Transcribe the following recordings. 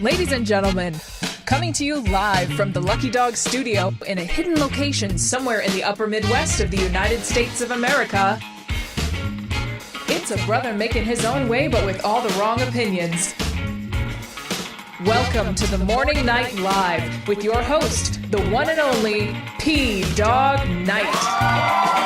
Ladies and gentlemen, coming to you live from the Lucky Dog studio in a hidden location somewhere in the upper Midwest of the United States of America, it's a brother making his own way but with all the wrong opinions. Welcome to the Morning Night Live with your host, the one and only Dawg Knight.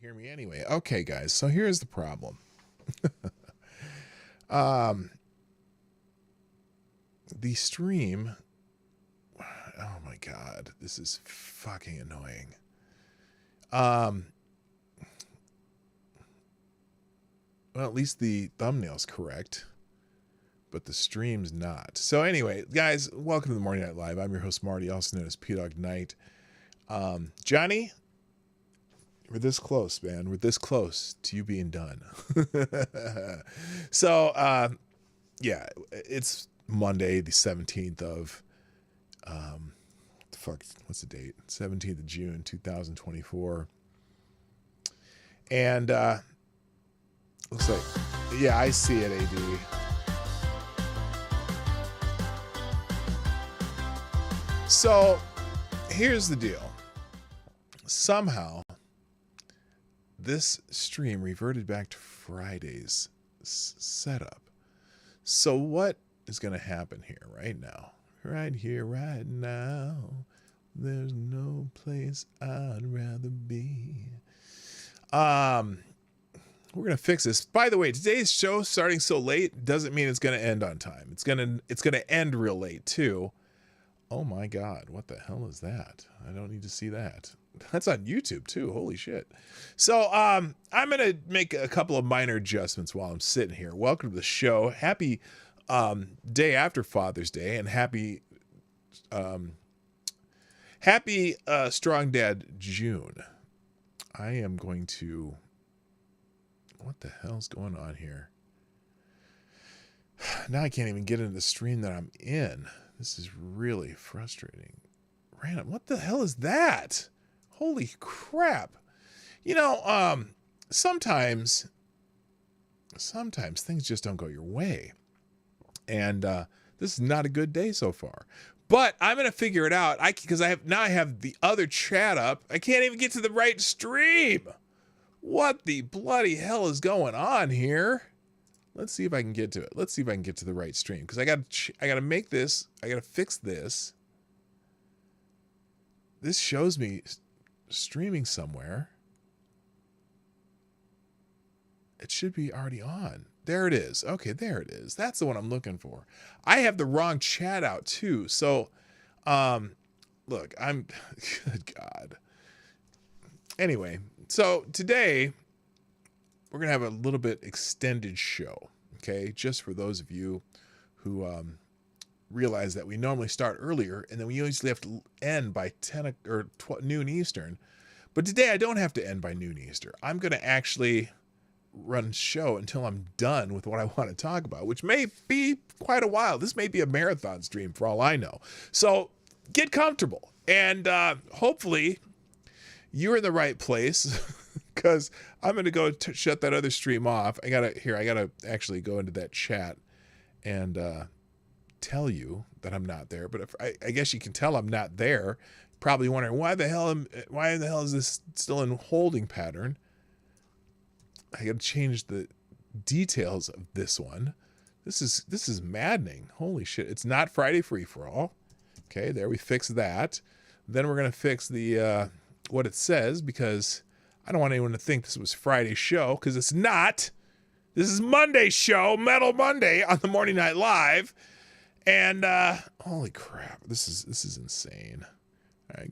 Hear me anyway. Okay, guys, so here's the problem. The stream, oh my god, this is fucking annoying. Well, at least the thumbnail's correct, but the stream's not. So anyway, guys, welcome to the Morning Night Live. I'm your host, Marty, also known as Dawg Knight. Johnny, we're this close, man. We're this close to you being done. So, yeah, it's Monday, the 17th of, what's the date? 17th of June, 2024. And, looks like, yeah, I see it, AD. So, here's the deal. Somehow, this stream reverted back to Friday's setup. So what is going to happen here right now? Right here, right now. There's no place I'd rather be. We're going to fix this. By the way, today's show starting so late doesn't mean it's going to end on time. It's going to end real late too. Oh my God, what the hell is that? I don't need to see that. That's on YouTube too. Holy shit. So I'm going to make a couple of minor adjustments while I'm sitting here. Welcome to the show. Happy day after Father's Day, and happy Strong Dad June. I am going to, what the hell's going on here? Now I can't even get into the stream that I'm in. This is really frustrating. Random. What the hell is that? Holy crap. You know, sometimes things just don't go your way. And this is not a good day so far. But I'm going to figure it out. Because I have the other chat up. I can't even get to the right stream. What the bloody hell is going on here? Let's see if I can get to it. Let's see if I can get to the right stream. Because I got to make this. I got to fix this. This shows me streaming somewhere. It should be already on. There it is. Okay, there it is. That's the one I'm looking for. I have the wrong chat out too. So, look, good God. Anyway, so today we're going to have a little bit extended show. Okay, just for those of you who realize that we normally start earlier and then we usually have to end by 10 or noon Eastern. But today I don't have to end by noon Eastern. I'm going to actually run show until I'm done with what I want to talk about, which may be quite a while. This may be a marathon stream for all I know. So get comfortable. And hopefully you're in the right place because I'm going to go shut that other stream off. I got to actually go into that chat and tell you that I'm not there. But I guess you can tell I'm not there. Probably wondering why the hell is this still in holding pattern? I got to change the details of this one. This is maddening. Holy shit. It's not Friday free for all. Okay, there we fix that. Then we're going to fix the what it says, because I don't want anyone to think this was Friday's show, because it's not. This is Monday's show, Metal Monday on the Morning Night Live. And holy crap, this is insane. I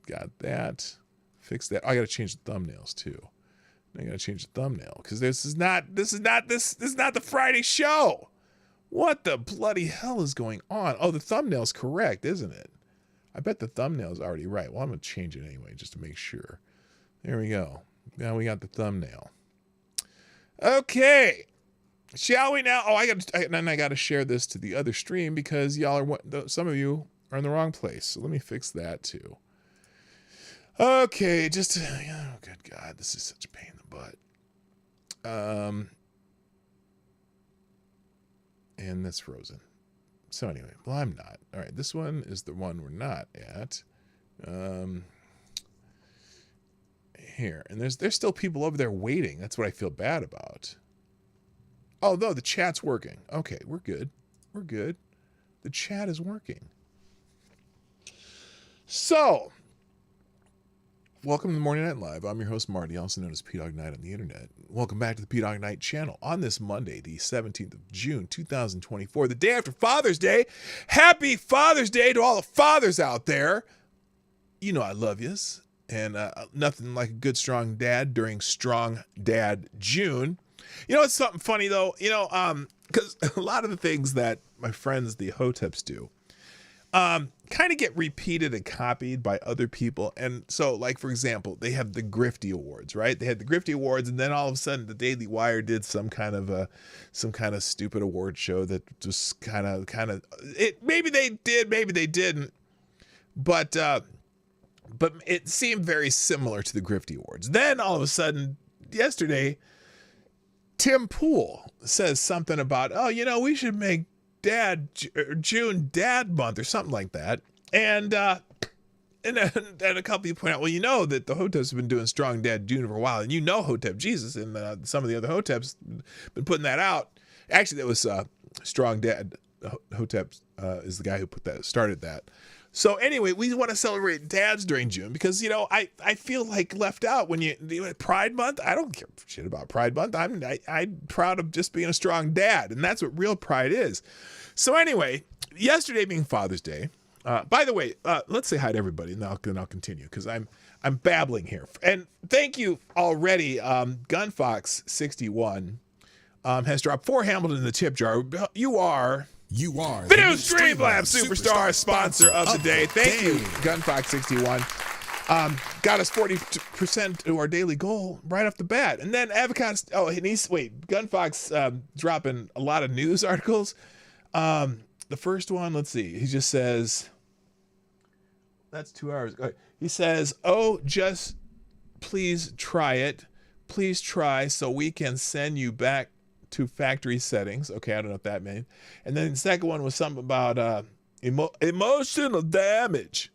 got that. Fix that. I got to change the thumbnails too. I got to change the thumbnail because this is not the Friday show. What the bloody hell is going on? Oh, the thumbnail's correct, isn't it? I bet the thumbnail's already right. Well, I'm going to change it anyway just to make sure. There we go. Now we got the thumbnail. Okay. Shall we now? Oh, I got to share this to the other stream because some of you are in the wrong place. So let me fix that too. Okay, oh, good God, this is such a pain in the butt. And that's frozen. So anyway, well, I'm not. All right, this one is the one we're not at. Here, and there's still people over there waiting. That's what I feel bad about. Oh, no, the chat's working. Okay, we're good. We're good. The chat is working. So, welcome to the Morning Night Live. I'm your host, Marty, also known as Dawg Knight on the internet. Welcome back to the Dawg Knight Channel on this Monday, the 17th of June, 2024, the day after Father's Day. Happy Father's Day to all the fathers out there. You know I love yous, and nothing like a good, strong dad during Strong Dad June. You know, it's something funny, though, because a lot of the things that my friends, the Hoteps, do, kind of get repeated and copied by other people. And so, like, for example, they have the Grifty Awards, right? They had the Grifty Awards, and then all of a sudden the Daily Wire did some kind of stupid award show that just kind of it. Maybe they did, maybe they didn't, but it seemed very similar to the Grifty Awards. Then all of a sudden, yesterday, Tim Pool says something about, we should make June Dad Month or something like that. And a couple of you point out, well, that the Hoteps have been doing Strong Dad June for a while, and Hotep Jesus and some of the other Hoteps been putting that out. Actually, that was Strong Dad Hotep is the guy who started that. So anyway, we want to celebrate dads during June because, I feel like left out when Pride Month. I don't give a shit about Pride Month. I'm proud of just being a strong dad, and that's what real pride is. So anyway, yesterday being Father's Day. By the way, let's say hi to everybody, and then I'll continue because I'm babbling here. And thank you already. Gunfox61 has dropped 4 Hamilton in the tip jar. You are Video Streamlabs Superstar sponsor of the day. Thank you, Gunfox61. Got us 40% to our daily goal right off the bat. And then Avocado. Gunfox dropping a lot of news articles. The first one, let's see. He just says, that's 2 hours. He says, just please try it. Please try so we can send you back to factory settings. Okay, I don't know what that meant. And then the second one was something about emotional damage.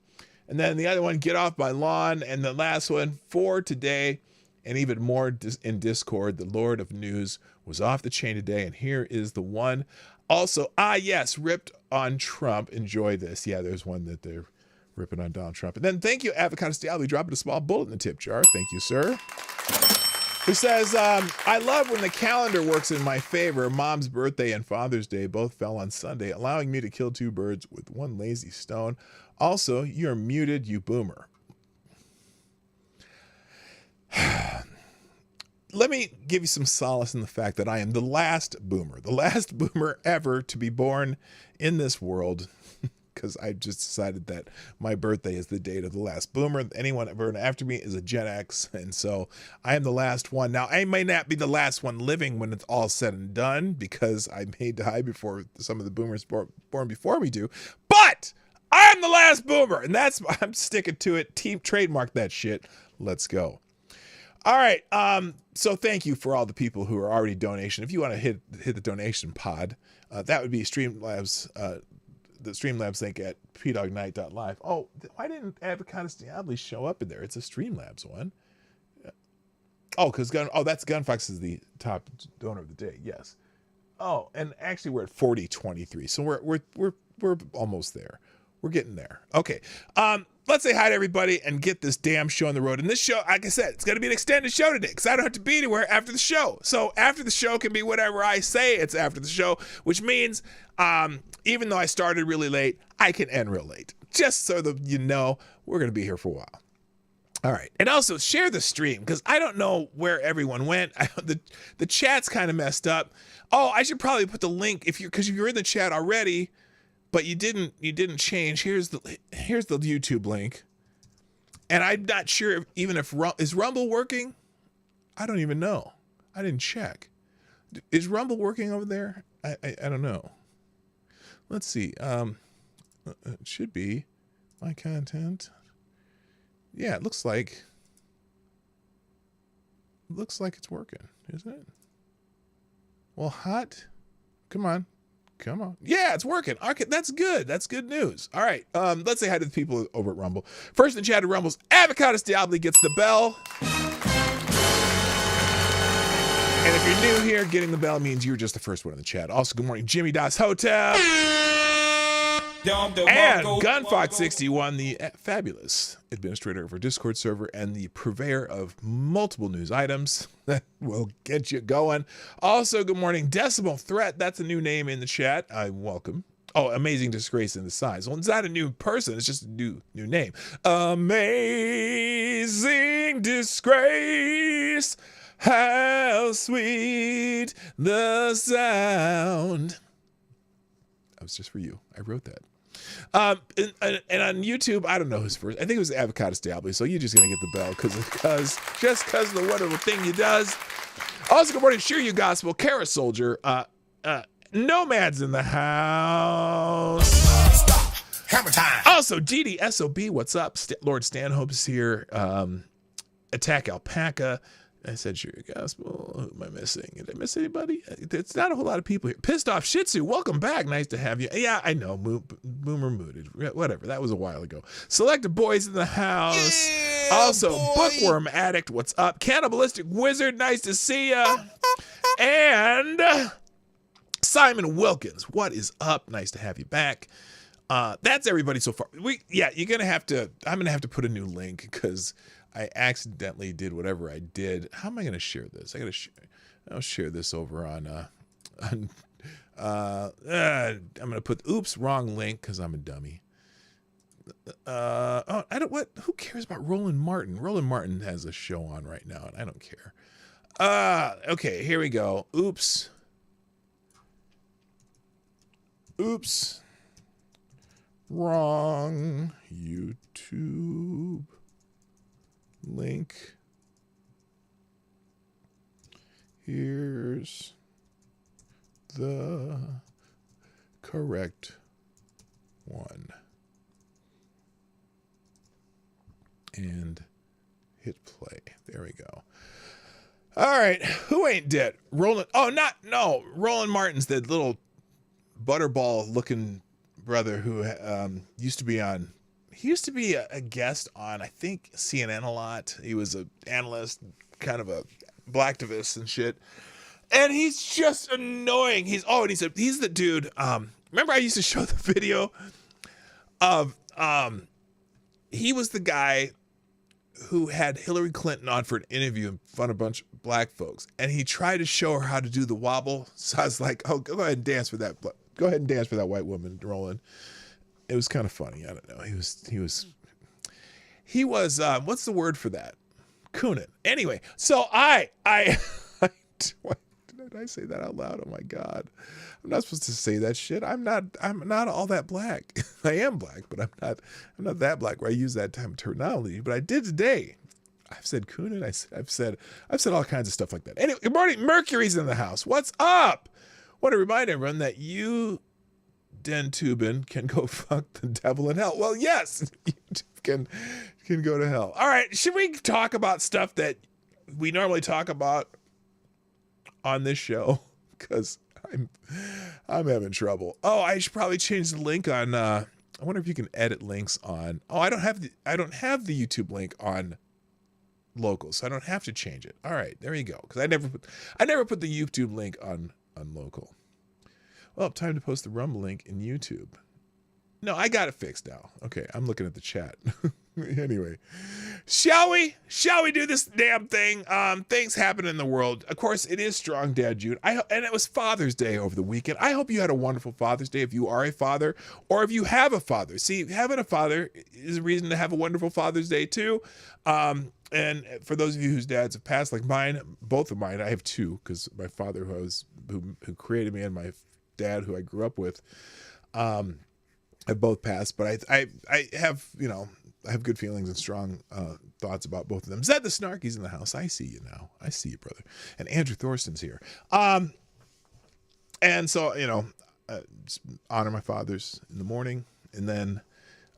And then the other one, get off my lawn. And the last one, for today, and even more in Discord, the Lord of News was off the chain today. And here is the one. Also, yes, ripped on Trump. Enjoy this. Yeah, there's one that they're ripping on Donald Trump. And then thank you, Avocado Stiali, dropping a small bullet in the tip jar. Thank you, sir. Who says, I love when the calendar works in my favor. Mom's birthday and Father's Day both fell on Sunday, allowing me to kill 2 birds with 1 lazy stone. Also, you're muted, you boomer. Let me give you some solace in the fact that I am the last boomer ever to be born in this world. Because I just decided that my birthday is the date of the last boomer. Anyone born after me is a Gen X, and so I am the last one. Now, I may not be the last one living when it's all said and done, because I may die before some of the boomers born before me do, but I'm I'm the last boomer, and I'm sticking to it. Team trademark that shit. Let's go. All right. So thank you for all the people who are already donation. If you want to hit the donation pod, that would be Streamlabs, the Streamlabs link at pdognight.live. Oh, why didn't Avocados Diablo show up in there? It's a Streamlabs one. Oh, because that's Gunfox is the top donor of the day. Yes. Oh, and actually we're at 4023, so we're almost there. We're getting there. Okay. Let's say hi to everybody and get this damn show on the road. And this show, like I said, it's going to be an extended show today because I don't have to be anywhere after the show. So after the show can be whatever I say it's after the show, which means even though I started really late, I can end real late. Just so that you know, we're going to be here for a while. All right. And also share the stream because I don't know where everyone went. The chat's kind of messed up. Oh, I should probably put the link because if you're in the chat already, but you didn't change. Here's the YouTube link. And I'm not sure even if is Rumble working? I don't even know. I didn't check. Is Rumble working over there? I don't know. Let's see. It should be my content. Yeah, it looks like it's working, isn't it? Well, hot. Come on. Yeah, it's working. Okay, that's good. That's good news. All right. Let's say hi to the people over at Rumble. First in chat at Rumble's Avocados Diablo gets the bell. And if you're new here, getting the bell means you were just the first one in the chat. Also, good morning, Jimmy Das Hotel. And Gunfox61, the fabulous administrator of our Discord server and the purveyor of multiple news items that will get you going. Also, good morning, Decimal Threat. That's a new name in the chat. I'm welcome. Oh, Amazing Disgrace in the size. Well, it's not a new person. It's just a new name. Amazing Disgrace. How sweet the sound. That was just for you. I wrote that. And on YouTube, I don't know who's first. I think it was Avocados Diablo, so you're just gonna get the bell because of the wonderful thing he does. Also, good morning, Sure You Gospel, Kara Soldier, Nomads in the house. Stop. Hammer time. Also, GDSOB, what's up? Lord Stanhope's here. Attack Alpaca. I said, Sure You Gospel. Who am I missing? Did I miss anybody? It's not a whole lot of people here. Pissed Off Shih Tzu, welcome back. Nice to have you. Yeah, I know. Boomer mooted. Whatever. That was a while ago. Selected Boys in the house. Yeah, also, boy. Bookworm Addict, what's up? Cannibalistic Wizard, nice to see ya. And Simon Wilkins, what is up? Nice to have you back. That's everybody so far. You're gonna have to. I'm gonna have to put a new link because I accidentally did whatever I did. How am I going to share this? I'll share this over on I'm going to put, oops, wrong link because I'm a dummy. Who cares about Roland Martin? Roland Martin has a show on right now and I don't care. Okay, here we go. Oops. Wrong YouTube link. Here's the correct one. And hit play. There we go. All right. Who ain't dead? Roland Martin's the little butterball looking brother who used to be on. He used to be a guest on, I think, CNN a lot. He was an analyst, kind of a blacktivist and shit. And he's just annoying. He's the dude. Remember I used to show the video of he was the guy who had Hillary Clinton on for an interview in front of a bunch of black folks. And he tried to show her how to do the wobble. So I was like, oh, go ahead and dance for that. Go ahead and dance for that white woman, Roland. It was kind of funny. I don't know. He was what's the word for that? Coonin. Anyway, so I did I say that out loud? Oh my God. I'm not supposed to say that shit. I'm not all that black. I am black, but I'm not that black where I use that type of terminology, but I did today. I've said Coonin. I've said all kinds of stuff like that. Anyway, good morning. Mercury's in the house. What's up? Want to remind everyone that you Den Tubin can go fuck the devil in hell. Well, yes, YouTube can go to hell. All right, should we talk about stuff that we normally talk about on this show? Because I'm having trouble. Oh, I should probably change the link on. I wonder if you can edit links on. Oh, I don't have the YouTube link on local, so I don't have to change it. All right, there you go. Because I never put the YouTube link on local. Well, time to post the Rumble link in YouTube. No, I got it fixed now. Okay, I'm looking at the chat. Anyway, shall we do this damn thing? Things happen in the world. Of course, it is Strong Dad June. And it was Father's Day over the weekend. I hope you had a wonderful Father's Day if you are a father or if you have a father. See, having a father is a reason to have a wonderful Father's Day too. And for those of you whose dads have passed, like mine, both of mine, I have two, because my father who created me and my dad who I grew up with, have both passed. But I have, I have good feelings and strong thoughts about both of them. Zed the Snarky's in the house. I see you now. I see you, brother. And Andrew Thorsten's here. And so, honor my fathers in the morning, and then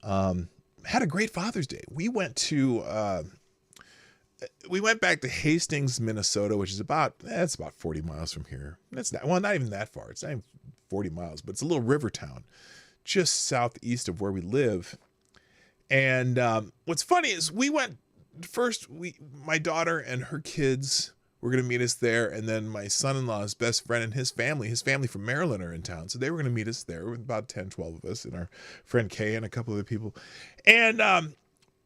had a great Father's Day. We went back to Hastings, Minnesota, which is about 40 miles from here. Not even that far. It's not even 40 miles, but it's a little river town just southeast of where we live. And what's funny is we went first, my daughter and her kids were going to meet us there. And then my son-in-law's best friend and his family from Maryland are in town. So they were going to meet us there with about 10, 12 of us and our friend Kay and a couple other people. And,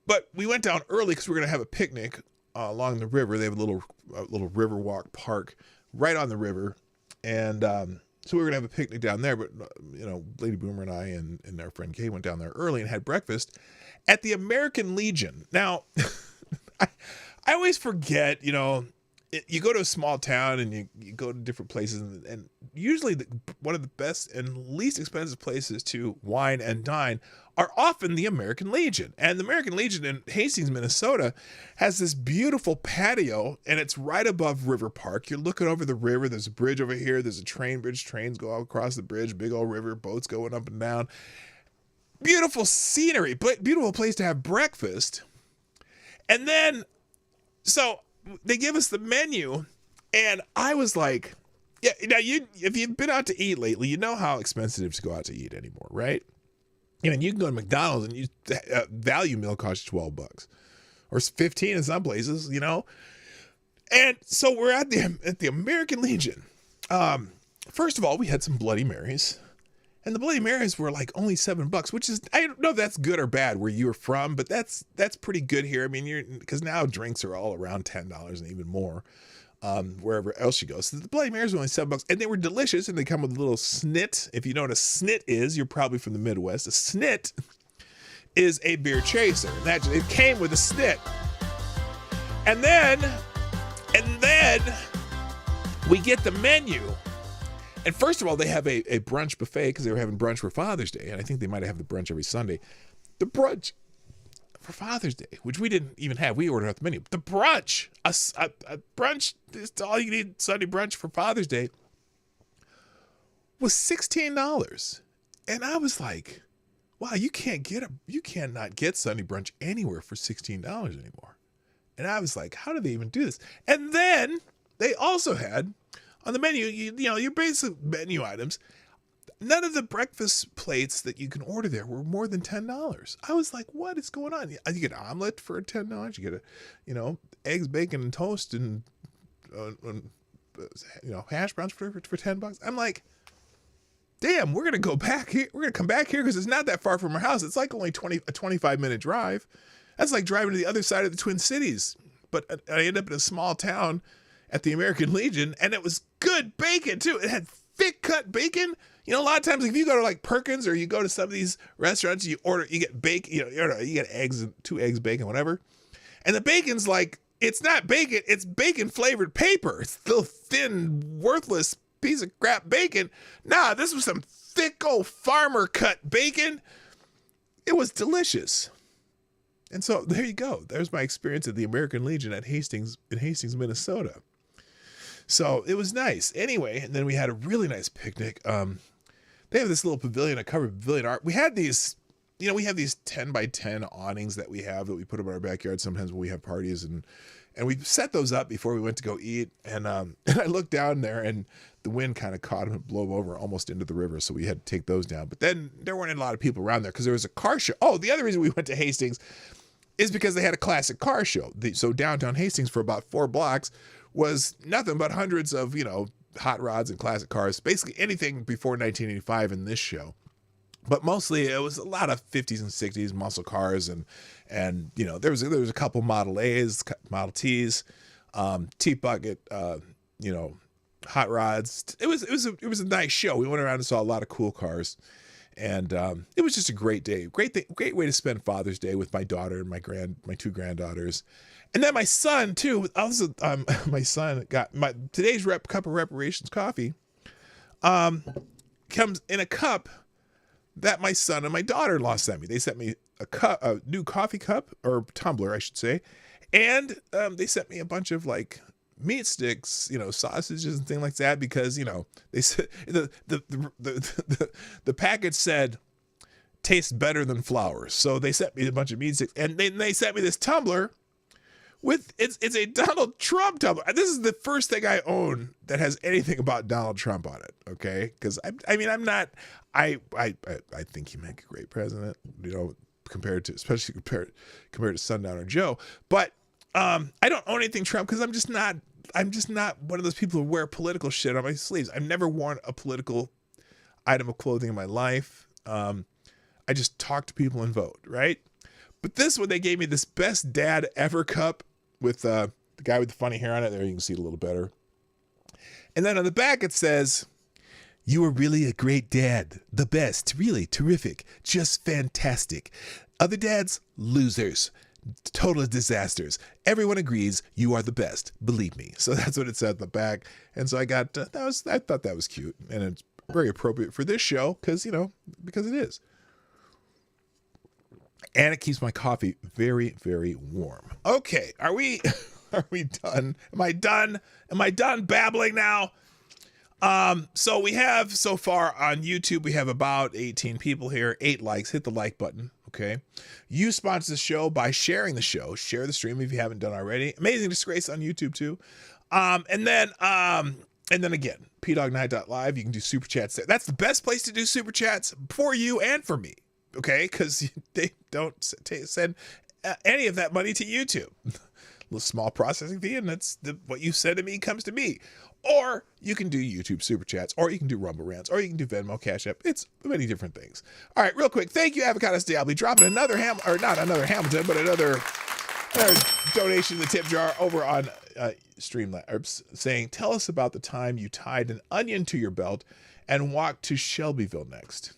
but we went down early because we were going to have a picnic along the river. They have a little river walk park right on the river. And, so we were going to have a picnic down there, but, Lady Boomer and I and our friend Kay went down there early and had breakfast at the American Legion. Now, I always forget, you go to a small town and you go to different places, and usually one of the best and least expensive places to wine and dine are often the American Legion. And the American Legion in Hastings, Minnesota has this beautiful patio, and it's right above River Park. You're looking over the river. There's a bridge over here. There's a train bridge. Trains go all across the bridge, big old river, boats going up and down. Beautiful scenery, but beautiful place to have breakfast. And then, so they give us the menu, and I was like, yeah, now if you've been out to eat lately, you know how expensive it is to go out to eat anymore, right? You can go to McDonald's and value meal costs you $12 or 15 in some places, And so we're at the American Legion. First of all, we had some Bloody Marys, and the Bloody Marys were like only $7, which is, I don't know if that's good or bad where you were from, but that's pretty good here. I mean, because now drinks are all around $10 and even more. Wherever else you go. So the Bloody Marys were only $7, and they were delicious, and they come with a little snit. If you know what a snit is, you're probably from the Midwest. A snit is a beer chaser. It came with a snit. And then we get the menu. And first of all, they have a brunch buffet because they were having brunch for Father's Day, and I think they might have the brunch every Sunday. The brunch for Father's Day, which we didn't even have. We ordered off the menu. The brunch, a brunch, it's all you need Sunday brunch for Father's Day, was $16. And I was like, wow, you cannot get Sunday brunch anywhere for $16 anymore. And I was like, how do they even do this? And then they also had on the menu, your basic menu items. None of the breakfast plates that you can order there were more than $10. I was like, what is going on? You get an omelet for $10. You get eggs, bacon, and toast, and hash browns for $10. I'm like, damn, we're gonna go back here. We're gonna come back here because it's not that far from our house. It's like only a 25-minute drive. That's like driving to the other side of the Twin Cities. But I ended up in a small town at the American Legion, and it was good bacon too. It had thick cut bacon. A lot of times if you go to like Perkins or you go to some of these restaurants, you get bacon, you get eggs, 2 eggs, bacon, whatever. And the bacon's like, it's not bacon, it's bacon flavored paper. It's little thin, worthless piece of crap bacon. Nah, this was some thick old farmer cut bacon. It was delicious. And so there you go. There's my experience at the American Legion in Hastings, Minnesota. So it was nice. Anyway, and then we had a really nice picnic. They they have this little pavilion, a covered pavilion art. We had these, we have these 10 by 10 awnings that we put up in our backyard sometimes when we have parties, and we set those up before we went to go eat. And I looked down there, and the wind kind of caught them and blew them over almost into the river. So we had to take those down. But then there weren't a lot of people around there because there was a car show. Oh, the other reason we went to Hastings is because they had a classic car show. So downtown Hastings for about 4 blocks was nothing but hundreds of, hot rods and classic cars, basically anything before 1985 in this show. But mostly it was a lot of 50s and 60s muscle cars, and there was a couple Model A's, Model T's, T-Bucket, hot rods. It was a nice show. We went around and saw a lot of cool cars, and it was just a great day. Great way to spend Father's Day with my daughter and my 2 granddaughters. And then my son too. Also, my son got today's cup of reparations coffee. Comes in a cup that my son and my daughter-in-law sent me. They sent me a new coffee cup, or tumbler, I should say, and they sent me a bunch of like meat sticks, sausages and things like that, because they said the package said tastes better than flowers. So they sent me a bunch of meat sticks, and they sent me this tumbler. It's a Donald Trump tumbler. This is the first thing I own that has anything about Donald Trump on it. Okay, because I think he make a great president. Especially compared to Sundowner Joe. But I don't own anything Trump because I'm just not one of those people who wear political shit on my sleeves. I've never worn a political item of clothing in my life. I just talk to people and vote, right? But this one, they gave me this best dad ever cup with the guy with the funny hair on it. There, you can see it a little better. And then on the back, it says, "You are really a great dad. The best. Really terrific. Just fantastic. Other dads, losers. Total disasters. Everyone agrees you are the best. Believe me." So that's what it said on the back. And so I got, I thought that was cute. And it's very appropriate for this show because it is. And it keeps my coffee very, very warm. Okay, are we done? Am I done babbling now? So we have so far on YouTube, we have about 18 people here, 8 likes. Hit the like button, okay? You sponsor the show by sharing the show. Share the stream if you haven't done already. Amazing Disgrace on YouTube too. And then again, pdognight.live. You can do super chats there. That's the best place to do super chats for you and for me. Okay, because they don't send any of that money to YouTube. A little small processing fee, and that's what you send to me comes to me. Or you can do YouTube Super Chats, or you can do Rumble Rants, or you can do Venmo, Cash App. It's many different things. All right, real quick. Thank you, Avocados Day. I'll be dropping another not another Hamilton, but another donation in the tip jar over on Streamlabs, saying, "Tell us about the time you tied an onion to your belt and walked to Shelbyville next."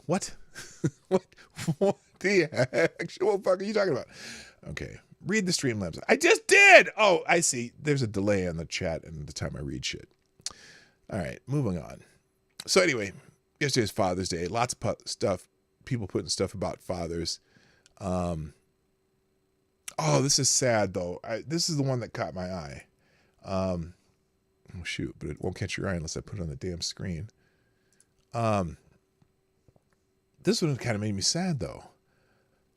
What? what the heck? What the fuck are you talking about? Okay, read the Streamlabs. I just did. Oh, I see. There's a delay on the chat and the time I read shit. All right, moving on. So anyway, yesterday's Father's Day. Lots of stuff. People putting stuff about fathers. Oh, this is sad though. This is the one that caught my eye. Oh shoot, but it won't catch your eye unless I put it on the damn screen. This one kind of made me sad though.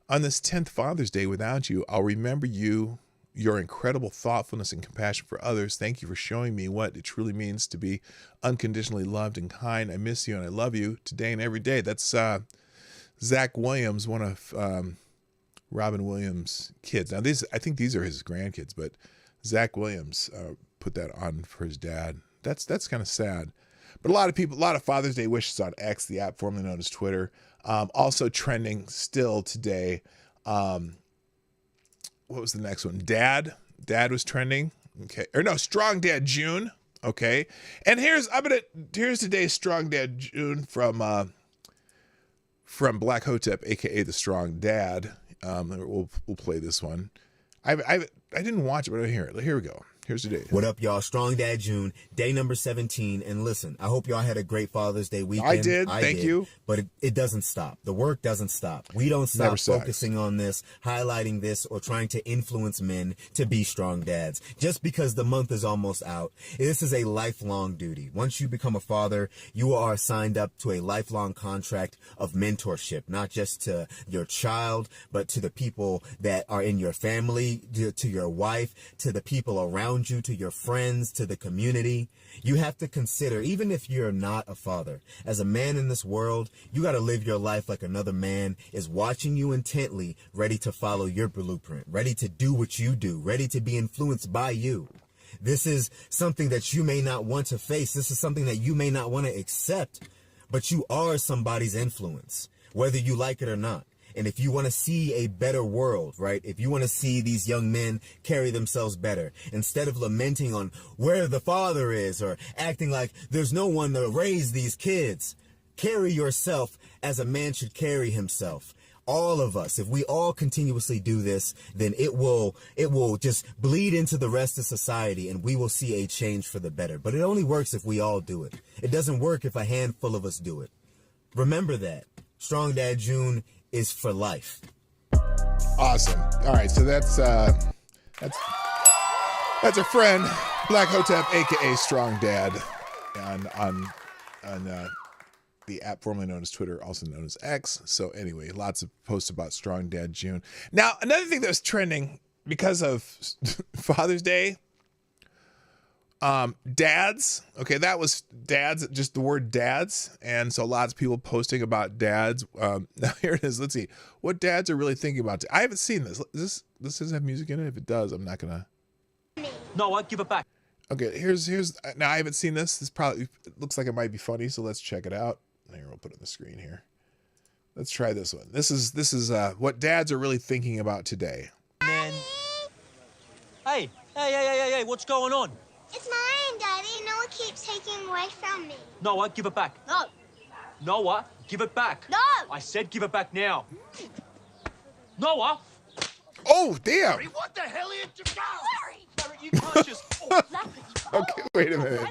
On this 10th Father's Day without you, I'll remember you, your incredible thoughtfulness and compassion for others. Thank you for showing me what it truly means to be unconditionally loved and kind. I miss you and I love you today and every day. That's Zach Williams, one of Robin Williams' kids. Now I think these are his grandkids, but Zach Williams put that on for his dad. That's kind of sad. But a lot of Father's Day wishes on X, the app formerly known as Twitter. Also trending still today. What was the next one? Dad was trending. Okay. Or no, Strong Dad June. Okay. And here's today's Strong Dad June from Black Hotep, aka the Strong Dad. We'll play this one. I didn't watch it, but here we go. Here's the day. What up, y'all? Strong Dad June, day number 17. And listen, I hope y'all had a great Father's Day weekend. I did. Thank you. But it doesn't stop. The work doesn't stop. We don't stop Never stops. focusing on this, highlighting this, or trying to influence men to be strong dads. Just because the month is almost out, this is a lifelong duty. Once you become a father, you are signed up to a lifelong contract of mentorship, not just to your child, but to the people that are in your family, to your wife, to the people around you, to your friends, to the community. You have to consider, even if you're not a father, as a man in this world, you got to live your life like another man is watching you intently, ready to follow your blueprint, ready to do what you do, ready to be influenced by you. This is something that you may not want to face. This is something that you may not want to accept, but you are somebody's influence, whether you like it or not. And if you want to see a better world, right? If you want to see these young men carry themselves better, instead of lamenting on where the father is or acting like there's no one to raise these kids, carry yourself as a man should carry himself. All of us, if we all continuously do this, then it will just bleed into the rest of society and we will see a change for the better. But it only works if we all do it. It doesn't work if a handful of us do it. Remember that. Strong Dad June is for life. Awesome. All right, so that's our friend Black Hotep, aka Strong Dad, on the app formerly known as Twitter, also known as X. So anyway, lots of posts about Strong Dad June. Now, another thing that was trending because of Father's Day, dads. Okay, that was dads, just the word dads. And so lots of people posting about dads. Now here it is. Let's see what dads are really thinking about. I haven't seen this. This doesn't have music in it. If it does, I'm not gonna. No, I'll give it back. Okay, here's now I haven't seen this. This probably it looks like it might be funny. So let's check it out. Here, we'll put it on the screen here. Let's try this one. This is what dads are really thinking about today. Man. Hey, what's going on? It's mine, Daddy. Noah keeps taking away from me. Noah, give it back. No. Noah, give it back. No. I said give it back now. Noah! Oh, damn. Larry, what the hell are you doing? Larry! Larry, you can't just... Oh, Larry! Okay, wait a minute.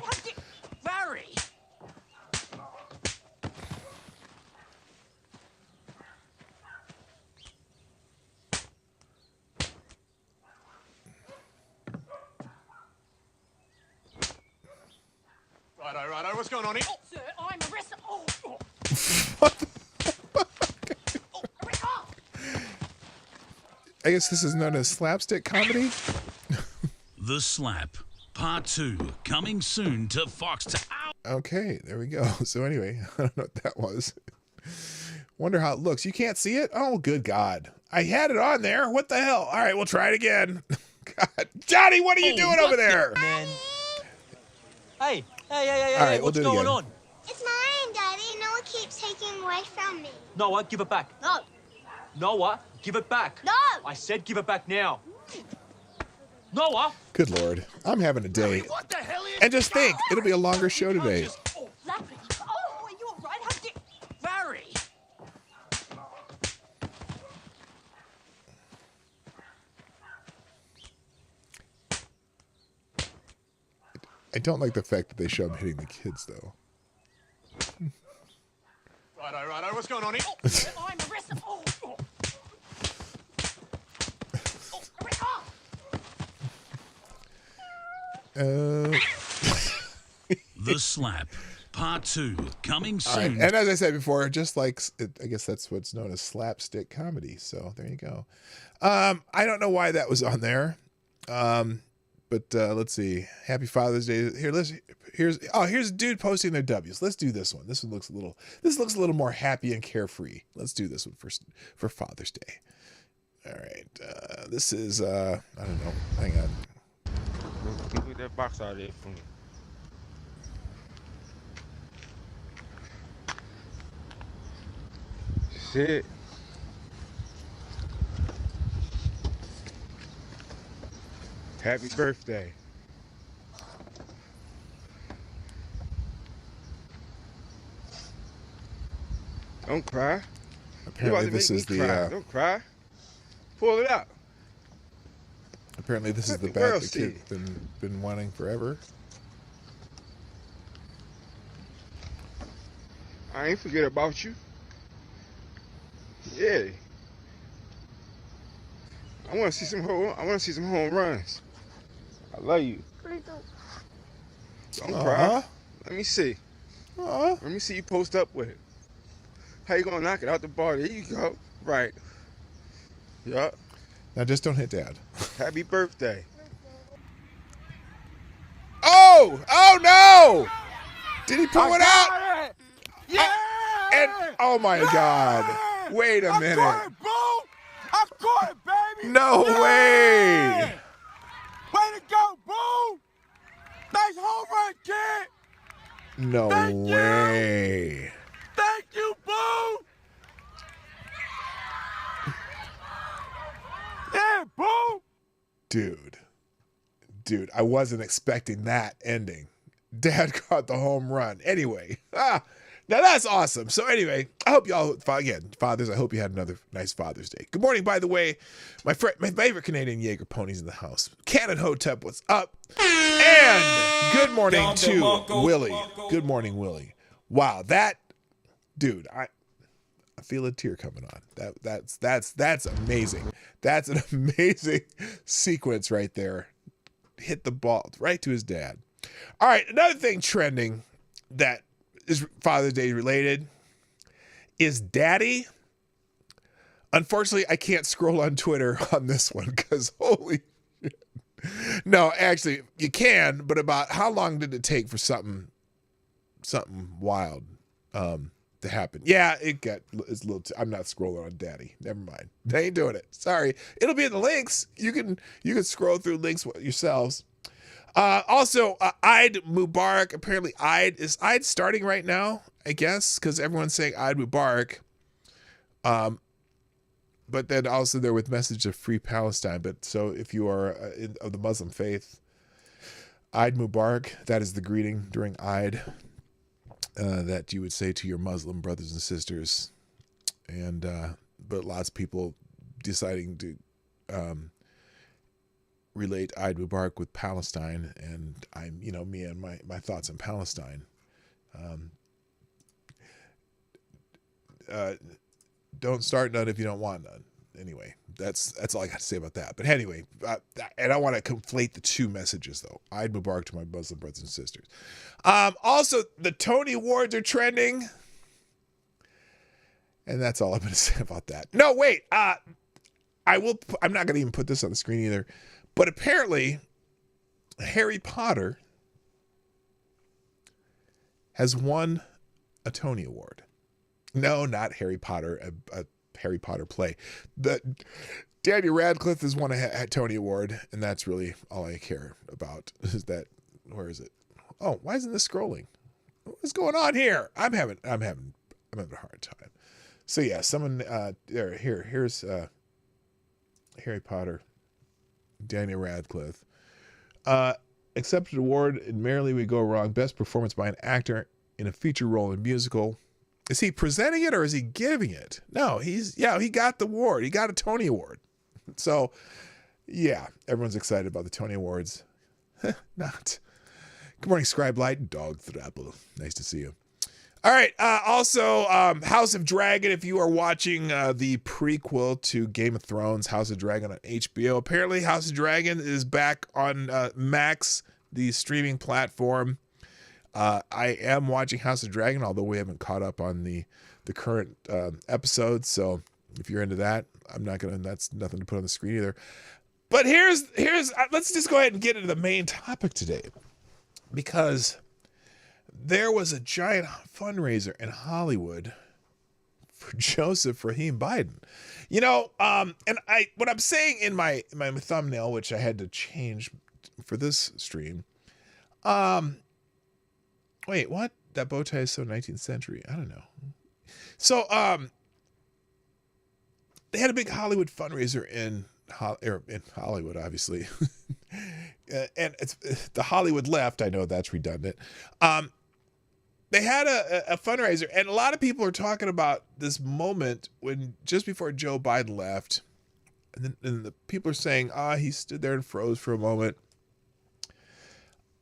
Larry! Righto, what's going on here? Oh, sir, I'm arrested. Oh. I guess this is known as slapstick comedy. The Slap, Part 2, coming soon to Fox. Okay, there we go. So anyway, I don't know what that was. Wonder how it looks. You can't see it? Oh, good God. I had it on there. What the hell? All right, we'll try it again. God. Johnny, what are you doing over there? Man. Hey, All right, we'll what's do it going again. on? It's mine, Daddy. Noah keeps taking away from me. Noah, give it back. No. Noah, give it back. No. I said give it back now. Noah! Good Lord. I'm having a day. What the hell are you And just think, it'll be a longer show today. Oh, Larry. Oh, are you all right? How did... Larry! I don't like the fact that they show him hitting the kids, though. Righto, what's going on here? Oh, sir, I'm arrested. Oh. The Slap, Part 2, coming All right. soon. And as I said before, just like, I guess that's what's known as slapstick comedy. So there you go. I don't know why that was on there. But let's see. Happy Father's Day. Here's a dude posting their W's. Let's do this one. This looks a little more happy and carefree. Let's do this one for Father's Day. All right. This is I don't know. Hang on. Put that box out there for me. Shit. Happy birthday. Don't cry. You about Apparently to this make is me cry. the Don't cry. Pull it out. Apparently, this is Let the the bat girl the see. kid's been wanting forever. I ain't forget about you. Yeah. I want to see some home runs. I love you. Don't cry. Let me see. Let me see you post up with it. How you gonna knock it out the ball? There you go. Right. Yup. Now just don't hit Dad. Happy birthday. Oh! Oh no! Did he pull it out? It. Yeah. And oh my God! Wait a minute! I caught it, baby. No way! Way to go, boo! Nice home run, kid. No way! Thank you, boo. Yeah, boo. Dude, I wasn't expecting that ending. Dad caught the home run. Anyway, now that's awesome. So anyway, I hope y'all, again, fathers, I hope you had another nice Father's Day. Good morning, by the way. My favorite Canadian Jaeger pony's in the house. Cannon Hotep, what's up? And good morning to Willie. Good morning, Willie. Wow, dude, I feel a tear coming on. That's amazing. That's an amazing sequence right there. Hit the ball right to his dad. All right, another thing trending that is Father's Day related is Daddy. Unfortunately, I can't scroll on Twitter on this one because holy shit. No, actually, you can, but about how long did it take for something wild to happen? Yeah, it's a little. I'm not scrolling on Daddy. Never mind. They ain't doing it. Sorry. It'll be in the links. You can scroll through links yourselves. Also, Eid Mubarak. Apparently, is Eid starting right now? I guess because everyone's saying Eid Mubarak. But then also they're with message of free Palestine. But so if you are of the Muslim faith, Eid Mubarak. That is the greeting during Eid. That you would say to your Muslim brothers and sisters, and but lots of people deciding to relate Eid Mubarak with Palestine, and I'm me and my thoughts on Palestine. Don't start none if you don't want none. Anyway, that's all I got to say about that. But anyway, and I want to conflate the two messages though. Eid Mubarak to my Muslim brothers and sisters. Also, the Tony Awards are trending, and that's all I'm going to say about that. No, wait. I'm not going to even put this on the screen either. But apparently, Harry Potter has won a Tony Award. No, not Harry Potter, a Harry Potter play. Daniel Radcliffe has won a Tony Award, and that's really all I care about. Is that, where is it? Oh, why isn't this scrolling? What's going on here? I'm having a hard time. So yeah, someone here's Harry Potter, Daniel Radcliffe. Accepted award in Merrily We Go Wrong, best performance by an actor in a feature role in musical. Is he presenting it or is he giving it? No, he got the award. He got a Tony Award. So, yeah, everyone's excited about the Tony Awards. Not. Good morning, Scribe Light. Dawg Knight. Nice to see you. All right. Also, House of Dragon. If you are watching the prequel to Game of Thrones, House of Dragon on HBO, apparently House of Dragon is back on Max, the streaming platform. I am watching House of Dragon, although we haven't caught up on the current episodes. So if you're into that, that's nothing to put on the screen either. But here's let's just go ahead and get into the main topic today, because there was a giant fundraiser in Hollywood for Joseph Rahim Biden. And what I'm saying in my thumbnail, which I had to change for this stream, wait, what? That bow tie is so 19th century. I don't know. So, they had a big Hollywood fundraiser in Hollywood, obviously. And it's the Hollywood left. I know that's redundant. They had a fundraiser, and a lot of people are talking about this moment when just before Joe Biden left, and the people are saying, he stood there and froze for a moment.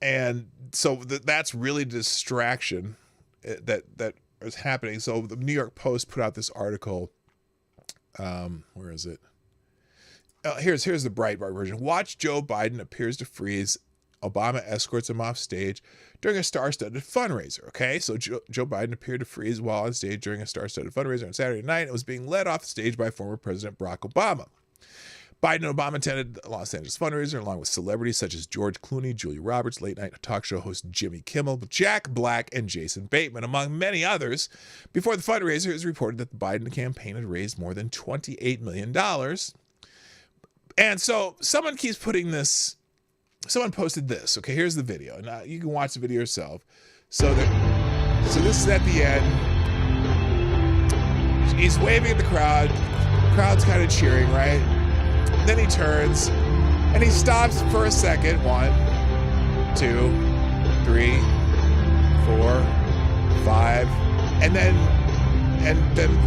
And so that's really the distraction that is happening. So the New York Post put out this article. Where is it? Here's the Breitbart version. Watch Joe Biden appears to freeze. Obama escorts him off stage during a star-studded fundraiser. Okay, so Joe Biden appeared to freeze while on stage during a star-studded fundraiser on Saturday night. It was being led off the stage by former President Barack Obama. Biden and Obama attended the Los Angeles fundraiser along with celebrities such as George Clooney, Julia Roberts, late-night talk show host Jimmy Kimmel, Jack Black, and Jason Bateman, among many others. Before the fundraiser, it was reported that the Biden campaign had raised more than $28 million. And so someone keeps putting this, someone posted this. Okay, here's the video. Now you can watch the video yourself. So this is at the end. He's waving at the crowd. The crowd's kind of cheering, right? Then he turns and he stops for a second. 1, 2, 3, 4, 5. And then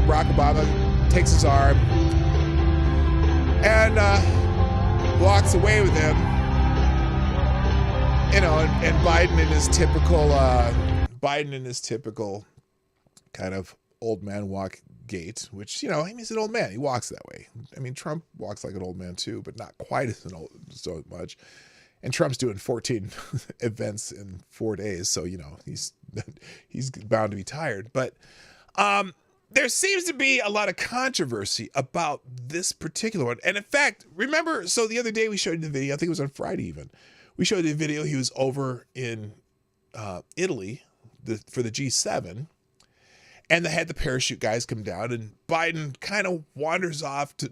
Barack Obama takes his arm and walks away with him. You know, and Biden in his typical kind of old man walk gait, which, you know, he's an old man. He walks that way. I mean, Trump walks like an old man too, but not quite as so much. And Trump's doing 14 events in 4 days, so, you know, he's bound to be tired. But there seems to be a lot of controversy about this particular one. And in fact, remember, so the other day we showed you the video, I think it was on Friday even. We showed you the video. He was over in Italy for the G7. And they had the parachute guys come down, and Biden kind of wanders off to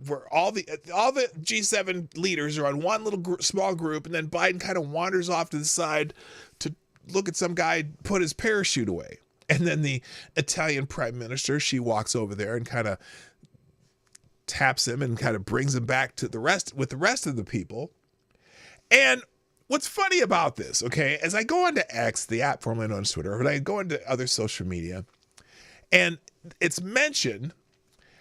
where all the G7 leaders are on one little small group, and then Biden kind of wanders off to the side to look at some guy put his parachute away. And then the Italian prime minister, she walks over there and kind of taps him and kind of brings him back to the rest with the rest of the people. And what's funny about this, okay, as I go onto X, the app formerly known as Twitter, but I go into other social media, and it's mentioned,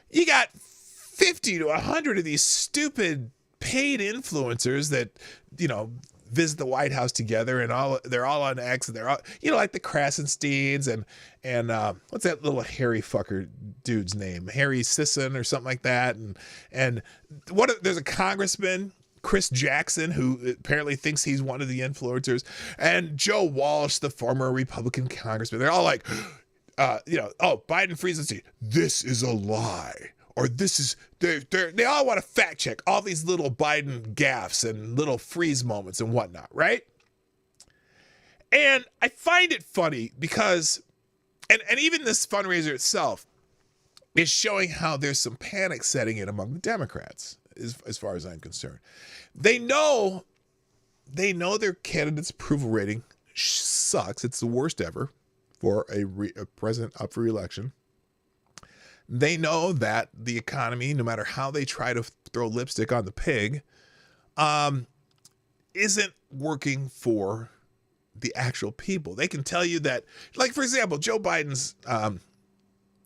you got 50 to 100 of these stupid paid influencers that, you know, visit the White House together, and they're all on X, and they're all, you know, like the Krasensteins and what's that little hairy fucker dude's name? Harry Sisson or something like that. And there's a congressman, Chris Jackson, who apparently thinks he's one of the influencers, and Joe Walsh, the former Republican congressman. They're all like, you know, oh, Biden freezes. This is a lie. Or this is, they all want to fact check all these little Biden gaffes and little freeze moments and whatnot, right? And I find it funny because, and even this fundraiser itself is showing how there's some panic setting in among the Democrats, as far as I'm concerned. They know their candidate's approval rating sucks. It's the worst ever for a president up for re-election. They know that the economy, no matter how they try to throw lipstick on the pig, isn't working for the actual people. They can tell you that, like, for example, Joe Biden's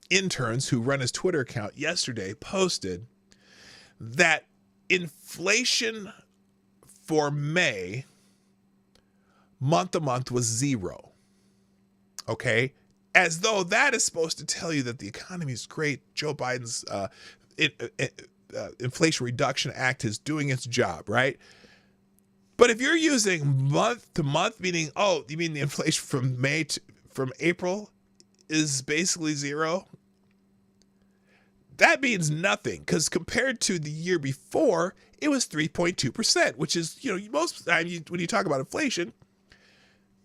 interns who run his Twitter account yesterday posted that inflation for May, month to month, was 0. Okay? As though that is supposed to tell you that the economy is great. Joe Biden's Inflation Reduction Act is doing its job, right? But if you're using month to month, meaning, oh, you mean the inflation from April is basically 0? That means nothing, because compared to the year before, it was 3.2%, which is, you know, most of the time when you talk about inflation,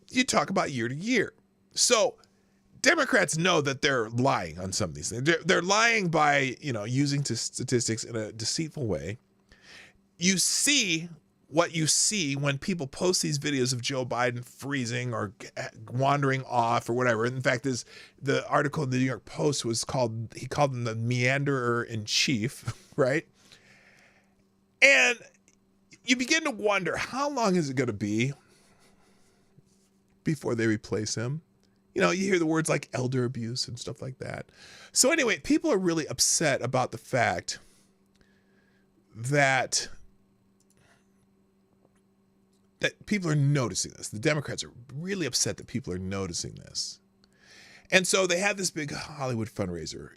you talk about year to year. So Democrats know that they're lying on some of these things. They're lying by, you know, using statistics in a deceitful way. You see what you see when people post these videos of Joe Biden freezing or wandering off or whatever. In fact, the article in the New York Post he called them the meanderer in chief, right? And you begin to wonder, how long is it going to be before they replace him? You know, you hear the words like elder abuse and stuff like that. So anyway, people are really upset about the fact that people are noticing this. The Democrats are really upset that people are noticing this. And so they have this big Hollywood fundraiser.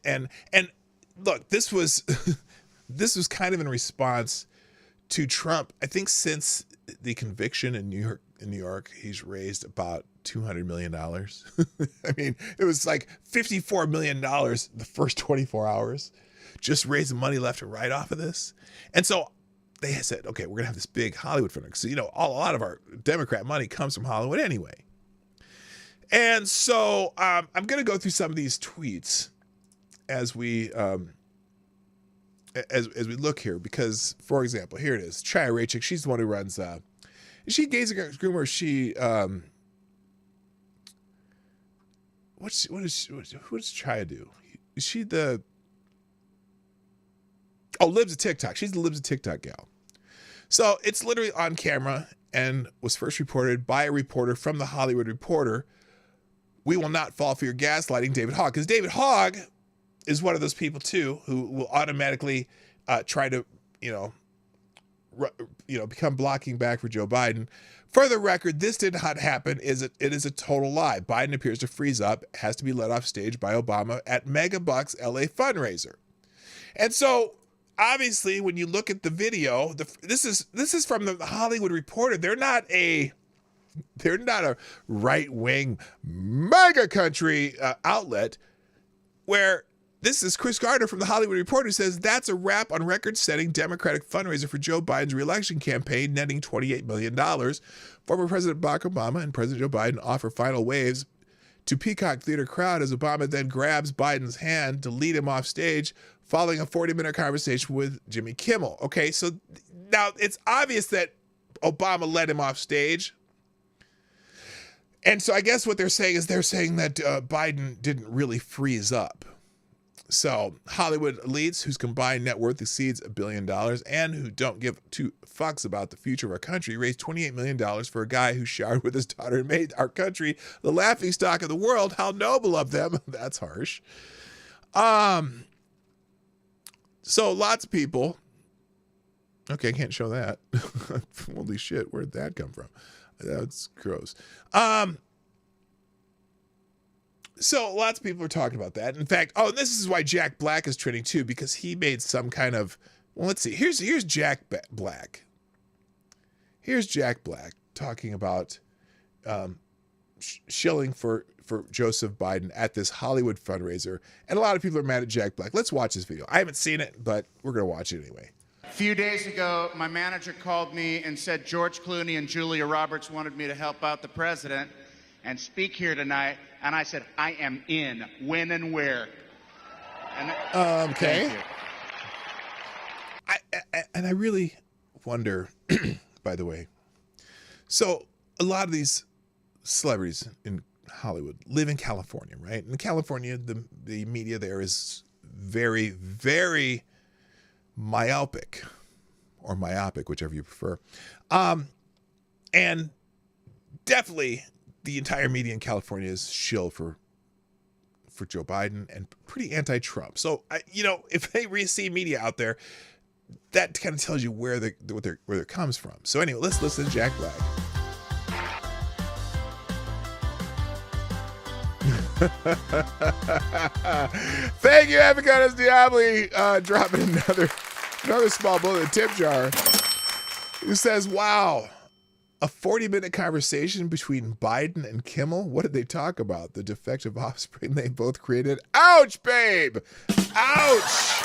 And look, this was this was kind of in response to Trump. I think since the conviction in New York, he's raised about $200 million. I mean, it was like $54 million the first 24 hours, just raising money left and right off of this. And so they said, okay, we're going to have this big Hollywood fundraiser. So, a lot of our Democrat money comes from Hollywood anyway. And so I'm going to go through some of these tweets as we as we look here, because, for example, here it is. Chaya Raichik, she's the one who runs. Is she Gays Against Groomers? Or is she what does Chaya do? Is she the Libs of TikTok? She's the Libs of TikTok gal. So it's literally on camera and was first reported by a reporter from the Hollywood Reporter. We will not fall for your gaslighting, David Hogg. Because David Hogg is one of those people, too, who will automatically try to, become blocking back for Joe Biden. For the record, this did not happen. It is a total lie. Biden appears to freeze up, has to be let off stage by Obama at Megabucks LA fundraiser. And so, obviously, when you look at the video, this is from the Hollywood Reporter. They're not a right-wing mega country outlet, where this is Chris Gardner from the Hollywood Reporter who says that's a wrap on record-setting Democratic fundraiser for Joe Biden's re-election campaign, netting $28 million. Former President Barack Obama and President Joe Biden offer final waves to Peacock Theater crowd as Obama then grabs Biden's hand to lead him off stage, following a 40-minute conversation with Jimmy Kimmel. Okay, so now it's obvious that Obama led him off stage. And so I guess what they're saying is that Biden didn't really freeze up. So Hollywood elites whose combined net worth exceeds $1 billion and who don't give two fucks about the future of our country raised $28 million for a guy who showered with his daughter and made our country the laughingstock of the world. How noble of them. That's harsh. So lots of people. Okay, I can't show that. Holy shit, where'd that come from? That's gross. So lots of people are talking about that. In fact, this is why Jack Black is trending too, because he made some kind of, well, let's see. Here's Jack Black. Here's Jack Black talking about shilling for Joseph Biden at this Hollywood fundraiser. And a lot of people are mad at Jack Black. Let's watch this video. I haven't seen it, but we're going to watch it anyway. A few days ago, my manager called me and said George Clooney and Julia Roberts wanted me to help out the president and speak here tonight. And I said, I am in. When and where? And okay. I really wonder, by the way. So a lot of these celebrities in Hollywood live in California, right? In California, the media there is very, very myopic, or myopic, whichever you prefer. And definitely the entire media in California is shill for Joe Biden and pretty anti-Trump. So, if they see media out there, that kind of tells you where it comes from. So anyway, let's listen to Jack Black. Thank you, Avocados Diabli, dropping another small bullet in the tip jar. Who says, wow, a 40-minute conversation between Biden and Kimmel? What did they talk about? The defective offspring they both created? Ouch, babe! Ouch!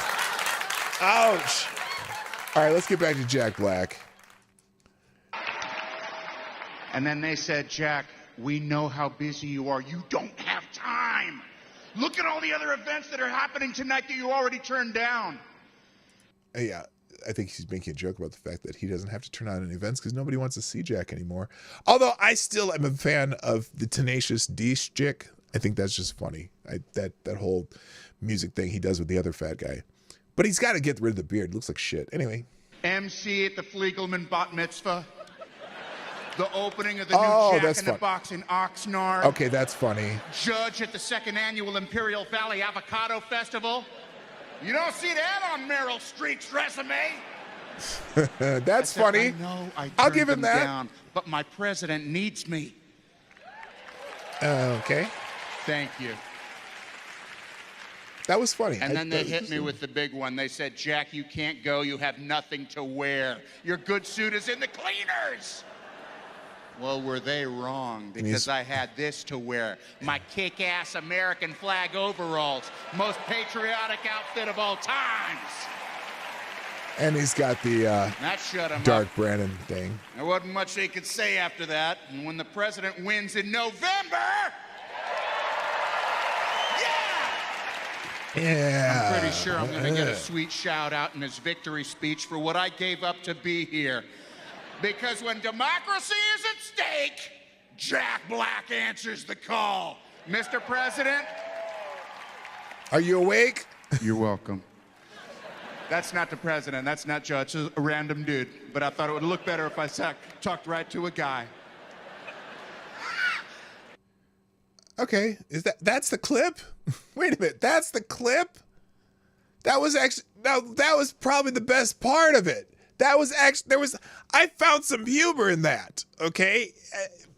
Ouch! All right, let's get back to Jack Black. And then they said, Jack, we know how busy you are. You don't have time. Look at all the other events that are happening tonight that you already turned down. Yeah, I think he's making a joke about the fact that he doesn't have to turn on any events because nobody wants to see Jack anymore. Although I still am a fan of the Tenacious D chick. I think that's just funny. That whole music thing he does with the other fat guy. But he's got to get rid of the beard. It looks like shit. Anyway. MC at the Fliegelman Bat Mitzvah. The opening of the new Jack in the Box in Oxnard. Okay, that's funny. Judge at the 2nd Annual Imperial Valley Avocado Festival. You don't see that on Meryl Streep's resume. That's funny. I know I I'll turned give him them that. down, but my president needs me. Okay. Thank you. That was funny. And then they hit me with the big one. They said, Jack, you can't go. You have nothing to wear. Your good suit is in the cleaners. Well, were they wrong? Because I had this to wear. My kick-ass American flag overalls. Most patriotic outfit of all times. And he's got the That shut him Dark up. Brandon thing. There wasn't much they could say after that. And when the president wins in November... Yeah. I'm pretty sure I'm going to get a sweet shout out in his victory speech for what I gave up to be here. Because when democracy is at stake, Jack Black answers the call. Mr. President? Are you awake? You're welcome. That's not the president. That's not Judge. It's a random dude. But I thought it would look better if I talked right to a guy. Okay, that's the clip? Wait a minute, that's the clip? That was actually that was probably the best part of it. That was actually I found some humor in that. Okay,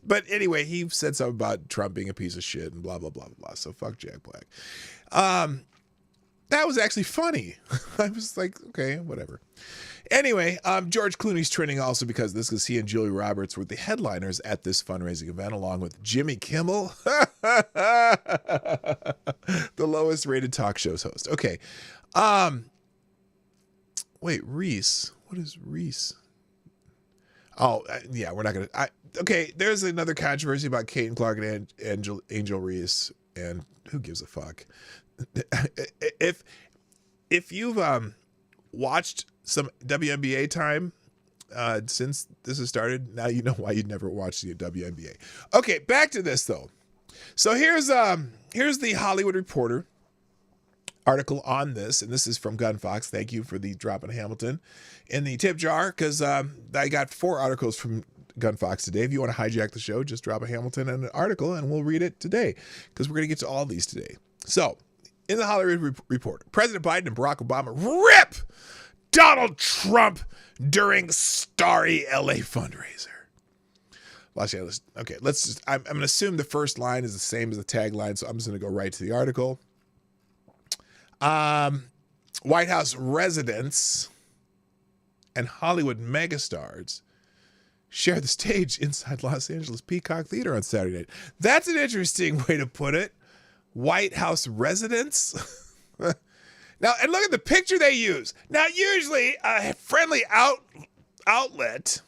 but anyway, he said something about Trump being a piece of shit and blah blah blah blah. So fuck Jack Black. That was actually funny. I was like, okay, whatever. Anyway, George Clooney's trending also because he and Julia Roberts were the headliners at this fundraising event, along with Jimmy Kimmel, the lowest rated talk show's host. Okay. Wait, Reese. What is Reese? Oh, yeah, we're not going to. Okay, there's another controversy about Kate Clark and Angel Reese, and who gives a fuck? If you've watched some WNBA time since this has started, now you know why you'd never watch the WNBA. Okay, back to this though. So here's the Hollywood Reporter article on this, and this is from Gunfox. Thank you for the drop in Hamilton in the tip jar, because I got 4 articles from Gunfox today. If you want to hijack the show, just drop a Hamilton and an article, and we'll read it today, because we're going to get to all these today. So, in the Hollywood Reporter, President Biden and Barack Obama rip Donald Trump during starry LA fundraiser. Los Angeles. Okay, I'm going to assume the first line is the same as the tagline, so I'm just going to go right to the article. White House residents and Hollywood megastars share the stage inside Los Angeles Peacock Theater on Saturday night. That's an interesting way to put it. White House residents. Now, and look at the picture they use. Now, usually a friendly outlet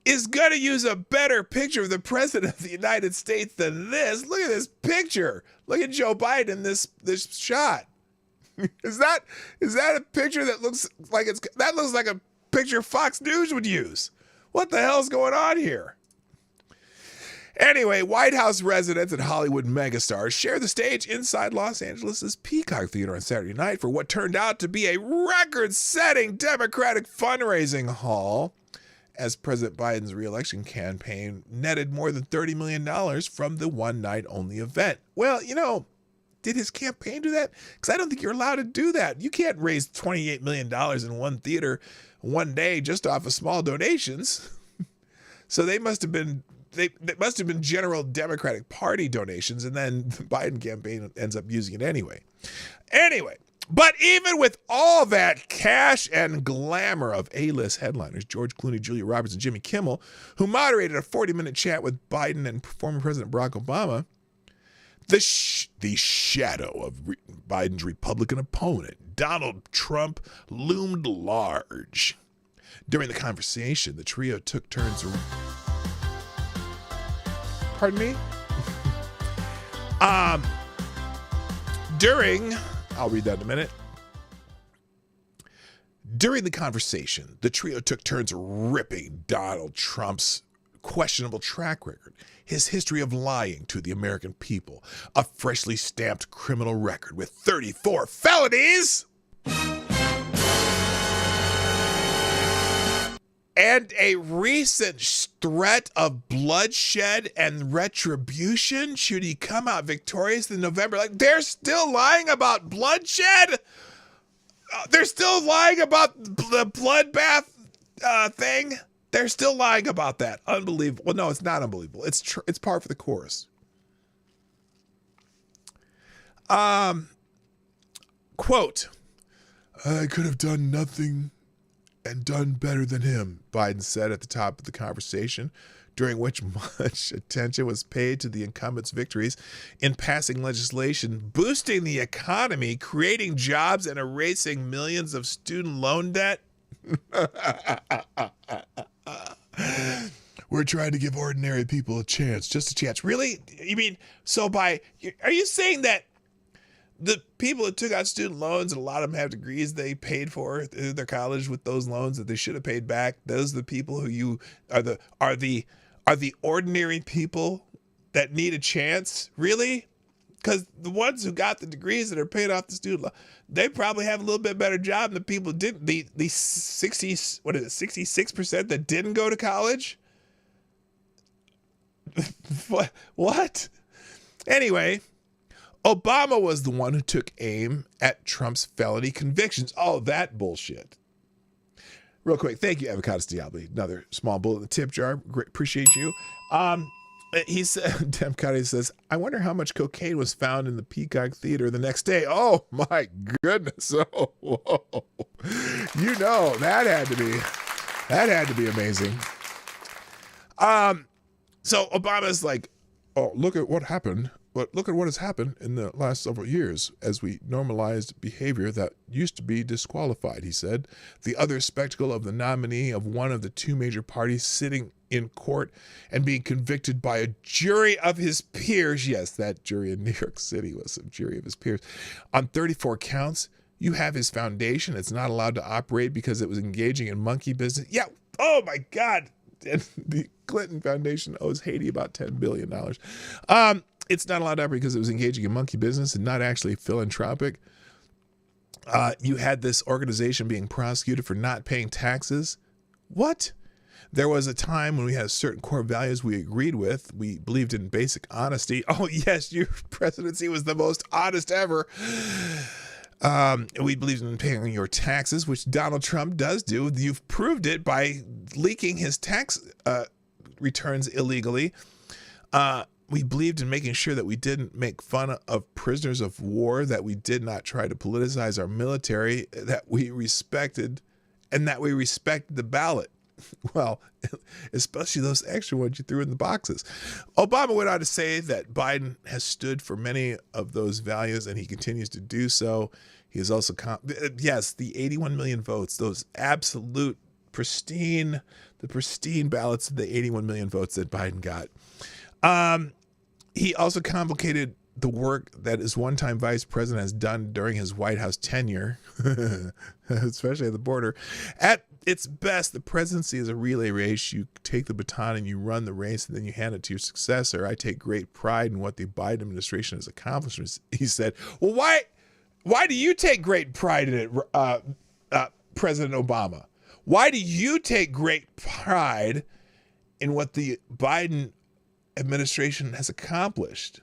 is going to use a better picture of the president of the United States than this. Look at this picture. Look at Joe Biden in this shot. Is that a picture that looks like a picture Fox News would use? What the hell's going on here? Anyway, White House residents and Hollywood megastars share the stage inside Los Angeles' Peacock Theater on Saturday night for what turned out to be a record-setting Democratic fundraising haul, as President Biden's re-election campaign netted more than $30 million from the one-night-only event. Well, did his campaign do that? Because I don't think you're allowed to do that. You can't raise $28 million in one theater one day just off of small donations. So they must have been general Democratic Party donations, and then the Biden campaign ends up using it anyway. But even with all that cash and glamour of A-list headliners, George Clooney, Julia Roberts, and Jimmy Kimmel, who moderated a 40-minute chat with Biden and former President Barack Obama, the shadow of Biden's Republican opponent, Donald Trump, loomed large. During the conversation, the trio took turns. Pardon me? I'll read that in a minute. During the conversation, the trio took turns ripping Donald Trump's questionable track record, his history of lying to the American people, a freshly stamped criminal record with 34 felonies. and a recent threat of bloodshed and retribution should he come out victorious in November. Like, they're still lying about bloodshed. They're still lying about the bloodbath thing. They're still lying about that. Unbelievable. Well, no, it's not unbelievable. It's par for the course. Quote, I could have done nothing and done better than him, Biden said at the top of the conversation, during which much attention was paid to the incumbent's victories in passing legislation, boosting the economy, creating jobs, and erasing millions of student loan debt. We're trying to give ordinary people a chance, just a chance. Really? You mean, are you saying that the people that took out student loans, and a lot of them have degrees they paid for through their college with those loans that they should have paid back, those are the people who you are the ordinary people that need a chance? Really? Because the ones who got the degrees that are paying off the student loan, they probably have a little bit better job than the people who didn't. The 66% that didn't go to college? What? Anyway, Obama was the one who took aim at Trump's felony convictions. Oh, that bullshit. Real quick, thank you, Avocados Diablo. Another small bullet in the tip jar. Great, appreciate you. He said, Democrat says, I wonder how much cocaine was found in the Peacock Theater the next day. Oh my goodness. Oh, whoa. You know, that had to be amazing. So Obama's like, oh, look at what happened. But look at what has happened in the last several years as we normalized behavior that used to be disqualified, he said. The other spectacle of the nominee of one of the two major parties sitting in court and being convicted by a jury of his peers. Yes, that jury in New York City was a jury of his peers. On 34 counts, you have his foundation. It's not allowed to operate because it was engaging in monkey business. Yeah, oh my God. And the Clinton Foundation owes Haiti about $10 billion. It's not allowed to operate because it was engaging in monkey business and not actually philanthropic. You had this organization being prosecuted for not paying taxes. What? There was a time when we had certain core values we agreed with. We believed in basic honesty. Oh, yes, your presidency was the most honest ever. We believed in paying your taxes, which Donald Trump does do. You've proved it by leaking his tax returns illegally. We believed in making sure that we didn't make fun of prisoners of war, that we did not try to politicize our military, that we respected the ballot. Well, especially those extra ones you threw in the boxes. Obama went on to say that Biden has stood for many of those values, and he continues to do so. He is also, yes, the 81 million votes, those absolute pristine ballots of the 81 million votes that Biden got. He also complicated the work that his one-time vice president has done during his White House tenure, especially at the border. At its best, the presidency is a relay race. You take the baton and you run the race, and then you hand it to your successor. I take great pride in what the Biden administration has accomplished. He said, well, why do you take great pride in it, President Obama? Why do you take great pride in what the Biden administration has accomplished?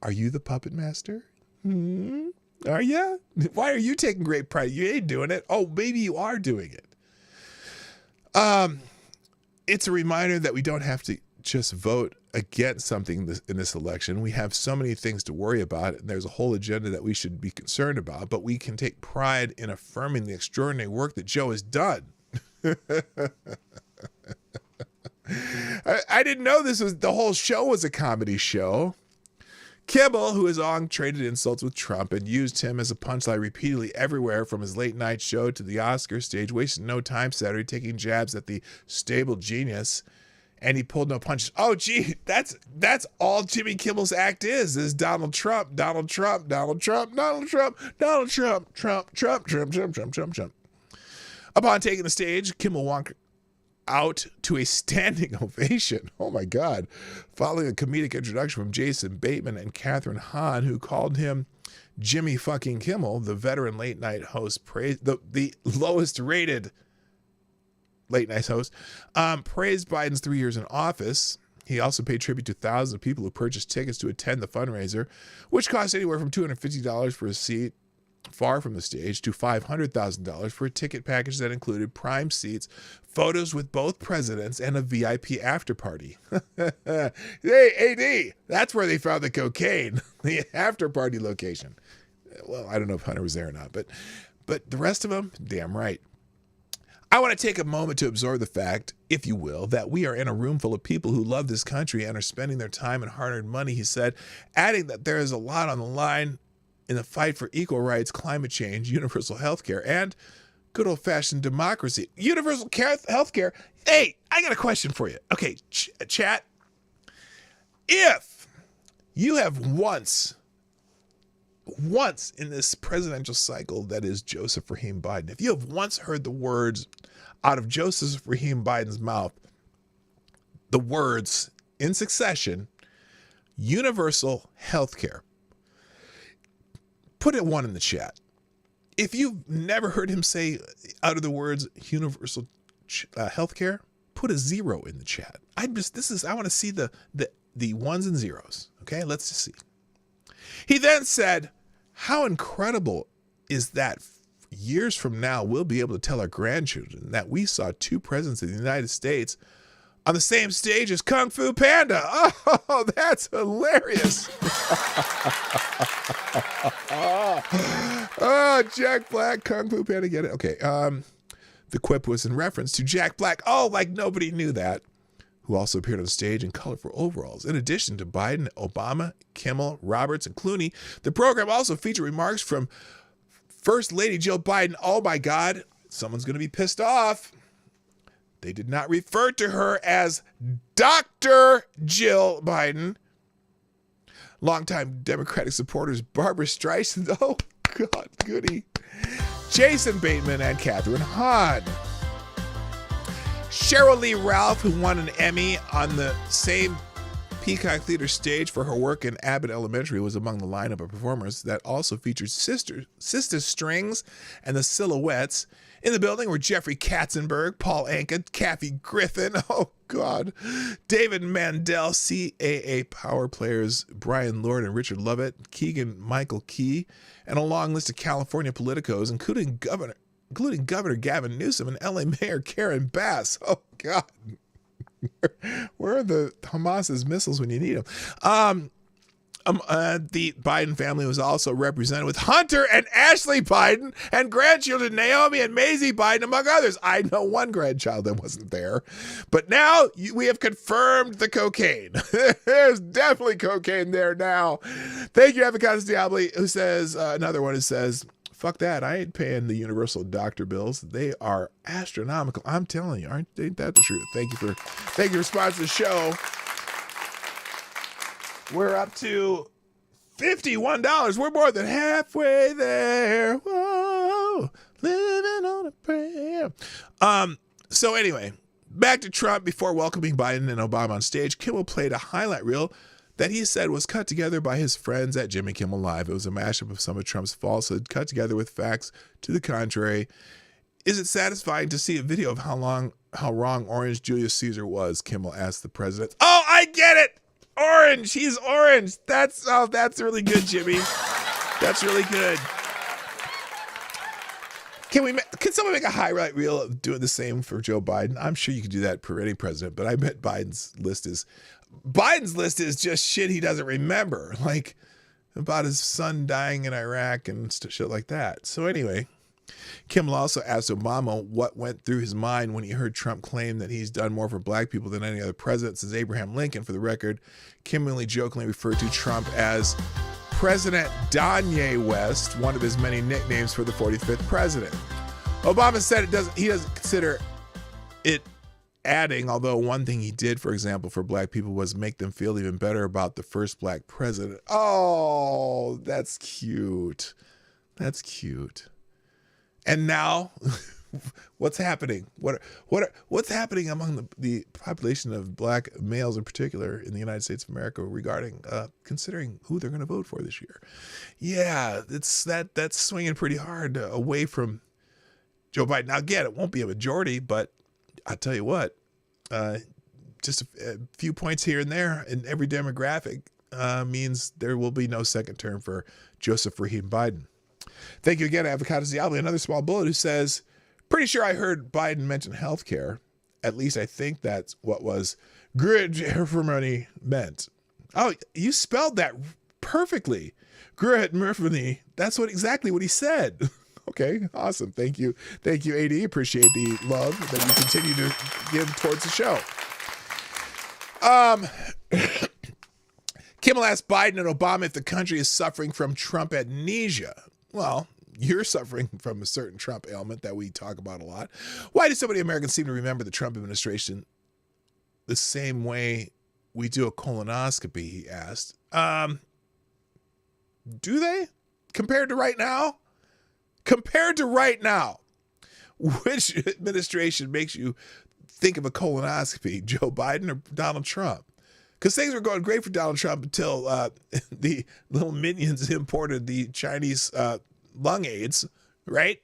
Are you the puppet master? Are you? Why are you taking great pride? You ain't doing it. Oh, maybe you are doing it. It's a reminder that we don't have to just vote against something in this election. We have so many things to worry about, and there's a whole agenda that we should be concerned about, but we can take pride in affirming the extraordinary work that Joe has done. I didn't know the whole show was a comedy show. Kimmel, who has long traded insults with Trump and used him as a punchline repeatedly everywhere from his late night show to the Oscar stage, wasted no time Saturday taking jabs at the stable genius, and he pulled no punches. Oh, gee, that's all Jimmy Kimmel's act is Donald Trump, Donald Trump, Donald Trump, Donald Trump, Donald Trump, Trump, Trump, Trump, Trump, Trump, Trump, Trump. Upon taking the stage, Kimmel walked out to a standing ovation. Oh my God. Following a comedic introduction from Jason Bateman and Catherine Hahn, who called him Jimmy fucking Kimmel, the veteran late night host praised the lowest rated late night host, praised Biden's 3 years in office. He also paid tribute to thousands of people who purchased tickets to attend the fundraiser, which cost anywhere from $250 for a seat far from the stage to $500,000 for a ticket package that included prime seats, photos with both presidents, and a VIP after party. Hey, AD, that's where they found the cocaine, the after party location. Well, I don't know if Hunter was there or not, but the rest of them, damn right. I want to take a moment to absorb the fact, if you will, that we are in a room full of people who love this country and are spending their time and hard-earned money, he said, adding that there is a lot on the line in the fight for equal rights, climate change, universal health care, and good old-fashioned democracy. Universal health care? Hey, I got a question for you. Okay, chat. If you have once in this presidential cycle that is Joseph Rahim Biden, if you have once heard the words out of Joseph Rahim Biden's mouth, the words in succession, universal health care, put a 1 in the chat. If you've never heard him say out of the words universal health care, put a 0 in the chat. I want to see the ones and zeros. Okay, let's just see. He then said, how incredible is that years from now we'll be able to tell our grandchildren that we saw 2 presidents of the United States on the same stage as Kung Fu Panda. Oh, that's hilarious. Oh, Jack Black, Kung Fu Panda, get it? Okay. The quip was in reference to Jack Black. Oh, like nobody knew that. Who also appeared on the stage in colorful overalls. In addition to Biden, Obama, Kimmel, Roberts, and Clooney, the program also featured remarks from First Lady Jill Biden. Oh my God, someone's going to be pissed off. They did not refer to her as Dr. Jill Biden. Longtime Democratic supporters Barbara Streisand, oh God, goody, Jason Bateman, and Catherine Hahn. Cheryl Lee Ralph, who won an Emmy on the same Peacock Theater stage for her work in Abbott Elementary, was among the lineup of performers that also featured Sister Strings and the Silhouettes. In the building were Jeffrey Katzenberg, Paul Anka, Kathy Griffin, oh God, David Mandel, CAA power players Brian Lord and Richard Lovett, Keegan Michael Key, and a long list of California politicos, including Governor Gavin Newsom and LA Mayor Karen Bass. Oh God, where are the Hamas's missiles when you need them? The Biden family was also represented with Hunter and Ashley Biden and grandchildren Naomi and Maisie Biden, among others. I know one grandchild that wasn't there. But now we have confirmed the cocaine. There's definitely cocaine there now. Thank you, Avocados Diabli, who says, another one who says, fuck that. I ain't paying the universal doctor bills. They are astronomical. I'm telling you, ain't that the truth? Thank you for sponsoring the show. We're up to $51. We're more than halfway there. Whoa, living on a prayer. So anyway, back to Trump. Before welcoming Biden and Obama on stage, Kimmel played a highlight reel that he said was cut together by his friends at Jimmy Kimmel Live. It was a mashup of some of Trump's falsehood cut together with facts to the contrary. Is it satisfying to see a video of how wrong Orange Julius Caesar was? Kimmel asked the president. Oh, I get it. Orange. He's orange. That's really good, Jimmy. That's really good. Can someone make a highlight reel of doing the same for Joe Biden? I'm sure you could do that for any president, but I bet Biden's list is just shit he doesn't remember, like about his son dying in Iraq and shit like that. So anyway, Kimmel also asked Obama what went through his mind when he heard Trump claim that he's done more for black people than any other president since Abraham Lincoln. For the record, Kimmel jokingly referred to Trump as President Kanye West, one of his many nicknames for the 45th president. Obama said he doesn't consider it, adding, although one thing he did, for example, for black people was make them feel even better about the first black president. Oh, that's cute. That's cute. And now, what's happening? What's happening among the population of black males in particular in the United States of America regarding considering who they're going to vote for this year? Yeah, that's swinging pretty hard away from Joe Biden. Now, again, it won't be a majority, but I'll tell you what, just a few points here and there in every demographic means there will be no second term for Joseph Rahim Biden. Thank you again, Avocados Diablo. Another small bullet who says, pretty sure I heard Biden mention healthcare. At least I think that's what was grid ceremony meant. Oh, you spelled that perfectly. Grid ceremony. That's exactly what he said. Okay, awesome. Thank you. Thank you, AD. Appreciate the love that you continue to give towards the show. Kimmel asked Biden and Obama if the country is suffering from Trump amnesia. Well, you're suffering from a certain Trump ailment that we talk about a lot. Why do so many Americans seem to remember the Trump administration the same way we do a colonoscopy, he asked. Do they? Compared to right now? Compared to right now, which administration makes you think of a colonoscopy, Joe Biden or Donald Trump? Because things were going great for Donald Trump until the little minions imported the Chinese lung aids, right?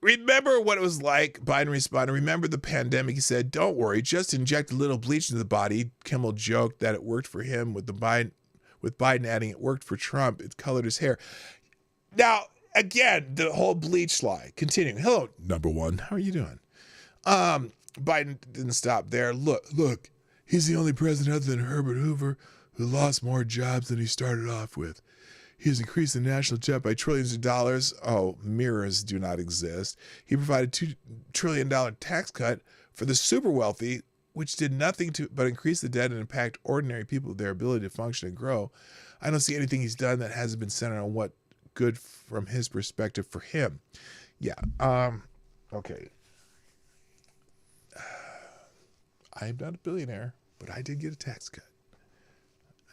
Remember what it was like? Biden responded, remember the pandemic? He said, don't worry, just inject a little bleach into the body. Kimmel joked that it worked for him with Biden adding it worked for Trump. It colored his hair. Now, again, the whole bleach lie. Continuing. Hello, number one. How are you doing? Biden didn't stop there. Look, he's the only president other than Herbert Hoover who lost more jobs than he started off with. He has increased the national debt by trillions of dollars. Oh, mirrors do not exist. He provided $2 trillion tax cut for the super wealthy, which did nothing but increase the debt and impact ordinary people, their ability to function and grow. I don't see anything he's done that hasn't been centered on what good from his perspective for him. Yeah. Okay. I am not a billionaire, but I did get a tax cut.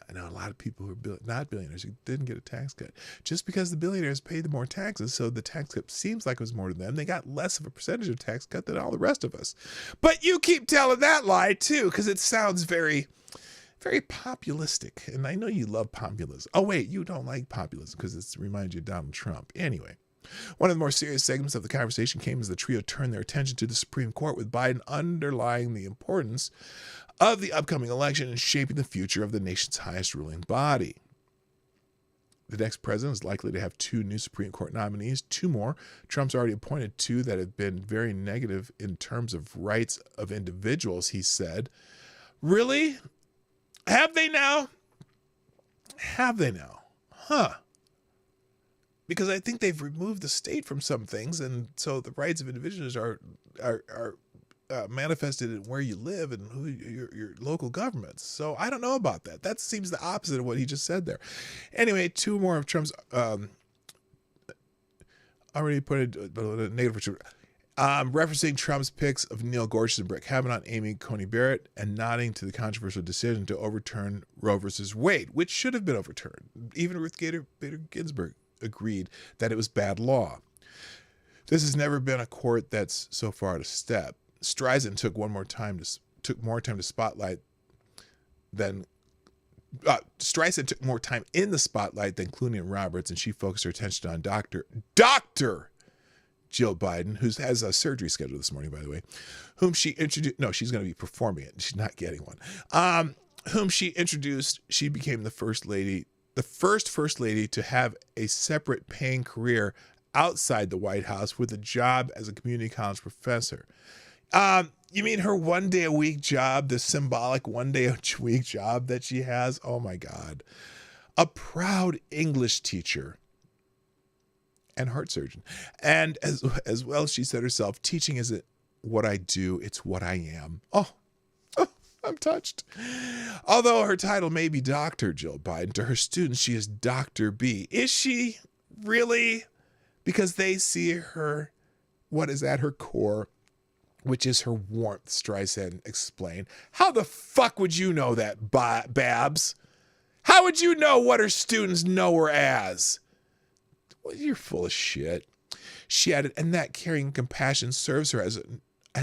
I know a lot of people who are not billionaires who didn't get a tax cut. Just because the billionaires paid more taxes, so the tax cut seems like it was more to them, they got less of a percentage of tax cut than all the rest of us. But you keep telling that lie too, because it sounds very, very populistic. And I know you love populism. Oh wait, you don't like populism because it reminds you of Donald Trump. Anyway. One of the more serious segments of the conversation came as the trio turned their attention to the Supreme Court, with Biden underlying the importance of the upcoming election and shaping the future of the nation's highest ruling body. The next president is likely to have 2 new Supreme Court nominees, 2 more. Trump's already appointed 2 that have been very negative in terms of rights of individuals, he said. Really? Have they now? Have they now? Huh. Because I think they've removed the state from some things, and so the rights of individuals are manifested in where you live and who your local governments. So I don't know about that. That seems the opposite of what he just said there. Anyway, 2 more of Trump's already put it negative, referencing Trump's picks of Neil Gorsuch and Brett Kavanaugh, Amy Coney Barrett, and nodding to the controversial decision to overturn Roe versus Wade, which should have been overturned. Even Ruth Bader Ginsburg agreed that it was bad law. This has never been a court that's so far out of step. Streisand took more time to spotlight than Streisand took more time in the spotlight than Clooney and Roberts, and she focused her attention on Dr. Jill Biden, who has a surgery scheduled this morning, by the way, whom she introduced. No, she's going to be performing it. She's not getting one. Whom she introduced. She became the first first lady to have a separate paying career outside the White House with a job as a community college professor. You mean her 1 day a week job, the symbolic 1 day a week job that she has? Oh my God. A proud English teacher and heart surgeon. And as well, she said herself, teaching isn't what I do, it's what I am. Oh, I'm touched. Although her title may be Dr. Jill Biden, to her students, she is Dr. B. Is she really? Because they see her, what is at her core, which is her warmth, Streisand explained. How the fuck would you know that, Babs? How would you know what her students know her as? Well, you're full of shit. She added, and that caring compassion serves her as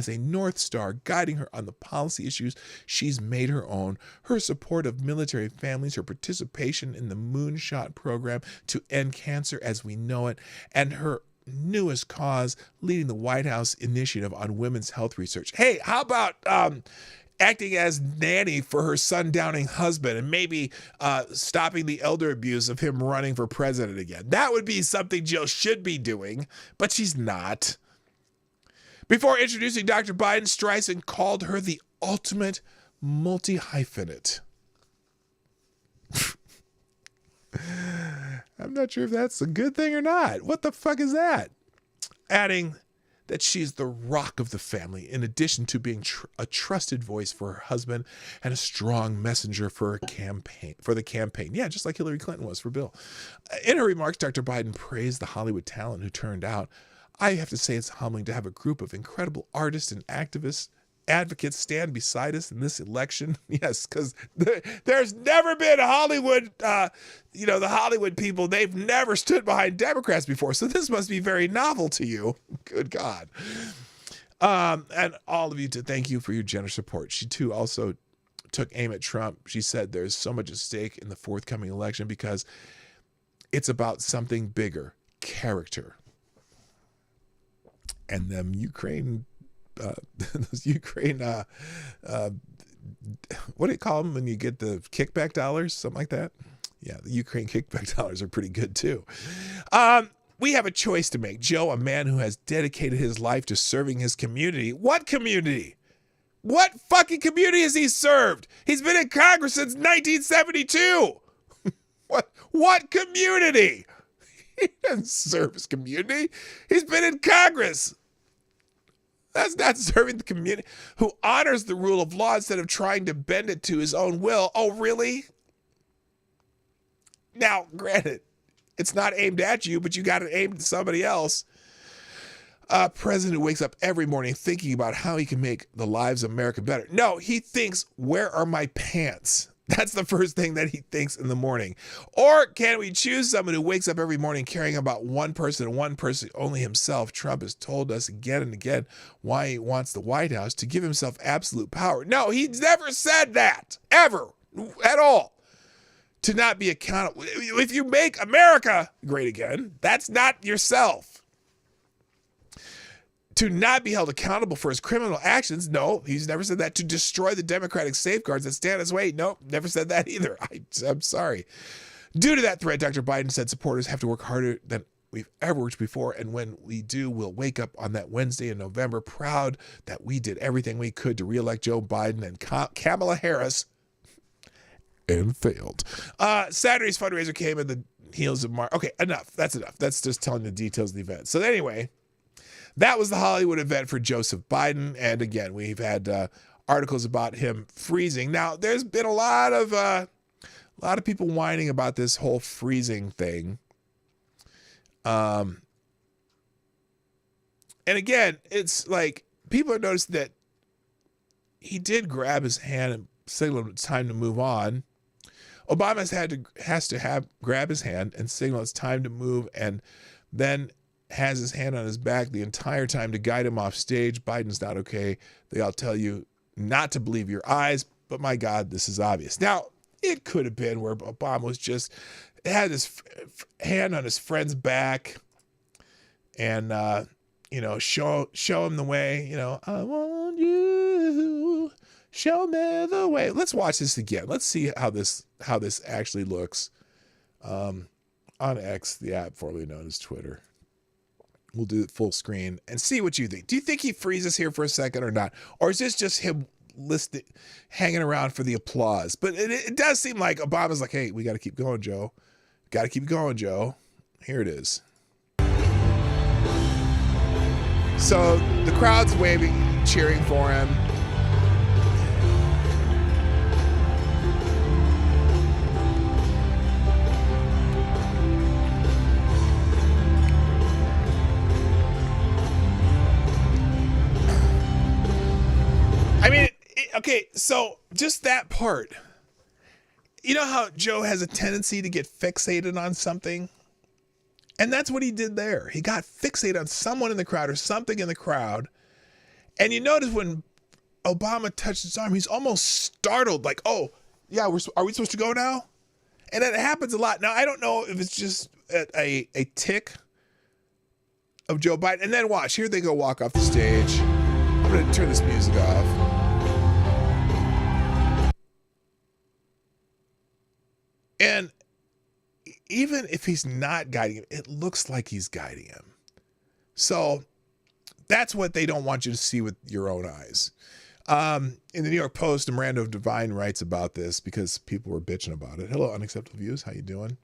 a North Star, guiding her on the policy issues she's made her own, her support of military families, her participation in the Moonshot program to end cancer as we know it, and her newest cause leading the White House initiative on women's health research. Hey, how about acting as nanny for her sundowning husband and maybe stopping the elder abuse of him running for president again? That would be something Jill should be doing, but she's not. Before introducing Dr. Biden, Streisand called her the ultimate multi-hyphenate. I'm not sure if that's a good thing or not. What the fuck is that? Adding that she's the rock of the family, in addition to being a trusted voice for her husband and a strong messenger for the campaign. Yeah, just like Hillary Clinton was for Bill. In her remarks, Dr. Biden praised the Hollywood talent who turned out. I have to say it's humbling to have a group of incredible artists and advocates stand beside us in this election. Yes, because there's never been Hollywood, the Hollywood people, they've never stood behind Democrats before. So this must be very novel to you. Good God. And all of you, to thank you for your generous support. She too also took aim at Trump. She said there's so much at stake in the forthcoming election because it's about something bigger, character. And them Ukraine, what do you call them when you get the kickback dollars? Something like that. Yeah, the Ukraine kickback dollars are pretty good too. We have a choice to make. Joe, a man who has dedicated his life to serving his community. What community? What fucking community has he served? He's been in Congress since 1972. What community? He doesn't serve his community. He's been in Congress. That's not serving the community. Who honors the rule of law instead of trying to bend it to his own will. Oh, really? Now, granted, it's not aimed at you, but you got it aimed at somebody else. A president who wakes up every morning thinking about how he can make the lives of America better. No, he thinks, where are my pants? That's the first thing that he thinks in the morning. Or can we choose someone who wakes up every morning caring about one person and one person only himself? Trump has told us again and again why he wants the White House, to give himself absolute power. No, he's never said that, ever, at all. To not be accountable. If you make America great again, that's not yourself. To not be held accountable for his criminal actions. No, he's never said that. To destroy the democratic safeguards that stand his way. No, never said that either. I'm sorry. Due to that threat, Dr. Biden said supporters have to work harder than we've ever worked before. And when we do, we'll wake up on that Wednesday in November proud that we did everything we could to reelect Joe Biden and Kamala Harris and failed. Saturday's fundraiser came in the heels of March. Okay, enough. That's enough. That's just telling the details of the event. So anyway, that was the Hollywood event for Joseph Biden. And again, we've had articles about him freezing. Now, there's been a lot of people whining about this whole freezing thing. And again, it's like people have noticed that he did grab his hand and signal it's time to move on. Obama has to grab his hand and signal it's time to move, and then has his hand on his back the entire time to guide him off stage. Biden's not okay. They all tell you not to believe your eyes, but my God, this is obvious. Now, it could have been where Obama was just had his hand on his friend's back and, show him the way, I want you, show me the way. Let's watch this again. Let's see how this actually looks on X, the app formerly known as Twitter. We'll do it full screen and see what you think. Do you think he freezes here for a second or not? Or is this just him hanging around for the applause? But it does seem like Obama's like, hey, we got to keep going, Joe. Got to keep going, Joe. Here it is. So the crowd's waving, cheering for him. Okay, so just that part. You know how Joe has a tendency to get fixated on something? And that's what he did there. He got fixated on someone in the crowd or something in the crowd. And you notice when Obama touched his arm, he's almost startled, like, oh, yeah, are we supposed to go now? And that happens a lot. Now, I don't know if it's just a tick of Joe Biden. And then watch, here they go walk off the stage. I'm going to turn this music off. And even if he's not guiding him, it looks like he's guiding him. So that's what they don't want you to see with your own eyes. In the New York Post, Miranda Devine writes about this because people were bitching about it. Hello, Unacceptable Views. How you doing?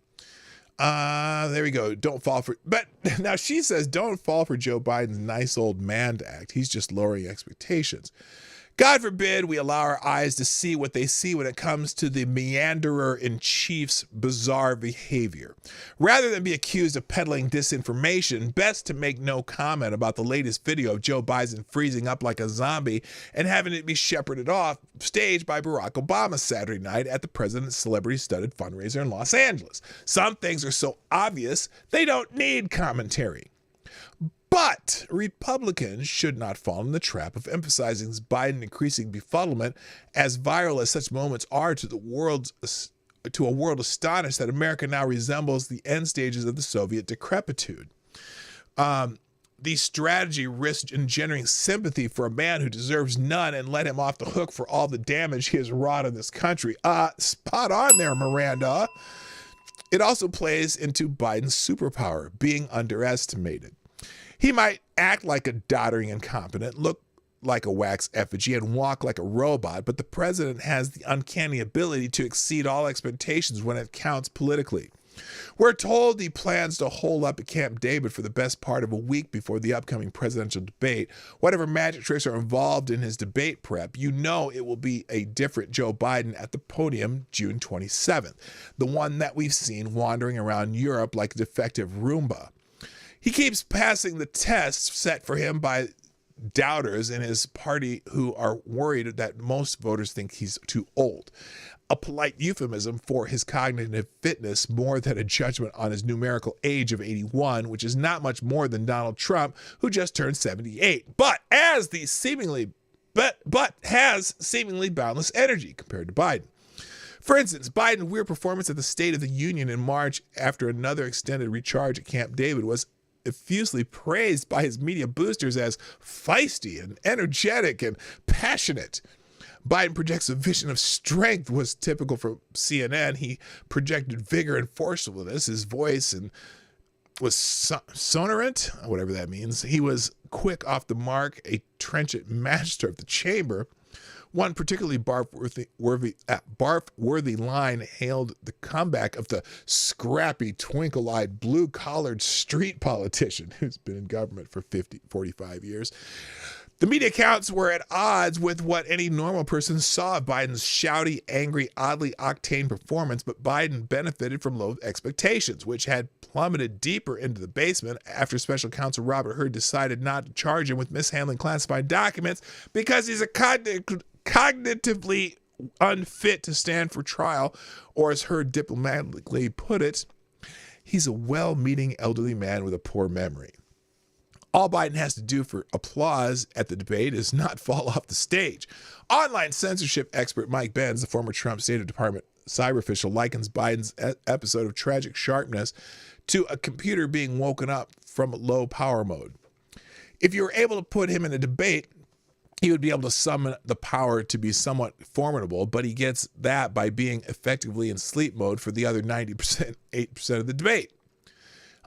There we go. Don't fall for... But now she says, don't fall for Joe Biden's nice old man act. He's just lowering expectations. God forbid we allow our eyes to see what they see when it comes to the meanderer-in-chief's bizarre behavior. Rather than be accused of peddling disinformation, best to make no comment about the latest video of Joe Biden freezing up like a zombie and having it be shepherded off stage by Barack Obama Saturday night at the president's celebrity-studded fundraiser in Los Angeles. Some things are so obvious, they don't need commentary. But Republicans should not fall in the trap of emphasizing Biden's increasing befuddlement, as viral as such moments are to a world astonished that America now resembles the end stages of the Soviet decrepitude. The strategy risks engendering sympathy for a man who deserves none and let him off the hook for all the damage he has wrought in this country. Spot on there, Miranda. It also plays into Biden's superpower, being underestimated. He might act like a doddering incompetent, look like a wax effigy, and walk like a robot, but the president has the uncanny ability to exceed all expectations when it counts politically. We're told he plans to hole up at Camp David for the best part of a week before the upcoming presidential debate. Whatever magic tricks are involved in his debate prep, you know it will be a different Joe Biden at the podium June 27th, the one that we've seen wandering around Europe like a defective Roomba. He keeps passing the tests set for him by doubters in his party who are worried that most voters think he's too old. A polite euphemism for his cognitive fitness more than a judgment on his numerical age of 81, which is not much more than Donald Trump, who just turned 78, but has seemingly boundless energy compared to Biden. For instance, Biden's weird performance at the State of the Union in March after another extended recharge at Camp David was effusively praised by his media boosters as feisty and energetic and passionate. Biden projects a vision of strength was typical for CNN. He projected vigor and forcefulness. His voice and was sonorant, whatever that means. He was quick off the mark, a trenchant master of the chamber. One particularly barf-worthy line hailed the comeback of the scrappy, twinkle-eyed, blue-collared street politician who's been in government for 45 years. The media accounts were at odds with what any normal person saw of Biden's shouty, angry, oddly octane performance, but Biden benefited from low expectations, which had plummeted deeper into the basement after Special Counsel Robert Hur decided not to charge him with mishandling classified documents because he's a cognitively unfit to stand for trial, or as Hur diplomatically put it, he's a well-meaning elderly man with a poor memory. All Biden has to do for applause at the debate is not fall off the stage. Online censorship expert Mike Benz, the former Trump State Department cyber official, likens Biden's episode of tragic sharpness to a computer being woken up from low power mode. If you were able to put him in a debate, he would be able to summon the power to be somewhat formidable, but he gets that by being effectively in sleep mode for the other 8% of the debate.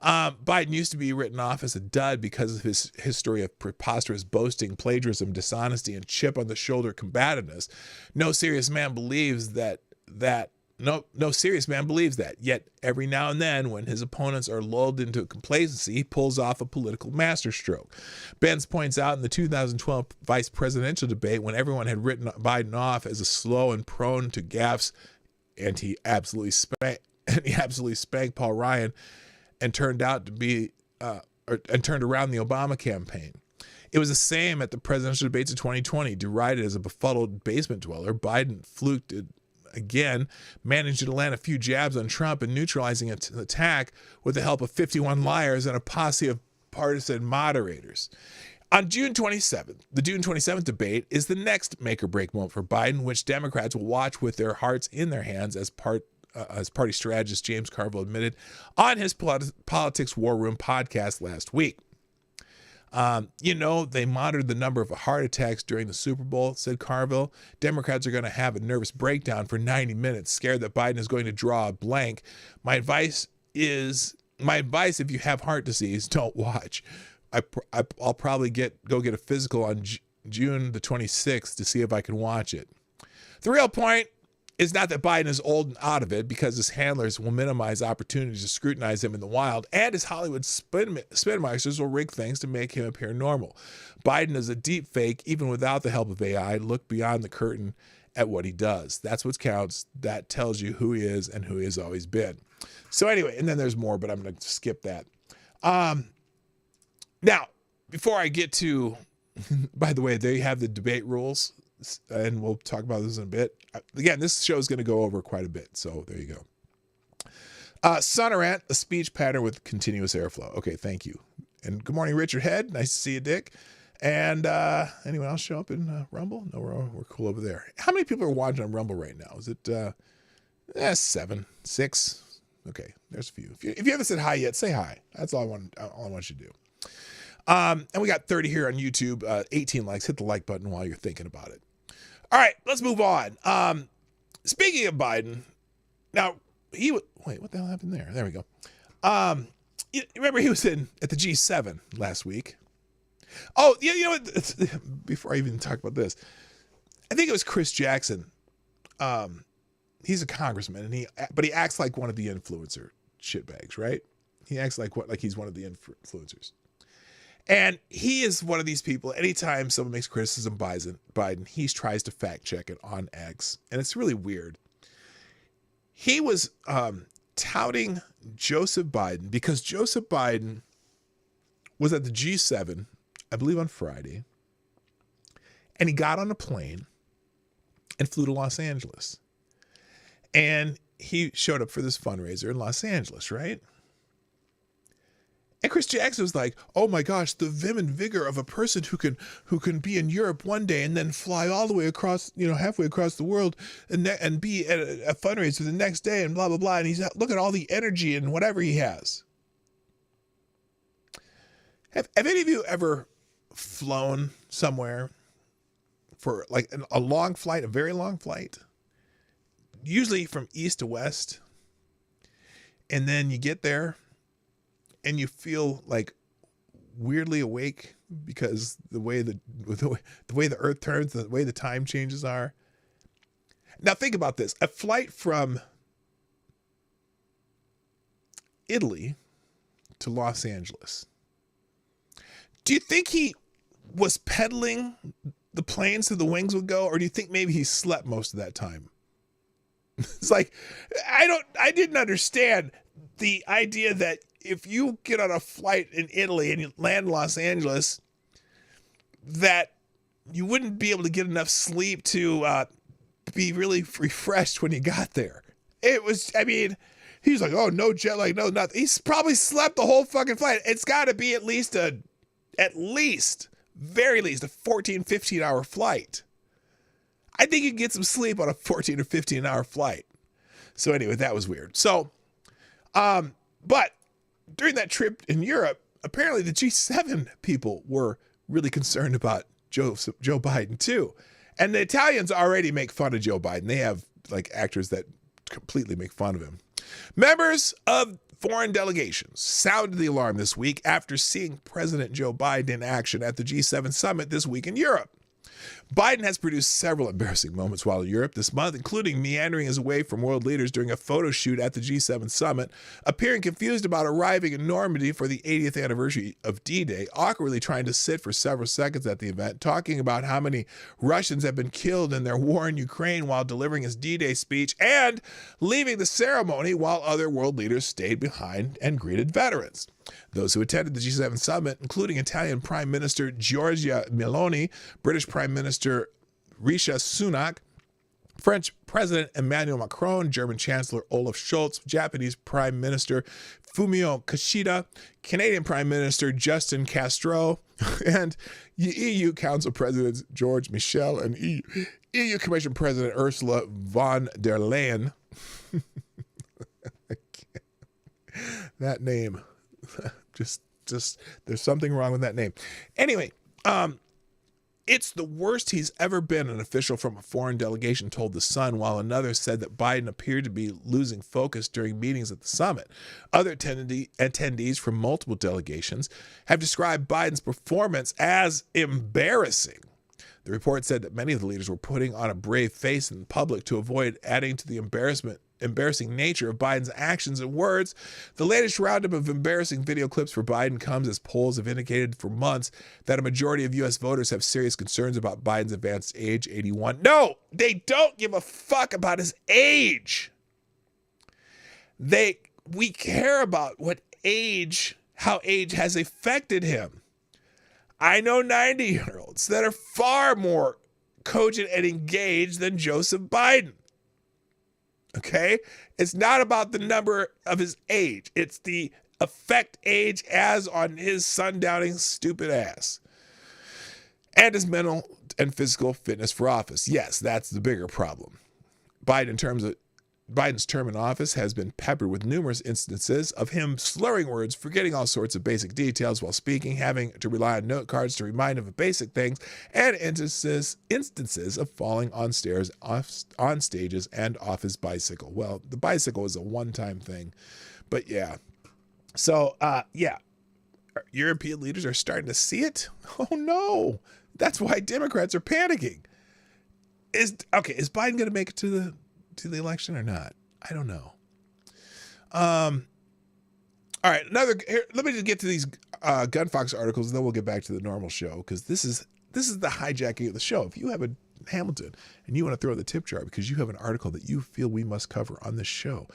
Biden used to be written off as a dud because of his history of preposterous boasting, plagiarism, dishonesty, and chip-on-the-shoulder combativeness. No serious man believes that. Yet every now and then, when his opponents are lulled into complacency, he pulls off a political masterstroke. Benz points out in the 2012 vice presidential debate, when everyone had written Biden off as a slow and prone to gaffes, and he absolutely spanked Paul Ryan, and turned around the Obama campaign. It was the same at the presidential debates of 2020. Derided as a befuddled basement dweller, Biden fluked it again, managed to land a few jabs on Trump and neutralizing an attack with the help of 51 liars and a posse of partisan moderators. On June 27th, the June 27th debate is the next make-or-break moment for Biden, which Democrats will watch with their hearts in their hands, as party strategist James Carville admitted on his Politics War Room podcast last week. They monitored the number of heart attacks during the Super Bowl, said Carville. Democrats are going to have a nervous breakdown for 90 minutes, scared that Biden is going to draw a blank. My advice, if you have heart disease, don't watch. I'll probably go get a physical on June the 26th to see if I can watch it. The real point is not that Biden is old and out of it, because his handlers will minimize opportunities to scrutinize him in the wild, and his Hollywood spinmeisters will rig things to make him appear normal. Biden is a deep fake, even without the help of AI. Look beyond the curtain at what he does. That's what counts. That tells you who he is and who he has always been. So anyway, and then there's more, but I'm going to skip that. Now, before I get to, by the way, they have the debate rules, and we'll talk about this in a bit. Again, this show is going to go over quite a bit, so there you go. Sonorant, a speech pattern with continuous airflow. Okay, thank you. And good morning, Richard Head. Nice to see you, Dick. And anyone else show up in Rumble? No, we're cool over there. How many people are watching on Rumble right now? Is it 7, 6? Okay, there's a few. If you haven't said hi yet, say hi. That's all I want you to do. And we got 30 here on YouTube, 18 likes. Hit the like button while you're thinking about it. All right, let's move on. Speaking of Biden, now wait, what the hell happened there? There we go. You remember he was at the G7 last week. Oh, yeah, you know what? Before I even talk about this, I think it was Chris Jackson. He's a congressman, but he acts like one of the influencer shitbags, right? He acts like he's one of the influencers. And he is one of these people, anytime someone makes criticism of Biden, he tries to fact check it on X. And it's really weird. He was touting Joseph Biden because Joseph Biden was at the G7, I believe on Friday, and he got on a plane and flew to Los Angeles. And he showed up for this fundraiser in Los Angeles, right? And Chris Jackson was like, "Oh my gosh, the vim and vigor of a person who can be in Europe one day and then fly all the way across, halfway across the world and be at a fundraiser the next day and blah, blah, blah." And he's look at all the energy and whatever he has. Have any of you ever flown somewhere for like a long flight, a very long flight, usually from east to west, and then you get there and you feel like weirdly awake because the way the earth turns, the way the time changes are. Now think about this. A flight from Italy to Los Angeles. Do you think he was pedaling the plane so the wings would go, or do you think maybe he slept most of that time? It's like, I didn't understand the idea that if you get on a flight in Italy and you land in Los Angeles, that you wouldn't be able to get enough sleep to be really refreshed when you got there. It was, he's like, "Oh, no jet lag, no nothing." He's probably slept the whole fucking flight. It's got to be at least, very least, a 14, 15-hour flight. I think you can get some sleep on a 14 or 15-hour flight. So anyway, that was weird. So, but during that trip in Europe, apparently the G7 people were really concerned about Joe Biden too. And the Italians already make fun of Joe Biden. They have like actors that completely make fun of him. Members of foreign delegations sounded the alarm this week after seeing President Joe Biden in action at the G7 summit this week in Europe. Biden has produced several embarrassing moments while in Europe this month, including meandering his way from world leaders during a photo shoot at the G7 summit, appearing confused about arriving in Normandy for the 80th anniversary of D-Day, awkwardly trying to sit for several seconds at the event, talking about how many Russians have been killed in their war in Ukraine while delivering his D-Day speech, and leaving the ceremony while other world leaders stayed behind and greeted veterans. Those who attended the G7 summit, including Italian Prime Minister Giorgia Meloni, British Prime Minister Rishi Sunak, French President Emmanuel Macron, German Chancellor Olaf Scholz, Japanese Prime Minister Fumio Kishida, Canadian Prime Minister Justin Castro, and EU Council Presidents George Michel and EU Commission President Ursula von der Leyen. That name just just, there's something wrong with that name. Anyway, it's the worst he's ever been, an official from a foreign delegation told The Sun, while another said that Biden appeared to be losing focus during meetings at the summit. Other attendees from multiple delegations have described Biden's performance as embarrassing. The report said that many of the leaders were putting on a brave face in public to avoid adding to the embarrassing nature of Biden's actions and words. The latest roundup of embarrassing video clips for Biden comes as polls have indicated for months that a majority of U.S. voters have serious concerns about Biden's advanced age, 81. No, they don't give a fuck about his age. We care about how age has affected him. I know 90-year-olds that are far more cogent and engaged than Joseph Biden. Okay? It's not about the number of his age. It's the effect age has on his sundowning stupid ass. And his mental and physical fitness for office. Yes, that's the bigger problem. Biden's term in office has been peppered with numerous instances of him slurring words, forgetting all sorts of basic details while speaking, having to rely on note cards to remind him of basic things, and instances of falling on stairs, on stages, and off his bicycle. Well, the bicycle is a one-time thing, but yeah. So, European leaders are starting to see it. Oh no, that's why Democrats are panicking. Is Biden going to make it to the election or not? I don't know. All right, let me just get to these Gunfox articles, and then we'll get back to the normal show, because this is the hijacking of the show. If you have a Hamilton and you want to throw the tip jar because you have an article that you feel we must cover on this show,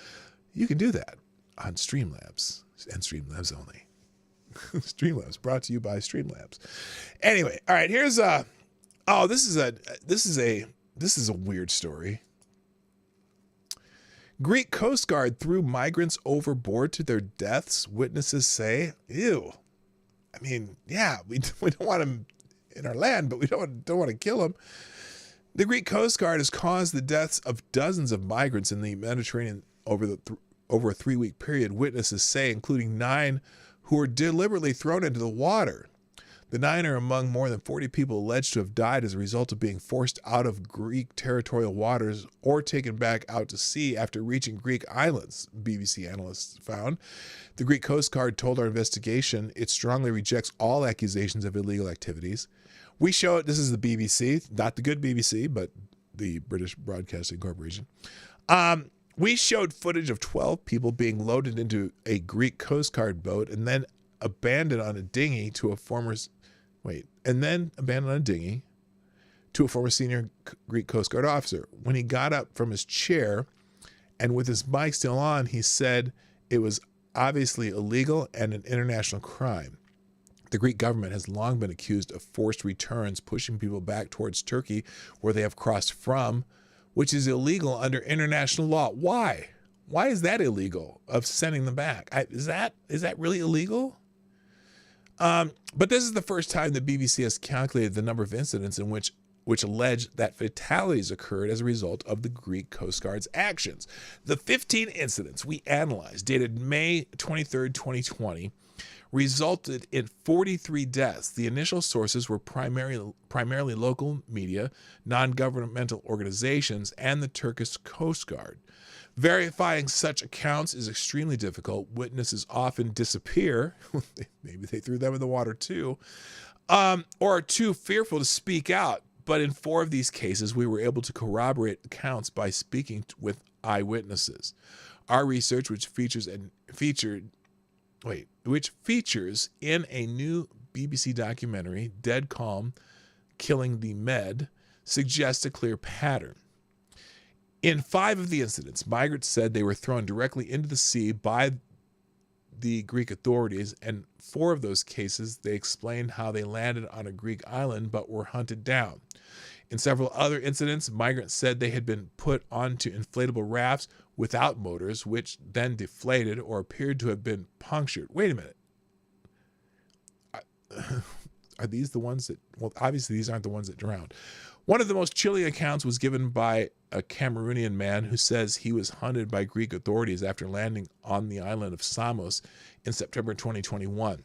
you can do that on Streamlabs, and Streamlabs only. Streamlabs, brought to you by Streamlabs. Anyway, all right, here's this is a weird story. Greek Coast Guard threw migrants overboard to their deaths, witnesses say. Ew. I mean, yeah, we don't want them in our land, but we don't want to kill them. The Greek Coast Guard has caused the deaths of dozens of migrants in the Mediterranean over a 3-week period, witnesses say, including 9 who were deliberately thrown into the water. The 9 are among more than 40 people alleged to have died as a result of being forced out of Greek territorial waters or taken back out to sea after reaching Greek islands, BBC analysts found. The Greek Coast Guard told our investigation it strongly rejects all accusations of illegal activities. We show it, this is the BBC, not the good BBC, but the British Broadcasting Corporation. We showed footage of 12 people being loaded into a Greek Coast Guard boat and then abandoned on a dinghy to a former senior Greek Coast Guard officer. When he got up from his chair and with his mic still on, he said it was obviously illegal and an international crime. The Greek government has long been accused of forced returns, pushing people back towards Turkey where they have crossed from, which is illegal under international law. Why? Why is that illegal, of sending them back? Is that really illegal? But this is the first time the BBC has calculated the number of incidents in which allege that fatalities occurred as a result of the Greek Coast Guard's actions. The 15 incidents we analyzed, dated May 23rd, 2020, resulted in 43 deaths. The initial sources were primarily local media, non-governmental organizations, and the Turkish Coast Guard. Verifying such accounts is extremely difficult. Witnesses often disappear. Maybe they threw them in the water too, or are too fearful to speak out. But in 4 of these cases, we were able to corroborate accounts by speaking with eyewitnesses. Our research, which features in a new BBC documentary, Dead Calm, Killing the Med, suggests a clear pattern. In 5 of the incidents, migrants said they were thrown directly into the sea by the Greek authorities, and 4 of those cases, they explained how they landed on a Greek island but were hunted down. In several other incidents, migrants said they had been put onto inflatable rafts without motors, which then deflated or appeared to have been punctured. Wait a minute. Are these the ones that... Well, obviously these aren't the ones that drowned. One of the most chilling accounts was given by a Cameroonian man who says he was hunted by Greek authorities after landing on the island of Samos in September 2021.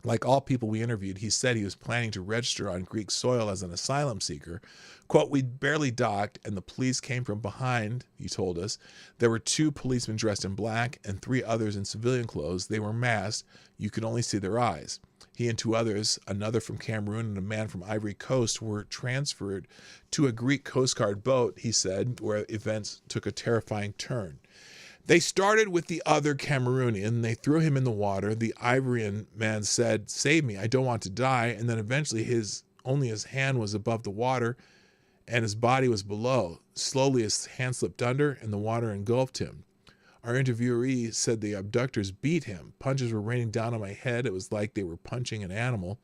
Like all people we interviewed, he said he was planning to register on Greek soil as an asylum seeker. Quote, "We'd barely docked and the police came from behind," he told us. "There were 2 policemen dressed in black and 3 others in civilian clothes. They were masked. You could only see their eyes." He and 2 others, another from Cameroon and a man from Ivory Coast, were transferred to a Greek Coast Guard boat, he said, where events took a terrifying turn. "They started with the other Cameroonian. They threw him in the water. The Ivorian man said, 'Save me, I don't want to die.' And then eventually only his hand was above the water and his body was below. Slowly his hand slipped under and the water engulfed him. Our interviewee said the abductors beat him. Punches were raining down on my head. It was like they were punching an animal.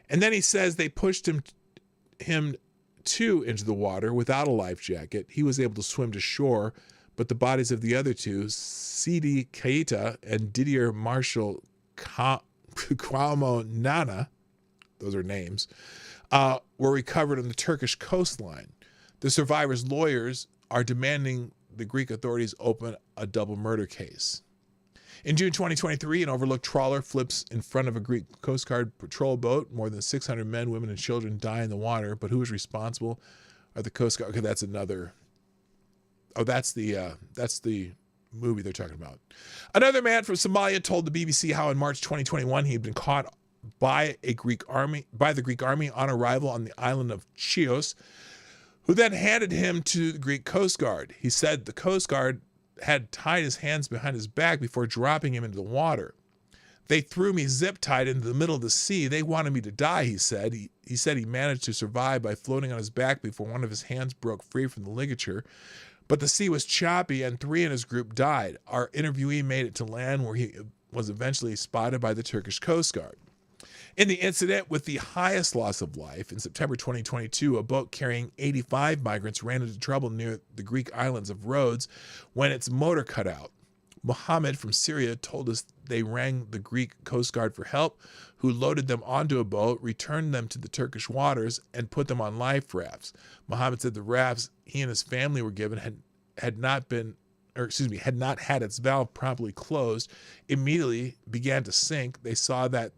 And then he says they pushed him too into the water without a life jacket. He was able to swim to shore, but the bodies of the other 2, Sidi Keita and Didier Marshall Kwamo Nana, those are names, were recovered on the Turkish coastline. The survivors' lawyers are demanding the Greek authorities open a double murder case. In June 2023, an overlooked trawler flips in front of a Greek Coast Guard patrol boat. More than 600 men, women, and children die in the water, but who is responsible? Are the Coast Guard? Okay, that's another. Oh, that's the movie they're talking about. Another man from Somalia told the BBC how in March 2021 he had been caught by the Greek army on arrival on the island of Chios, who then handed him to the Greek Coast Guard. He said the Coast Guard had tied his hands behind his back before dropping him into the water. "They threw me zip-tied into the middle of the sea. They wanted me to die," he said. He said he managed to survive by floating on his back before one of his hands broke free from the ligature. But the sea was choppy and 3 in his group died. Our interviewee made it to land where he was eventually spotted by the Turkish Coast Guard. In the incident with the highest loss of life, in September 2022, a boat carrying 85 migrants ran into trouble near the Greek islands of Rhodes when its motor cut out. Mohammed from Syria told us they rang the Greek Coast Guard for help, who loaded them onto a boat, returned them to the Turkish waters, and put them on life rafts. Mohammed said the rafts he and his family were given had not had its valve properly closed, immediately began to sink. They saw that,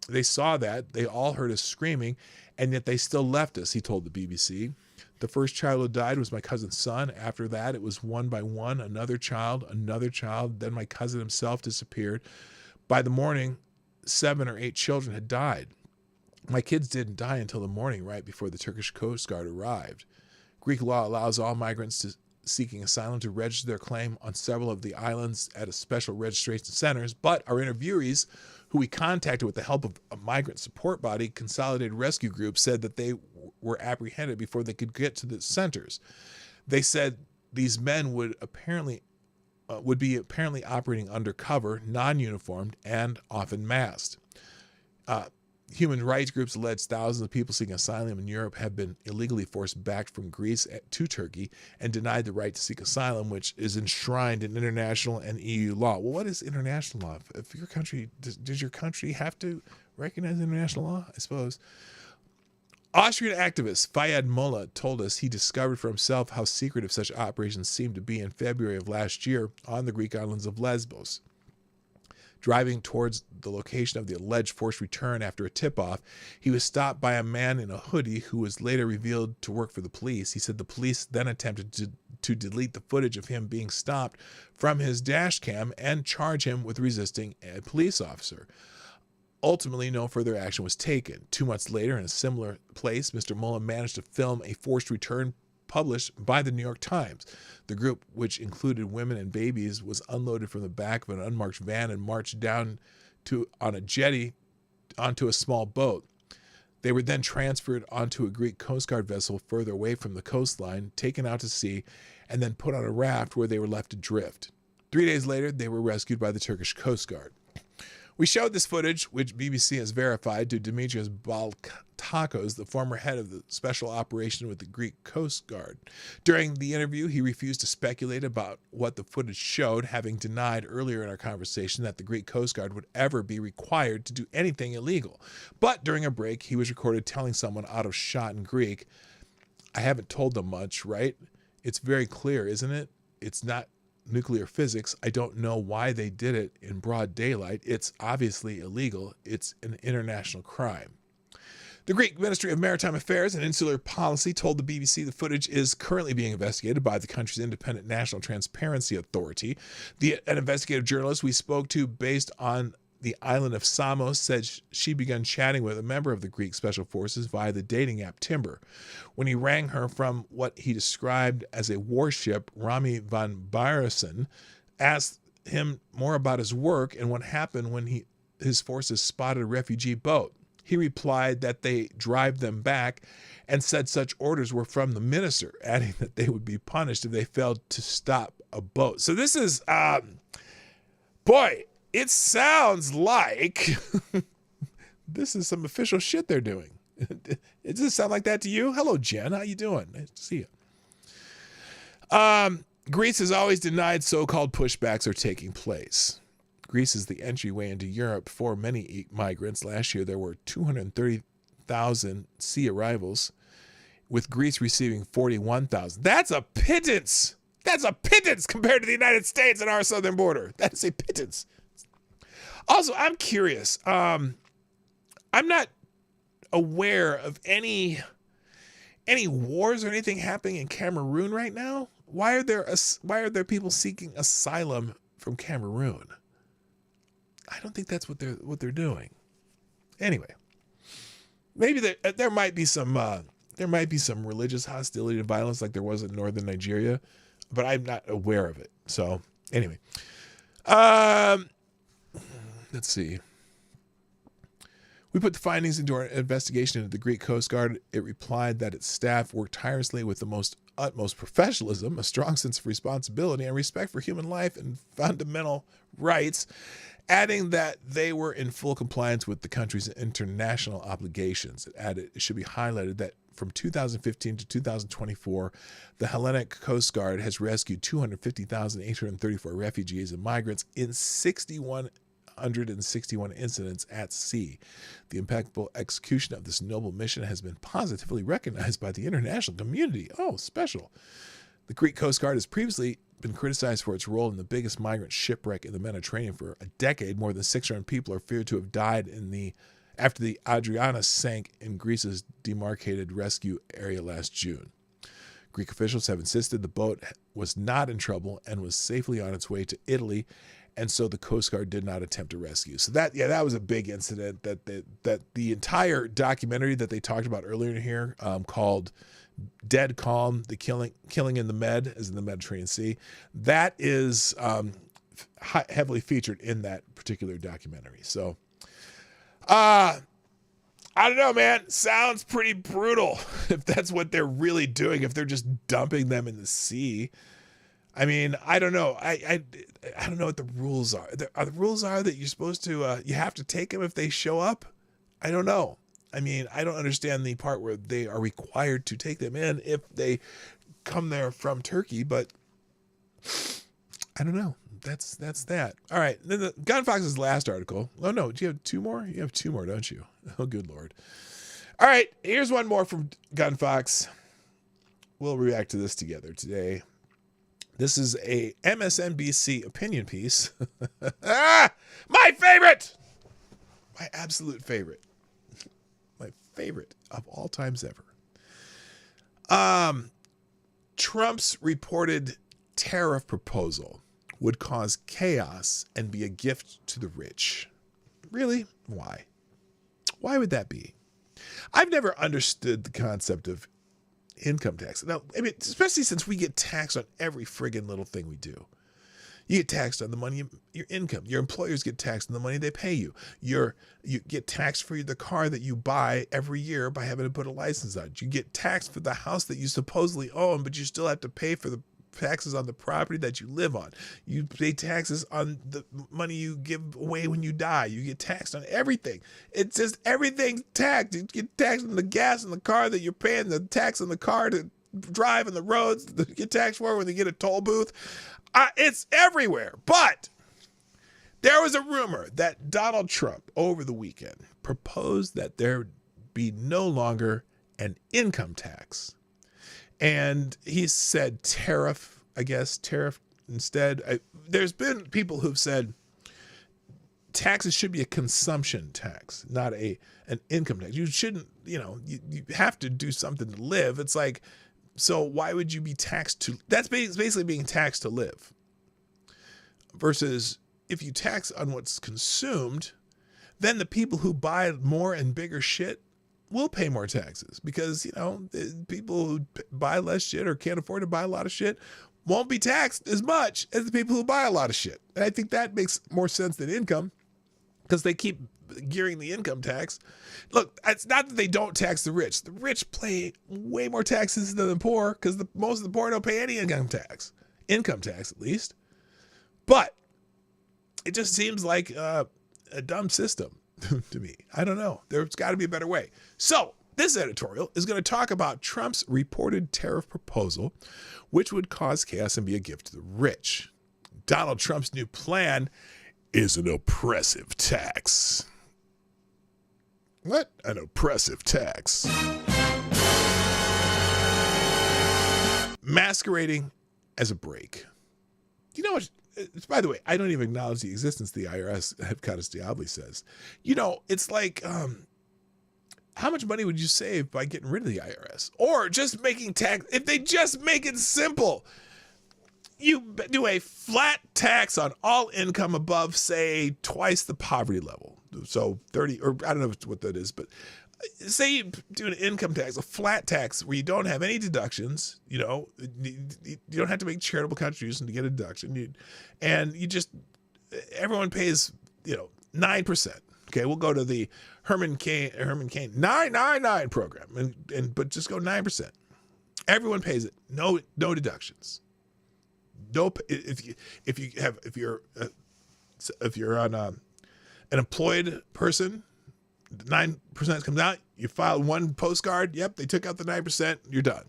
they all heard us screaming, and yet they still left us, he told the BBC. The first child who died was my cousin's son. After that, it was one by one, another child, then my cousin himself disappeared. By the morning, 7 or 8 children had died. My kids didn't die until the morning right before the Turkish Coast Guard arrived. Greek law allows all migrants seeking asylum to register their claim on several of the islands at a special registration centers, but our interviewees, who we contacted with the help of a migrant support body, Consolidated Rescue Group, said that they were apprehended before they could get to the centers. They said these men would be apparently operating undercover, non-uniformed, and often masked. Human rights groups allege thousands of people seeking asylum in Europe have been illegally forced back from Greece to Turkey and denied the right to seek asylum, which is enshrined in international and EU law. Well, what is international law? If your country, does your country have to recognize international law? I suppose. Austrian activist Fayad Mullah told us he discovered for himself how secretive such operations seemed to be in February of last year on the Greek islands of Lesbos. Driving towards the location of the alleged forced return after a tip-off, he was stopped by a man in a hoodie who was later revealed to work for the police. He said the police then attempted to delete the footage of him being stopped from his dash cam and charge him with resisting a police officer. Ultimately, no further action was taken. 2 months later, in a similar place, Mr. Mullah managed to film a forced return published by the New York Times. The group, which included women and babies, was unloaded from the back of an unmarked van and marched down on a jetty onto a small boat. They were then transferred onto a Greek Coast Guard vessel further away from the coastline, taken out to sea, and then put on a raft where they were left to drift. 3 days later, they were rescued by the Turkish Coast Guard. We showed this footage, which BBC has verified, to Dimitrios Baltakos, the former head of the special operation with the Greek Coast Guard. During the interview, he refused to speculate about what the footage showed, having denied earlier in our conversation that the Greek Coast Guard would ever be required to do anything illegal. But during a break, he was recorded telling someone out of shot in Greek, "I haven't told them much, right? It's very clear, isn't it? It's not nuclear physics. I don't know why they did it in broad daylight. It's obviously illegal. It's an international crime. The Greek Ministry of Maritime Affairs and Insular Policy told the BBC the footage is currently being investigated by the country's independent National Transparency Authority. An investigative journalist we spoke to based on the island of Samos said she began chatting with a member of the Greek Special Forces via the dating app Timber. When he rang her from what he described as a warship, Rami van Byerson asked him more about his work and what happened when his forces spotted a refugee boat. He replied that they drive them back and said such orders were from the minister, adding that they would be punished if they failed to stop a boat. So this is, boy, it sounds like this is some official shit they're doing. Does this sound like that to you? Hello, Jen. How you doing? Nice to see you. Greece has always denied so-called pushbacks are taking place. Greece is the entryway into Europe for many migrants. Last year, there were 230,000 sea arrivals, with Greece receiving 41,000. That's a pittance. That's a pittance compared to the United States and our southern border. That is a pittance. Also, I'm curious. I'm not aware of any wars or anything happening in Cameroon right now. Why are there people seeking asylum from Cameroon? I don't think that's what they're doing. Anyway, maybe there might be some religious hostility and violence like there was in northern Nigeria, but I'm not aware of it. So anyway, let's see. We put the findings into our investigation into the Greek Coast Guard. It replied that its staff worked tirelessly with the utmost professionalism, a strong sense of responsibility, and respect for human life and fundamental rights, adding that they were in full compliance with the country's international obligations. It added it should be highlighted that from 2015 to 2024, the Hellenic Coast Guard has rescued 250,834 refugees and migrants in 6,161 incidents at sea. The impeccable execution of this noble mission has been positively recognized by the international community. Oh, special. The Greek Coast Guard has previously been criticized for its role in the biggest migrant shipwreck in the Mediterranean for a decade. More than 600 people are feared to have died after the Adriana sank in Greece's demarcated rescue area last June. Greek officials have insisted the boat was not in trouble and was safely on its way to Italy, and so the Coast Guard did not attempt a rescue. So that was a big incident. That the entire documentary that they talked about earlier in here, called Dead Calm, the killing in the Med, as in the Mediterranean Sea, that is heavily featured in that particular documentary. So, I don't know, man. Sounds pretty brutal if that's what they're really doing, if they're just dumping them in the sea. I mean, I don't know. I don't know what the rules are. The rules are that you're supposed to, you have to take them if they show up? I don't know. I mean, I don't understand the part where they are required to take them in if they come there from Turkey, but I don't know. That's that. All right. Then the Gun Fox's last article. Oh, no. Do you have two more? You have two more, don't you? Oh, good Lord. All right. Here's one more from Gun Fox. We'll react to this together today. This is a MSNBC opinion piece. My favorite! My absolute favorite. My favorite of all times ever. Trump's reported tariff proposal would cause chaos and be a gift to the rich. Really? Why? Why would that be? I've never understood the concept of income tax. Now, I mean, especially since we get taxed on every friggin' little thing we do. You get taxed on the money, your income. Your employers get taxed on the money they pay you. You get taxed for the car that you buy every year by having to put a license on it. You get taxed for the house that you supposedly own, but you still have to pay for the taxes on the property that you live on. You pay taxes on the money you give away when you die. You get taxed on everything. It's just everything's taxed. You get taxed on the gas in the car that you're paying, the tax on the car to drive on the roads, you get taxed for when they get a toll booth. It's everywhere. But there was a rumor that Donald Trump over the weekend proposed that there be no longer an income tax. And he said tariff Instead, there's been people who've said taxes should be a consumption tax, not an income tax. You shouldn't, you have to do something to live. It's like, so why would you be taxed to, that's basically being taxed to live. Versus if you tax on what's consumed, then the people who buy more and bigger shit will pay more taxes because, people who buy less shit or can't afford to buy a lot of shit won't be taxed as much as the people who buy a lot of shit. And I think that makes more sense than income because they keep gearing the income tax. Look, it's not that they don't tax the rich. The rich pay way more taxes than the poor because most of the poor don't pay any income tax at least. But it just seems like a dumb system to me. I don't know. There's got to be a better way. So this editorial is going to talk about Trump's reported tariff proposal, which would cause chaos and be a gift to the rich. Donald Trump's new plan is an oppressive tax. What? An oppressive tax. Masquerading as a break. You know what? By the way, I don't even acknowledge the existence of the IRS, Hepcatus Diabli says. It's like, how much money would you save by getting rid of the IRS? Or just making tax, if they just make it simple. You do a flat tax on all income above, say, twice the poverty level. So 30, or I don't know what that is, but say you do an income tax, a flat tax where you don't have any deductions, you don't have to make charitable contributions to get a deduction. Everyone pays, 9%. Okay, we'll go to the Herman Cain 999 program but just go 9%. Everyone pays it. No deductions. No, if you're on an employed person, 9% comes out. You file one postcard. Yep, they took out the 9%. You're done.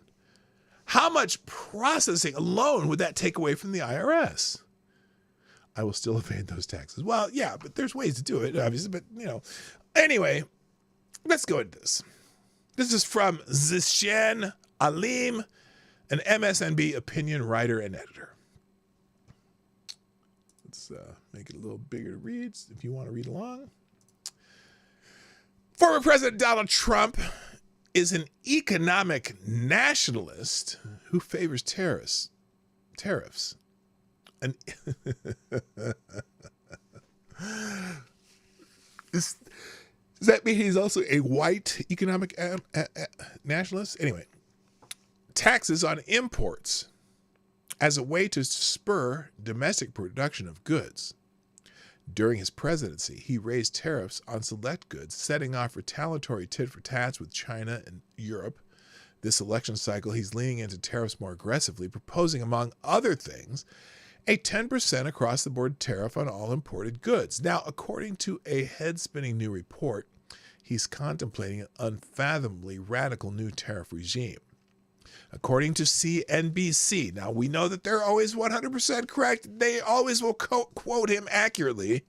How much processing alone would that take away from the IRS? I will still evade those taxes. Well, yeah, but there's ways to do it, obviously. But anyway, let's go into this. This is from Zishan Alim, an MSNB opinion writer and editor. Let's make it a little bigger to read if you want to read along. Former President Donald Trump is an economic nationalist who favors tariffs. And does that mean he's also a white economic nationalist? Anyway, taxes on imports as a way to spur domestic production of goods. During his presidency, he raised tariffs on select goods, setting off retaliatory tit-for-tats with China and Europe. This election cycle, he's leaning into tariffs more aggressively, proposing, among other things, a 10% across-the-board tariff on all imported goods. Now, according to a head-spinning new report, he's contemplating an unfathomably radical new tariff regime. According to CNBC, now we know that they're always 100% correct. They always will quote him accurately.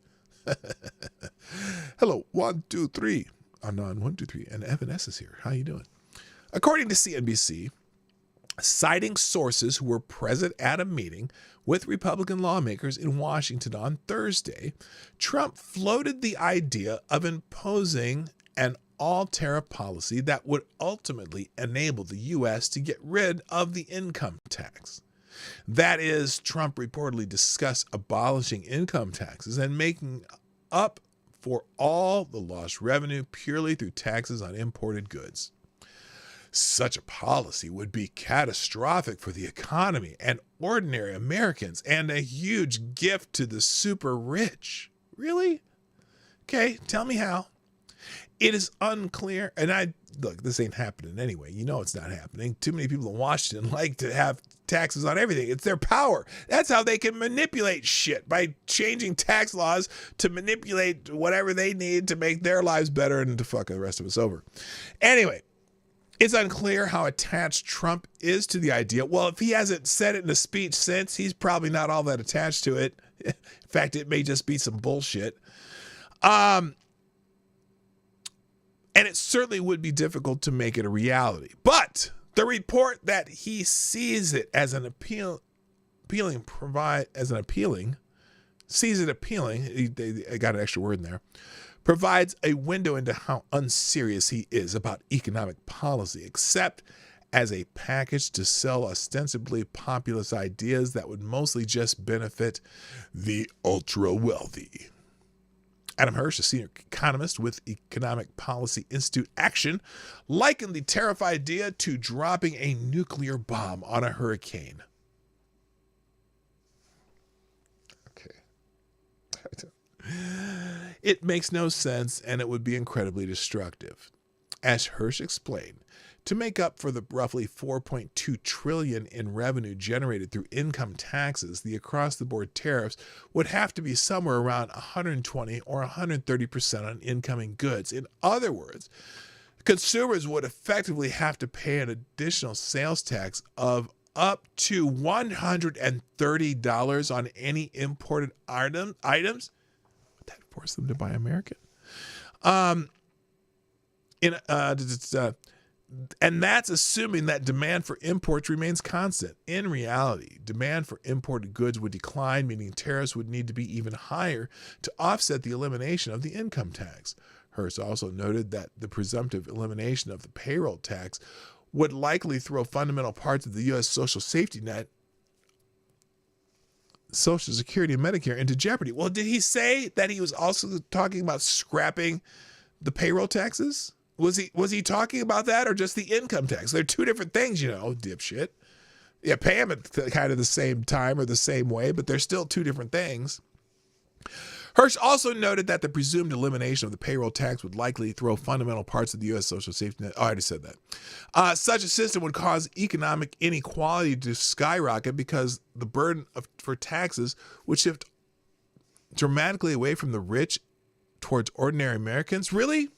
Hello, 1, 2, 3. Anon, 1, 2, 3. And Evan S. is here. How you doing? According to CNBC, citing sources who were present at a meeting with Republican lawmakers in Washington on Thursday, Trump floated the idea of imposing an all-tariff policy that would ultimately enable the U.S. to get rid of the income tax. That is, Trump reportedly discussed abolishing income taxes and making up for all the lost revenue purely through taxes on imported goods. Such a policy would be catastrophic for the economy and ordinary Americans and a huge gift to the super rich. Really? Okay, tell me how. It is unclear, and look, this ain't happening anyway. You know it's not happening. Too many people in Washington like to have taxes on everything. It's their power. That's how they can manipulate shit, by changing tax laws to manipulate whatever they need to make their lives better and to fuck the rest of us over. Anyway, it's unclear how attached Trump is to the idea. Well, if he hasn't said it in a speech since, he's probably not all that attached to it. In fact, it may just be some bullshit. And it certainly would be difficult to make it a reality. But the report that he sees it as an appealing sees it appealing, I got an extra word in there, provides a window into how unserious he is about economic policy, except as a package to sell ostensibly populist ideas that would mostly just benefit the ultra-wealthy. Adam Hirsch, a senior economist with Economic Policy Institute Action, likened the tariff idea to dropping a nuclear bomb on a hurricane. Okay. It makes no sense, and it would be incredibly destructive. As Hirsch explained, to make up for the roughly $4.2 trillion in revenue generated through income taxes, the across-the-board tariffs would have to be somewhere around 120 or 130% on incoming goods. In other words, consumers would effectively have to pay an additional sales tax of up to $130 on any imported items. Would that force them to buy American? And that's assuming that demand for imports remains constant. In reality, demand for imported goods would decline, meaning tariffs would need to be even higher to offset the elimination of the income tax. Hearst also noted that the presumptive elimination of the payroll tax would likely throw fundamental parts of the U.S. social safety net, Social Security and Medicare, into jeopardy. Well, did he say that he was also talking about scrapping the payroll taxes? Was he talking about that or just the income tax? They're two different things, dipshit. Yeah, pay them at kind of the same time or the same way, but they're still two different things. Hirsch also noted that the presumed elimination of the payroll tax would likely throw fundamental parts of the U.S. social safety net. Oh, I already said that. Such a system would cause economic inequality to skyrocket because the burden for taxes would shift dramatically away from the rich towards ordinary Americans. Really?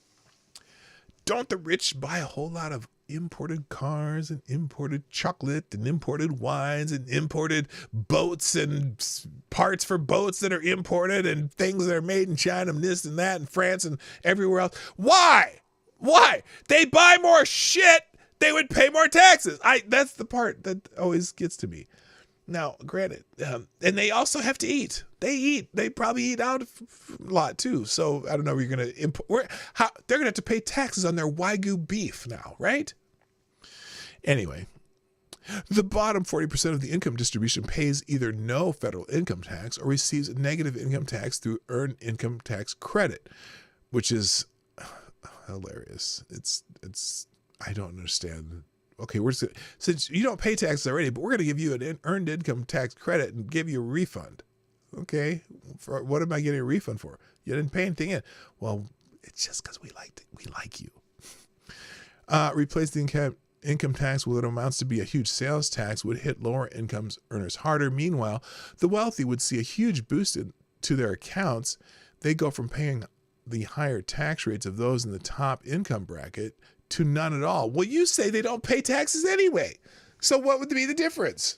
Don't the rich buy a whole lot of imported cars and imported chocolate and imported wines and imported boats and parts for boats that are imported and things that are made in China and this and that and France and everywhere else? Why? They buy more shit, they would pay more taxes. That's the part that always gets to me. Now, granted, and they also have to eat. They probably eat out a lot too. So I don't know where you're going to import. They're going to have to pay taxes on their Wagyu beef now, right? Anyway, the bottom 40% of the income distribution pays either no federal income tax or receives a negative income tax through earned income tax credit, which is hilarious. It's I don't understand. Okay, since you don't pay taxes already, but we're going to give you an earned income tax credit and give you a refund. Okay, what am I getting a refund for? You didn't pay anything in. Well, it's just because we like you. Replace the income tax with what amounts to be a huge sales tax would hit lower incomes earners harder. Meanwhile, the wealthy would see a huge boost to their accounts. They go from paying the higher tax rates of those in the top income bracket to none at all. Well, you say they don't pay taxes anyway. So what would be the difference?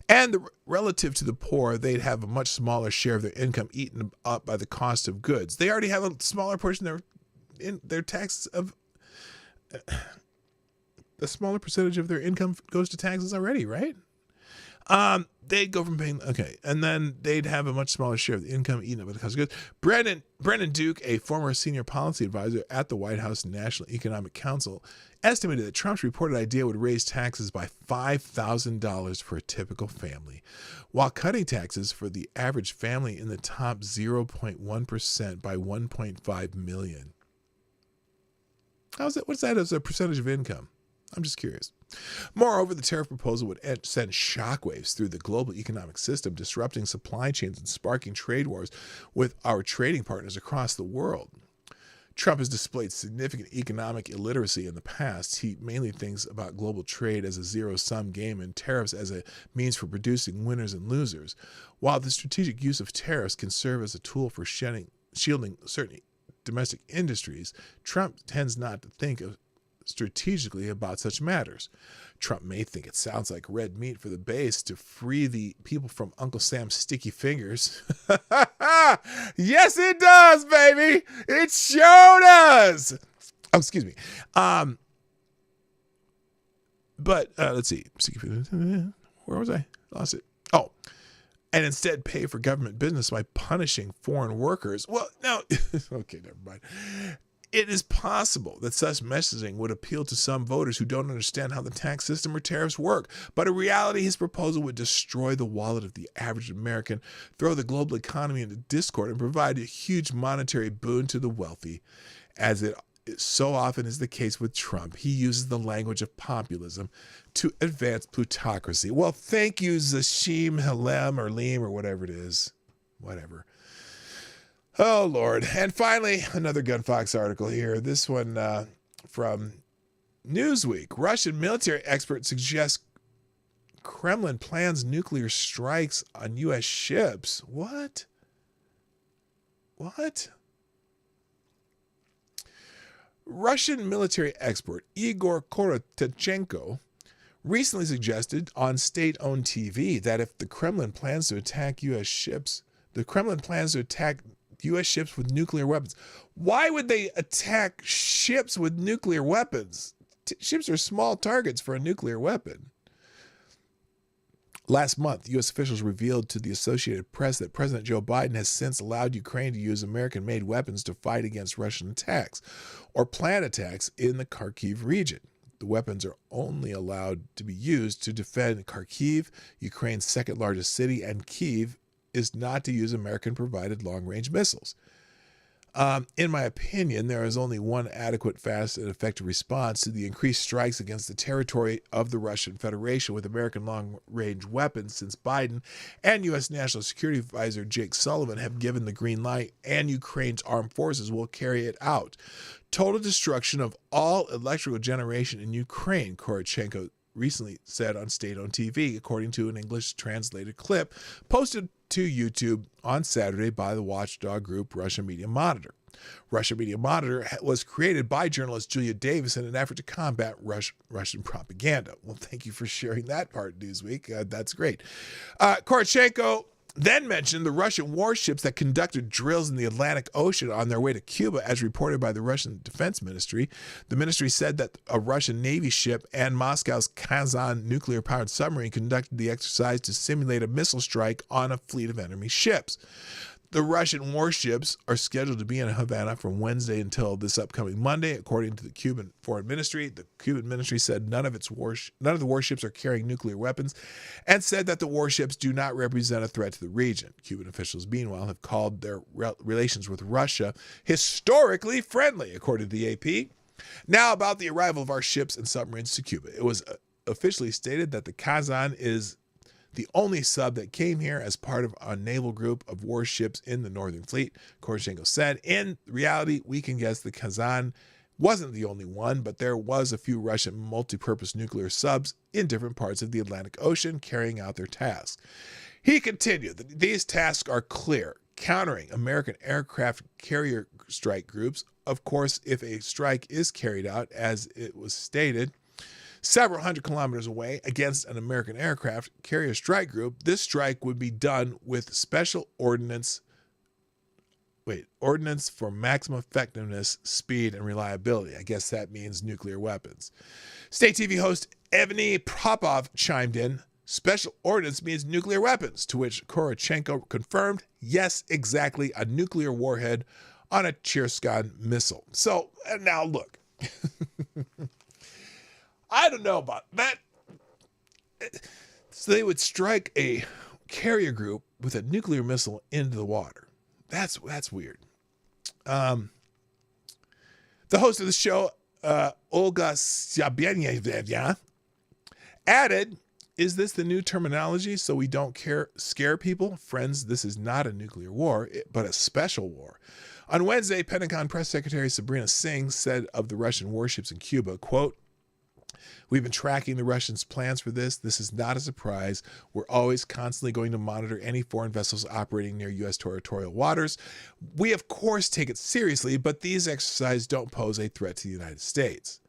And relative to the poor, they'd have a much smaller share of their income eaten up by the cost of goods. They already have a smaller portion of their taxes of a smaller percentage of their income goes to taxes already, right? They'd go from paying, and then they'd have a much smaller share of the income eaten up by the cost of goods. Brennan Duke, a former senior policy advisor at the White House National Economic Council, estimated that Trump's reported idea would raise taxes by $5,000 for a typical family, while cutting taxes for the average family in the top 0.1% by $1.5 million. What's that as a percentage of income? I'm just curious. Moreover, the tariff proposal would send shockwaves through the global economic system, disrupting supply chains and sparking trade wars with our trading partners across the world. Trump has displayed significant economic illiteracy in the past. He mainly thinks about global trade as a zero-sum game and tariffs as a means for producing winners and losers. While the strategic use of tariffs can serve as a tool for shielding certain domestic industries, Trump tends not to think strategically about such matters. Trump may think it sounds like red meat for the base to free the people from Uncle Sam's sticky fingers. Yes, it does, baby. It sure does. Oh, excuse me. But let's see. Where was I? Lost it. Oh, and instead pay for government business by punishing foreign workers. Well, no, okay, never mind. It is possible that such messaging would appeal to some voters who don't understand how the tax system or tariffs work. But in reality, his proposal would destroy the wallet of the average American, throw the global economy into discord, and provide a huge monetary boon to the wealthy. As it so often is the case with Trump, he uses the language of populism to advance plutocracy. Well, thank you, Zashim Halem or Leem or whatever it is. Whatever. Oh, Lord. And finally, another Gunfox article here. This one from Newsweek. Russian military experts suggest Kremlin plans nuclear strikes on U.S. ships. What? What? Russian military expert Igor Korotchenko recently suggested on state-owned TV that if the Kremlin plans to attack U.S. ships, the Kremlin plans to attack U.S. ships with nuclear weapons. Why would they attack ships with nuclear weapons? Ships are small targets for a nuclear weapon. Last month, U.S. officials revealed to the Associated Press that President Joe Biden has since allowed Ukraine to use American-made weapons to fight against Russian attacks or planned attacks in the Kharkiv region. The weapons are only allowed to be used to defend Kharkiv, Ukraine's second largest city, and Kyiv is not to use American-provided long-range missiles. In my opinion, there is only one adequate, fast, and effective response to the increased strikes against the territory of the Russian Federation with American long-range weapons since Biden and U.S. National Security Advisor Jake Sullivan have given the green light, and Ukraine's armed forces will carry it out. Total destruction of all electrical generation in Ukraine, Korotchenko recently said on state-owned TV, according to an English-translated clip posted to YouTube on Saturday by the watchdog group Russian Media Monitor. Russian Media Monitor was created by journalist Julia Davis in an effort to combat Russian propaganda. Well, thank you for sharing that part, Newsweek. That's great. Korotchenko then mentioned the Russian warships that conducted drills in the Atlantic Ocean on their way to Cuba, as reported by the Russian Defense Ministry. The ministry said that a Russian Navy ship and Moscow's Kazan nuclear-powered submarine conducted the exercise to simulate a missile strike on a fleet of enemy ships. The Russian warships are scheduled to be in Havana from Wednesday until this upcoming Monday, according to the Cuban Foreign Ministry. The Cuban ministry said none of the warships are carrying nuclear weapons and said that the warships do not represent a threat to the region. Cuban officials, meanwhile, have called their relations with Russia historically friendly, according to the AP. Now, about the arrival of our ships and submarines to Cuba. It was officially stated that the Kazan is the only sub that came here as part of a naval group of warships in the Northern Fleet, Korotchenko said. In reality, we can guess the Kazan wasn't the only one, but there was a few Russian multi-purpose nuclear subs in different parts of the Atlantic Ocean carrying out their tasks. He continued that these tasks are clear: countering American aircraft carrier strike groups. Of course, if a strike is carried out, as it was stated, several hundred kilometers away against an American aircraft carrier strike group, this strike would be done with special ordnance for maximum effectiveness, speed, and reliability. I guess that means nuclear weapons. State TV host Evgeny Popov chimed in, special ordnance means nuclear weapons, to which Korotchenko confirmed, yes, exactly, a nuclear warhead on a Cherson missile. So, now look. I don't know about that. So they would strike a carrier group with a nuclear missile into the water. That's weird. The host of the show, Olga Syabyenyeva, added, is this the new terminology so we don't scare people? Friends, this is not a nuclear war, but a special war. On Wednesday, Pentagon Press Secretary Sabrina Singh said of the Russian warships in Cuba, quote, we've been tracking the Russians' plans for this. This is not a surprise. We're always constantly going to monitor any foreign vessels operating near U.S. territorial waters. We, of course, take it seriously, but these exercises don't pose a threat to the United States.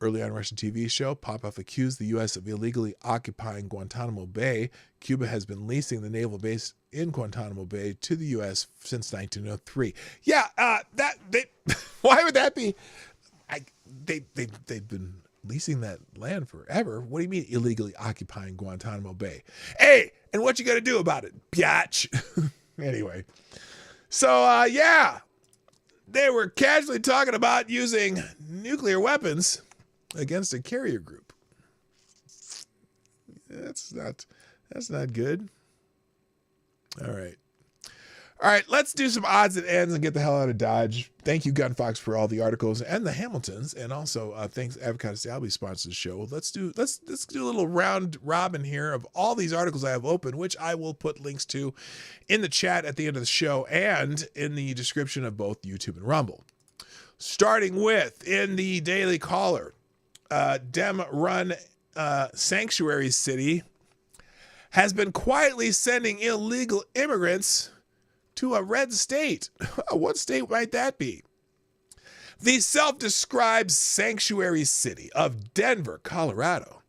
Early on Russian TV show, Popov accused the U.S. of illegally occupying Guantanamo Bay. Cuba has been leasing the naval base in Guantanamo Bay to the U.S. since 1903. Yeah, why would that be? They've been leasing that land forever. What do you mean illegally occupying Guantanamo Bay? Hey, and what you gonna do about it, biatch? Anyway, so yeah, they were casually talking about using nuclear weapons against a carrier group. That's not good. All right, let's do some odds and ends and get the hell out of Dodge. Thank you, Gunfox, for all the articles and the Hamiltons, and also thanks Avocado Stalby sponsors the show. Let's do a little round robin here of all these articles I have open, which I will put links to in the chat at the end of the show and in the description of both YouTube and Rumble. Starting with in the Daily Caller, Dem-run sanctuary city has been quietly sending illegal immigrants to a red state. What state might that be? The self-described sanctuary city of Denver, Colorado,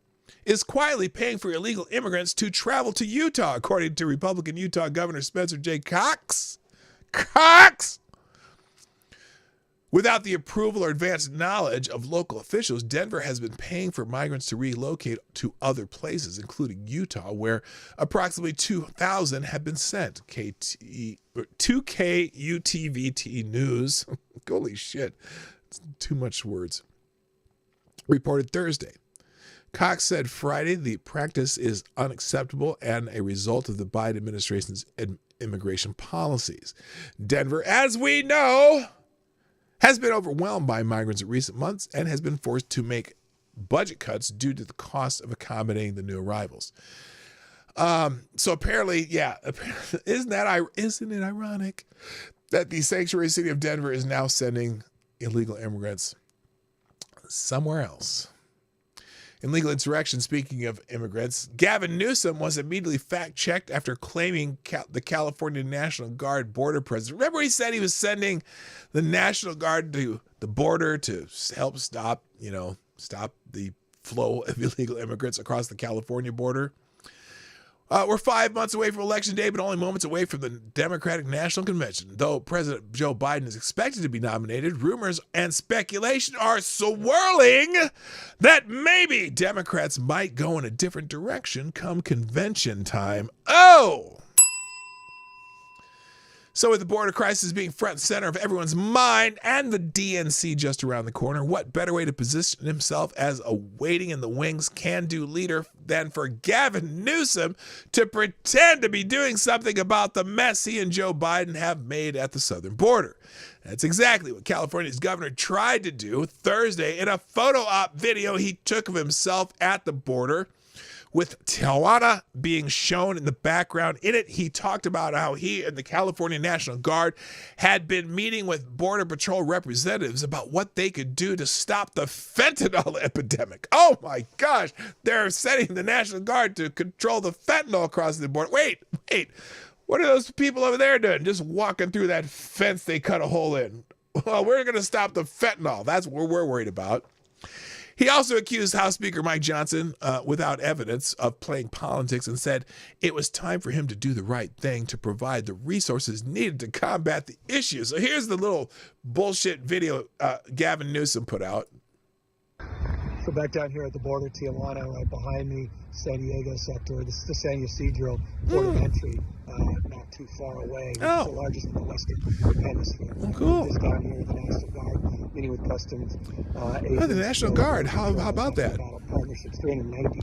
is quietly paying for illegal immigrants to travel to Utah, according to Republican Utah Governor Spencer J. Cox. Without the approval or advanced knowledge of local officials, Denver has been paying for migrants to relocate to other places, including Utah, where approximately 2,000 have been sent. 2KUTVT News, holy shit, it's too much words, reported Thursday. Cox said Friday the practice is unacceptable and a result of the Biden administration's immigration policies. Denver, as we know, has been overwhelmed by migrants in recent months and has been forced to make budget cuts due to the cost of accommodating the new arrivals. So apparently, isn't it ironic that the sanctuary city of Denver is now sending illegal immigrants somewhere else? In legal insurrection, speaking of immigrants, Gavin Newsom was immediately fact-checked after claiming the California National Guard border presence. Remember he said he was sending the National Guard to the border to help stop the flow of illegal immigrants across the California border? We're 5 months away from Election Day, but only moments away from the Democratic National Convention. Though President Joe Biden is expected to be nominated, rumors and speculation are swirling that maybe Democrats might go in a different direction come convention time. Oh! So with the border crisis being front and center of everyone's mind and the DNC just around the corner, what better way to position himself as a waiting in the wings can-do leader than for Gavin Newsom to pretend to be doing something about the mess he and Joe Biden have made at the southern border. That's exactly what California's governor tried to do Thursday in a photo op video he took of himself at the border, with Tijuana being shown in the background. In it, he talked about how he and the California National Guard had been meeting with Border Patrol representatives about what they could do to stop the fentanyl epidemic. Oh my gosh, they're sending the National Guard to control the fentanyl across the border. Wait, what are those people over there doing? Just walking through that fence they cut a hole in. Well, we're going to stop the fentanyl. That's what we're worried about. He also accused House Speaker Mike Johnson, without evidence, of playing politics and said it was time for him to do the right thing to provide the resources needed to combat the issue. So here's the little bullshit video Gavin Newsom put out. So back down here at the border, Tijuana, right behind me, San Diego sector. This is the San Ysidro port of entry, not too far away. Oh. It's the largest in the Western Hemisphere. Oh, cool. Just down here, the National Guard, meeting with Customs. The National Guard. How about that? Partnerships, 390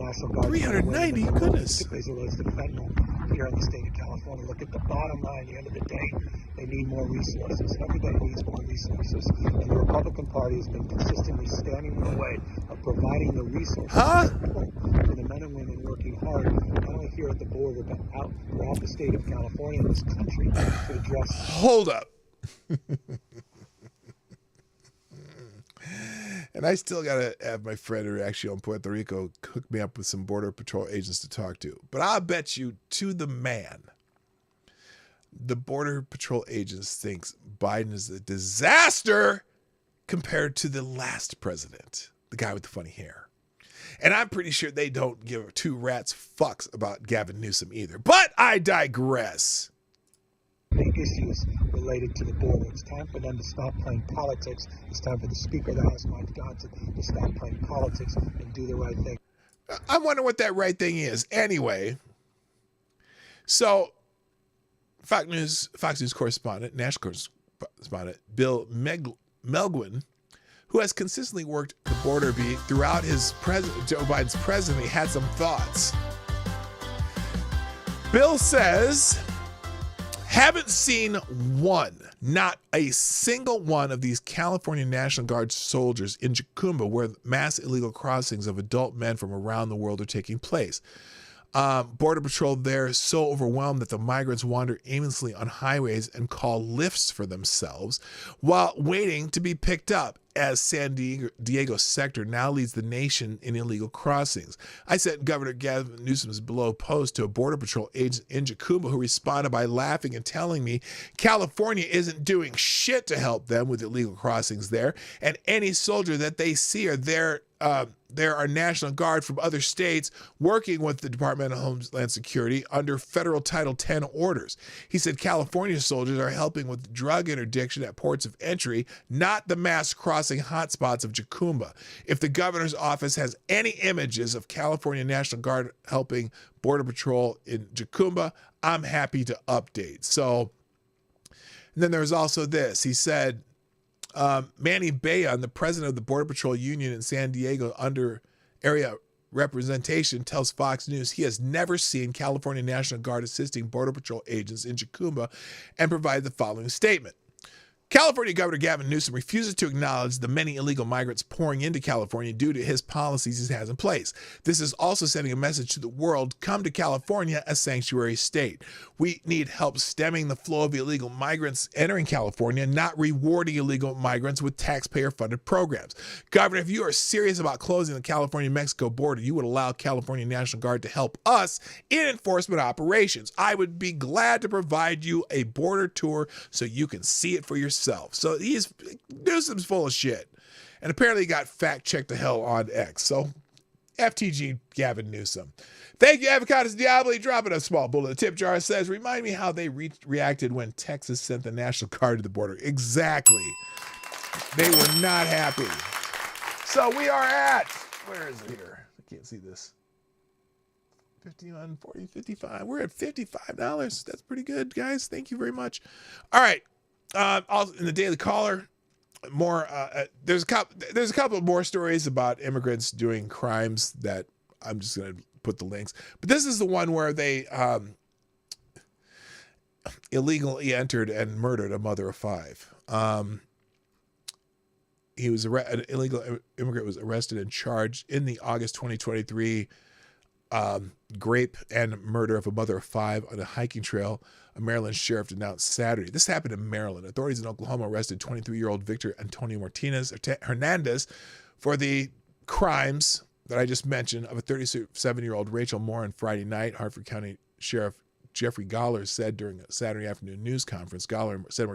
National Guard. 390? Goodness. As it relates to fentanyl here in the state of California. Look at the bottom line. At the end of the day, they need more resources. Everybody needs more resources. And the Republican Party has been consistently standing in the way of providing the resources for the men and women working hard, not only here at the border, but out throughout the state of California and this country to address. Hold up. And I still got to have my friend who actually on Puerto Rico hook me up with some Border Patrol agents to talk to. But I'll bet you to the man, the Border Patrol agents thinks Biden is a disaster compared to the last president, the guy with the funny hair. And I'm pretty sure they don't give two rats fucks about Gavin Newsom either. But I digress. the issues related to the border. It's time for them to stop playing politics. It's time for the Speaker of the House, Mike Johnson, to stop playing politics and do the right thing. I wonder what that right thing is. Anyway, so Fox News correspondent, national correspondent Bill Melgwin, who has consistently worked the border beat throughout Joe Biden's presidency, had some thoughts. Bill says, haven't seen not a single one of these California National Guard soldiers in Jacumba where mass illegal crossings of adult men from around the world are taking place. Border Patrol there is so overwhelmed that the migrants wander aimlessly on highways and call lifts for themselves while waiting to be picked up, as San Diego sector now leads the nation in illegal crossings. I sent Governor Gavin Newsom's below post to a Border Patrol agent in Jacumba who responded by laughing and telling me California isn't doing shit to help them with illegal crossings there, and any soldier that they see are there. There are National Guard from other states working with the Department of Homeland Security under federal Title X orders. He said California soldiers are helping with drug interdiction at ports of entry, not the mass crossing hotspots of Jacumba. If the governor's office has any images of California National Guard helping Border Patrol in Jacumba, I'm happy to update. So, and then there's also this. He said, Manny Bayon, the president of the Border Patrol Union in San Diego under area representation, tells Fox News he has never seen California National Guard assisting Border Patrol agents in Jacumba, and provided the following statement. California Governor Gavin Newsom refuses to acknowledge the many illegal migrants pouring into California due to his policies he has in place. This is also sending a message to the world, come to California, a sanctuary state. We need help stemming the flow of illegal migrants entering California, not rewarding illegal migrants with taxpayer-funded programs. Governor, if you are serious about closing the California-Mexico border, you would allow California National Guard to help us in enforcement operations. I would be glad to provide you a border tour so you can see it for yourself. So Newsom's full of shit. And apparently he got fact-checked to hell on X. So FTG Gavin Newsom. Thank you, Avocados Diablo. Dropping a small bullet in the tip jar. Says, remind me how they reacted when Texas sent the National Guard to the border. Exactly. They were not happy. So we are at, where is it here? I can't see this. 51, 40, 55. We're at $55. That's pretty good, guys. Thank you very much. All right. Also in the Daily Caller, more there's a couple of more stories about immigrants doing crimes that I'm just going to put the links. But this is the one where they illegally entered and murdered a mother of 5. He was an illegal immigrant was arrested and charged in the August 2023 rape and murder of a mother of 5 on a hiking trail. A Maryland sheriff announced Saturday. This happened in Maryland. Authorities in Oklahoma arrested 23-year-old Victor Antonio Hernandez for the crimes that I just mentioned of a 37-year-old Rachel Moore on Friday night. Harford County Sheriff Jeffrey Gahler said during a Saturday afternoon news conference. Gahler said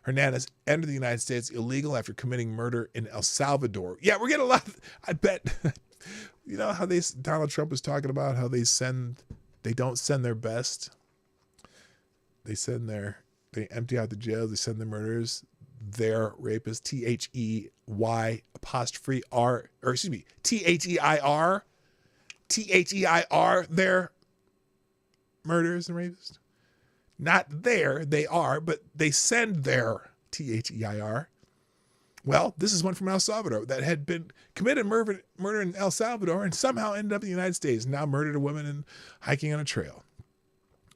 Hernandez entered the United States illegal after committing murder in El Salvador. Yeah, we're getting a lot. I bet. You know how Donald Trump was talking about how they don't send their best. They empty out the jails, they send the murderers, their rapists, T-H-E-I-R, their murderers and rapists. Not there, they are, but they send their T-H-E-I-R. Well, this is one from El Salvador that had been committed murder in El Salvador and somehow ended up in the United States, now murdered a woman and hiking on a trail.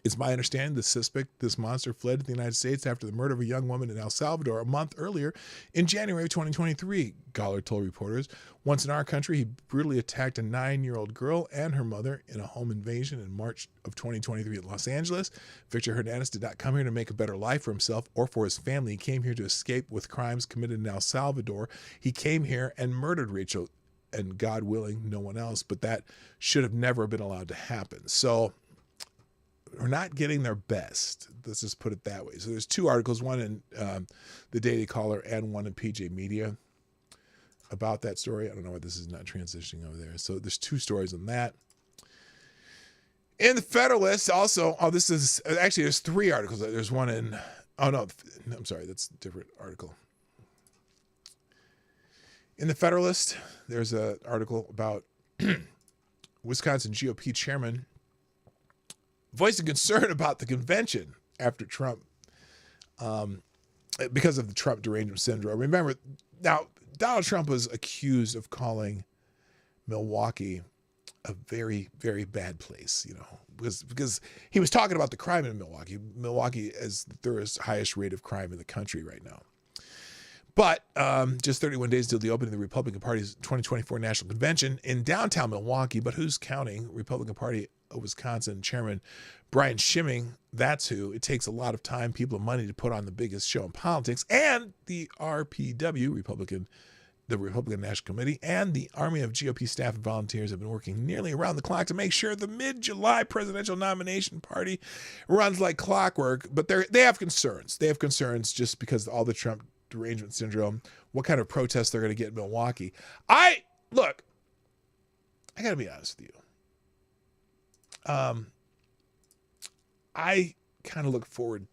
It's my understanding this monster fled to the United States after the murder of a young woman in El Salvador a month earlier in January of 2023, Gahler told reporters. Once in our country, he brutally attacked a 9-year-old girl and her mother in a home invasion in March of 2023 in Los Angeles. Victor Hernandez did not come here to make a better life for himself or for his family. He came here to escape with crimes committed in El Salvador. He came here and murdered Rachel, and God willing, no one else, but that should have never been allowed to happen. So are not getting their best. Let's just put it that way. So there's 2 articles, one in the Daily Caller and one in PJ Media about that story. I don't know why this is not transitioning over there. So there's 2 stories on that. In the Federalist, also, this is actually, there's 3 articles. There's one in, I'm sorry, that's a different article. In the Federalist, there's an article about Wisconsin GOP chairman voicing concern about the convention after Trump, because of the Trump derangement syndrome. Remember, now, Donald Trump was accused of calling Milwaukee a very, very bad place, because he was talking about the crime in Milwaukee. Milwaukee is the 3rd highest rate of crime in the country right now. But just 31 days till the opening of the Republican Party's 2024 National Convention in downtown Milwaukee. But who's counting? Republican Party of Wisconsin Chairman Brian Schimming. That's who. It takes a lot of time, people, and money to put on the biggest show in politics. And the RPW, the Republican National Committee, and the army of GOP staff and volunteers have been working nearly around the clock to make sure the mid-July presidential nomination party runs like clockwork. But they have concerns. They have concerns just because of all the Trump derangement syndrome, what kind of protests they're going to get in Milwaukee. I got to be honest with you. I kind of look forward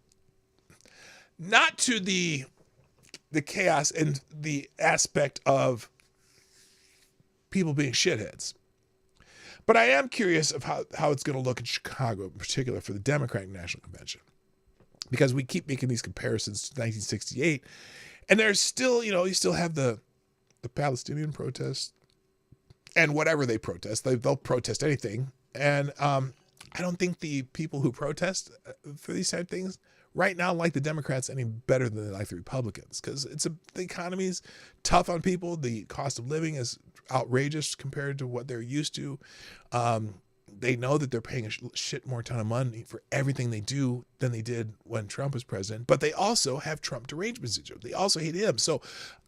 not to the chaos and the aspect of people being shitheads, but I am curious of how it's going to look in Chicago, in particular for the Democratic National Convention, because we keep making these comparisons to 1968, and there's still, you still have the Palestinian protests and whatever they protest, they'll protest anything. And I don't think the people who protest for these type of things right now like the Democrats any better than they like the Republicans, because the economy's tough on people. The cost of living is outrageous compared to what they're used to. They know that they're paying a shit more ton of money for everything they do than they did when Trump was president, but they also have Trump derangement syndrome. They also hate him. So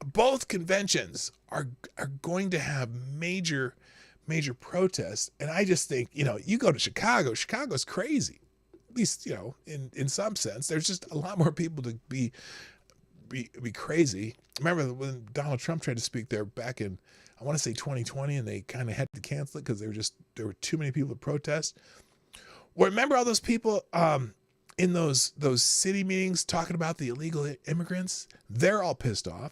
both conventions are going to have major protests. And I just think, you go to Chicago's crazy. At least, in some sense, there's just a lot more people to be crazy. Remember when Donald Trump tried to speak there back in, I want to say 2020, and they kind of had to cancel it because there were too many people to protest. Well, remember all those people in those city meetings talking about the illegal immigrants? They're all pissed off,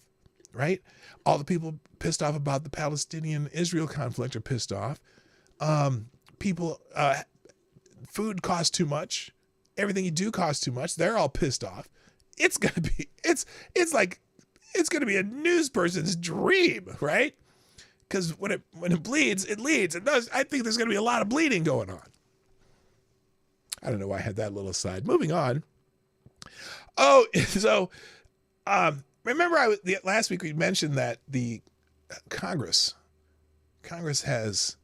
right? All the people pissed off about the Palestinian-Israel conflict are pissed off. People, food costs too much. Everything you do costs too much. They're all pissed off. It's gonna be a news person's dream, right? Because when it bleeds, it leads. It does. I think there's going to be a lot of bleeding going on. I don't know why I had that little aside. Moving on. Oh, so remember last week we mentioned that the Congress has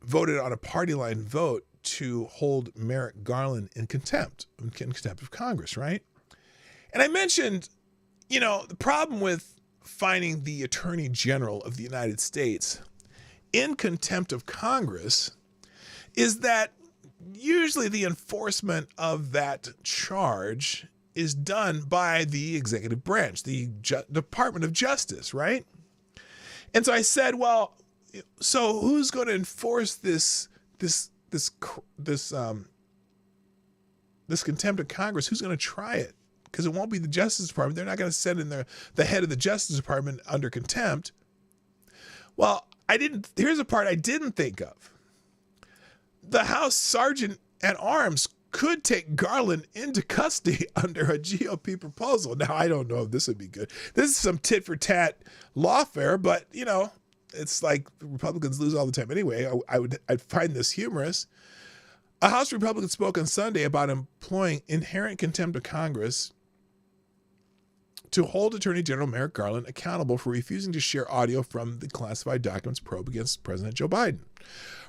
voted on a party line vote to hold Merrick Garland in contempt of Congress, right? And I mentioned, the problem with finding the Attorney General of the United States in contempt of Congress is that usually the enforcement of that charge is done by the executive branch, the Department of Justice, right? And so I said, well, so who's going to enforce this contempt of Congress? Who's going to try it? Because it won't be the Justice Department. They're not going to send in the head of the Justice Department under contempt. Well, here's a part I didn't think of. The House Sergeant at Arms could take Garland into custody under a GOP proposal. Now, I don't know if this would be good. This is some tit for tat lawfare, but it's like Republicans lose all the time anyway. I'd find this humorous. A House Republican spoke on Sunday about employing inherent contempt of Congress to hold Attorney General Merrick Garland accountable for refusing to share audio from the classified documents probe against President Joe Biden.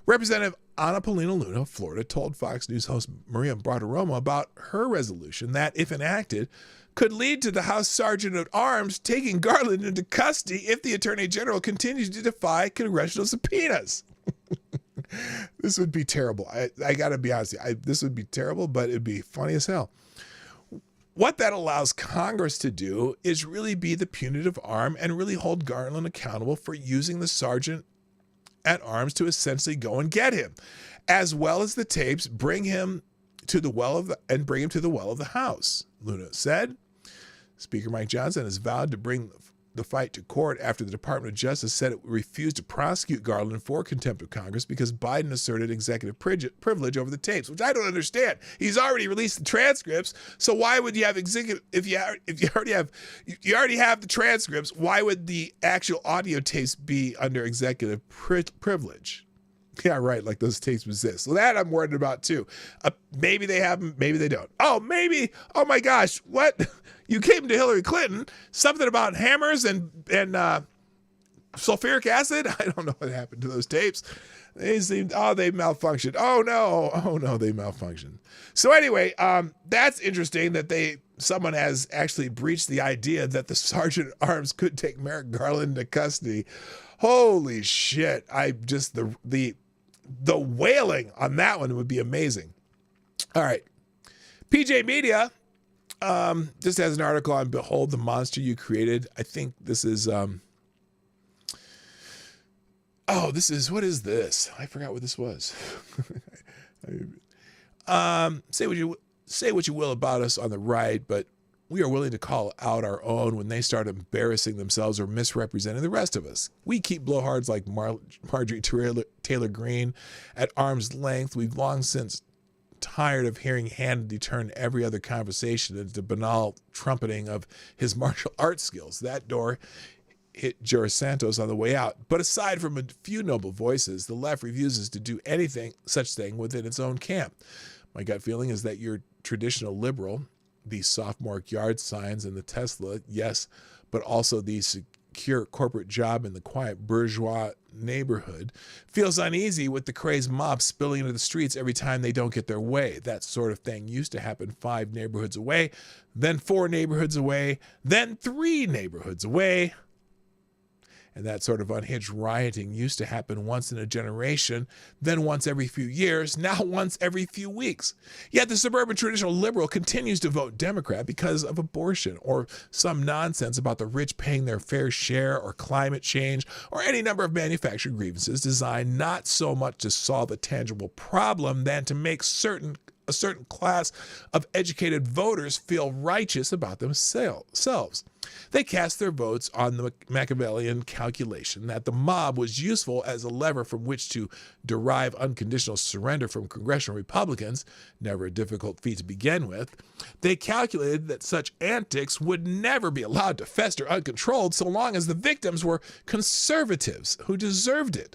Representative Anna Paulina Luna of Florida told Fox News host Maria Bartiromo about her resolution that, if enacted, could lead to the House Sergeant at Arms taking Garland into custody if the Attorney General continues to defy congressional subpoenas. This would be terrible. I got to be honest. This would be terrible, but it'd be funny as hell. What that allows Congress to do is really be the punitive arm and really hold Garland accountable for using the sergeant at arms to essentially go and get him, as well as the tapes bring him to the well of the House. Luna said. Speaker Mike Johnson has vowed to bring the fight to court after the Department of Justice said it refused to prosecute Garland for contempt of Congress because Biden asserted executive privilege over the tapes, which I don't understand. He's already released the transcripts, so why would you have executive if you already have the transcripts? Why would the actual audio tapes be under executive privilege? Yeah, right. Like those tapes exist. So that I'm worried about too. Maybe they have them, maybe they don't. Oh, maybe. Oh my gosh, what? You came to Hillary Clinton, something about hammers and sulfuric acid. I don't know what happened to those tapes. They seemed, they malfunctioned. Oh no, they malfunctioned. So anyway, that's interesting that someone has actually breached the idea that the Sergeant at Arms could take Merrick Garland into custody. Holy shit. The wailing on that one would be amazing. All right. PJ Media just has an article on Behold the Monster You Created. I think this is, what is this? I forgot what this was. Say what you will about us on the right, but we are willing to call out our own when they start embarrassing themselves or misrepresenting the rest of us. We keep blowhards like Marjorie Taylor Greene at arm's length. We've long since tired of hearing Hannity turn every other conversation into banal trumpeting of his martial arts skills. That door hit George Santos on the way out. But aside from a few noble voices, the left refuses to do such thing within its own camp. My gut feeling is that your traditional liberal, the sophomore yard signs and the Tesla, yes, but also the secure corporate job in the quiet bourgeois neighborhood, feels uneasy with the crazed mob spilling into the streets every time they don't get their way. That sort of thing used to happen 5 neighborhoods away, then 4 neighborhoods away, then 3 neighborhoods away. And that sort of unhinged rioting used to happen once in a generation, then once every few years, now once every few weeks. Yet the suburban traditional liberal continues to vote Democrat because of abortion or some nonsense about the rich paying their fair share or climate change or any number of manufactured grievances designed not so much to solve a tangible problem than to make a certain class of educated voters feel righteous about themselves. They cast their votes on the Machiavellian calculation that the mob was useful as a lever from which to derive unconditional surrender from congressional Republicans, never a difficult feat to begin with. They calculated that such antics would never be allowed to fester uncontrolled so long as the victims were conservatives who deserved it.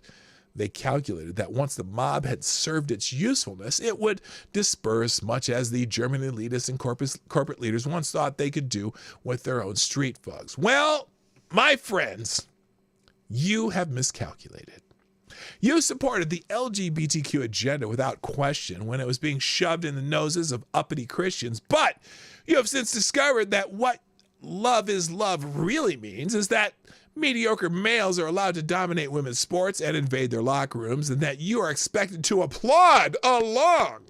They calculated that once the mob had served its usefulness, it would disperse, much as the German elitists and corporate leaders once thought they could do with their own street thugs. Well, my friends, you have miscalculated. You supported the LGBTQ agenda without question when it was being shoved in the noses of uppity Christians, but you have since discovered that what love is love really means is that mediocre males are allowed to dominate women's sports and invade their locker rooms, and that you are expected to applaud along.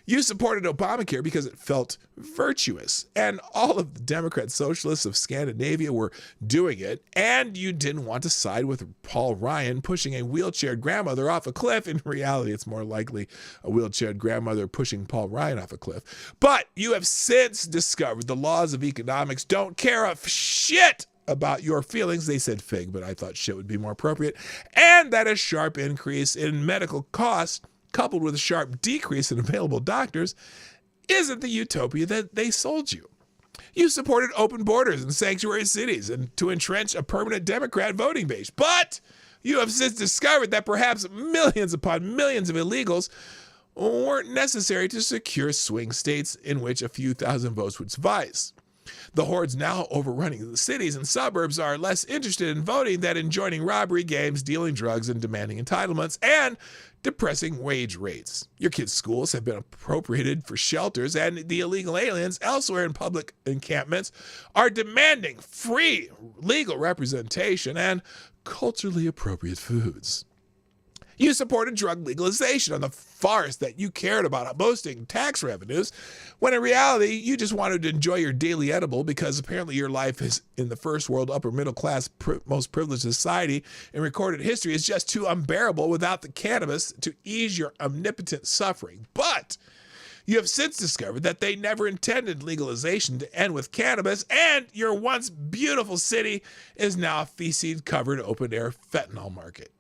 You supported Obamacare because it felt virtuous, and all of the Democrat socialists of Scandinavia were doing it, and you didn't want to side with Paul Ryan pushing a wheelchaired grandmother off a cliff. In reality, it's more likely a wheelchaired grandmother pushing Paul Ryan off a cliff. But you have since discovered the laws of economics don't care a shit about your feelings. They said fig, but I thought shit would be more appropriate. And that a sharp increase in medical costs, coupled with a sharp decrease in available doctors, isn't the utopia that they sold you. You supported open borders and sanctuary cities and to entrench a permanent Democrat voting base. But you have since discovered that perhaps millions upon millions of illegals weren't necessary to secure swing states in which a few thousand votes would suffice. The hordes now overrunning the cities and suburbs are less interested in voting than in joining robbery games, dealing drugs, and demanding entitlements, and depressing wage rates. Your kids' schools have been appropriated for shelters, and the illegal aliens elsewhere in public encampments are demanding free legal representation and culturally appropriate foods. You supported drug legalization on the farce that you cared about boasting tax revenues, when in reality, you just wanted to enjoy your daily edible because apparently your life is in the first world, upper middle class, most privileged society in recorded history is just too unbearable without the cannabis to ease your omnipotent suffering. But you have since discovered that they never intended legalization to end with cannabis, and your once beautiful city is now a feces-covered open-air fentanyl market.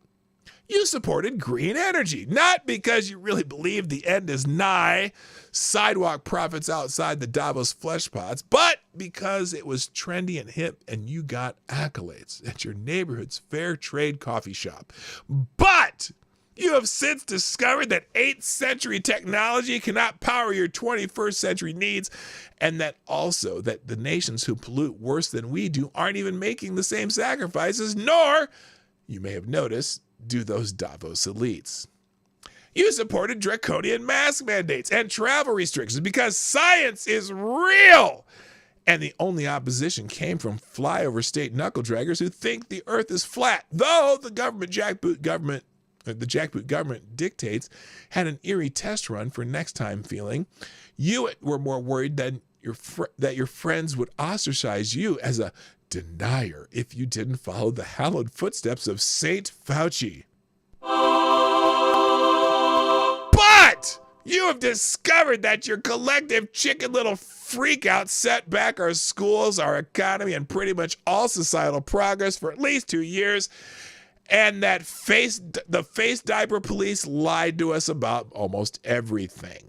You supported green energy, not because you really believed the end is nigh, sidewalk profits outside the Davos flesh pots, but because it was trendy and hip and you got accolades at your neighborhood's fair trade coffee shop. But you have since discovered that 8th century technology cannot power your 21st century needs, and that also that the nations who pollute worse than we do aren't even making the same sacrifices, nor, you may have noticed, do those Davos elites. You supported draconian mask mandates and travel restrictions because science is real. And the only opposition came from flyover state knuckle draggers who think the earth is flat, though the jackboot government dictates had an eerie test run for next time feeling. You were more worried that your friends would ostracize you as a denier if you didn't follow the hallowed footsteps of Saint Fauci. But you have discovered that your collective chicken little freakouts set back our schools, our economy, and pretty much all societal progress for at least 2 years, and that the face diaper police lied to us about almost everything.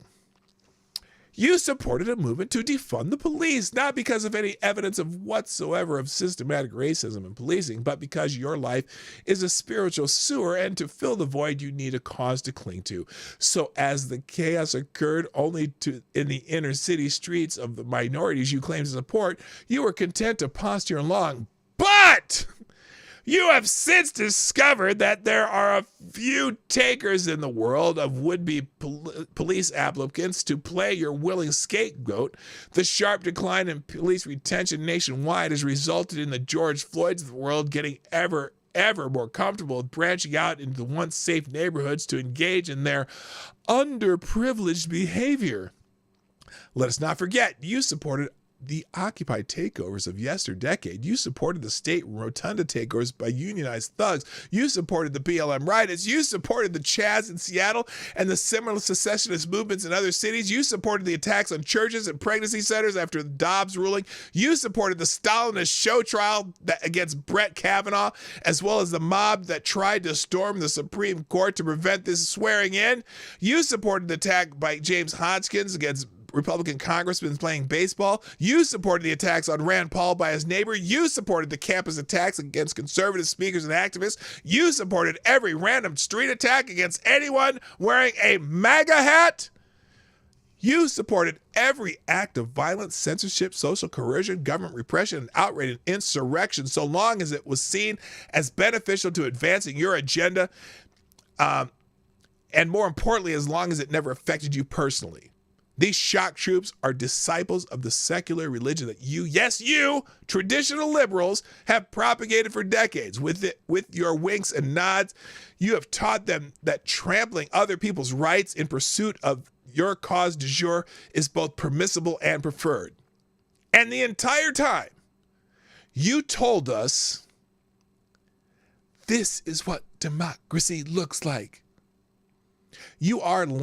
You supported a movement to defund the police, not because of any evidence of whatsoever of systematic racism in policing, but because your life is a spiritual sewer, and to fill the void, you need a cause to cling to. So as the chaos occurred only in the inner city streets of the minorities you claim to support, you were content to posture along. But you have since discovered that there are a few takers in the world of would-be police applicants to play your willing scapegoat. The sharp decline in police retention nationwide has resulted in the George Floyds of the world getting ever more comfortable branching out into the once safe neighborhoods to engage in their underprivileged behavior. Let us not forget, you supported the Occupy takeovers of yesterdecade. You supported the state rotunda takeovers by unionized thugs. You supported the BLM riots. You supported the Chaz in Seattle and the similar secessionist movements in other cities. You supported the attacks on churches and pregnancy centers after the Dobbs ruling. You supported the Stalinist show trial against Brett Kavanaugh, as well as the mob that tried to storm the Supreme Court to prevent this swearing in. You supported the attack by James Hodgkins against Republican congressmen playing baseball. You supported the attacks on Rand Paul by his neighbor. You supported the campus attacks against conservative speakers and activists. You supported every random street attack against anyone wearing a MAGA hat. You supported every act of violence, censorship, social coercion, government repression, and outright and insurrection, so long as it was seen as beneficial to advancing your agenda, and more importantly, as long as it never affected you personally. These shock troops are disciples of the secular religion that you, yes, you, traditional liberals, have propagated for decades. With your winks and nods, you have taught them that trampling other people's rights in pursuit of your cause du jour is both permissible and preferred. And the entire time, you told us, this is what democracy looks like. You are who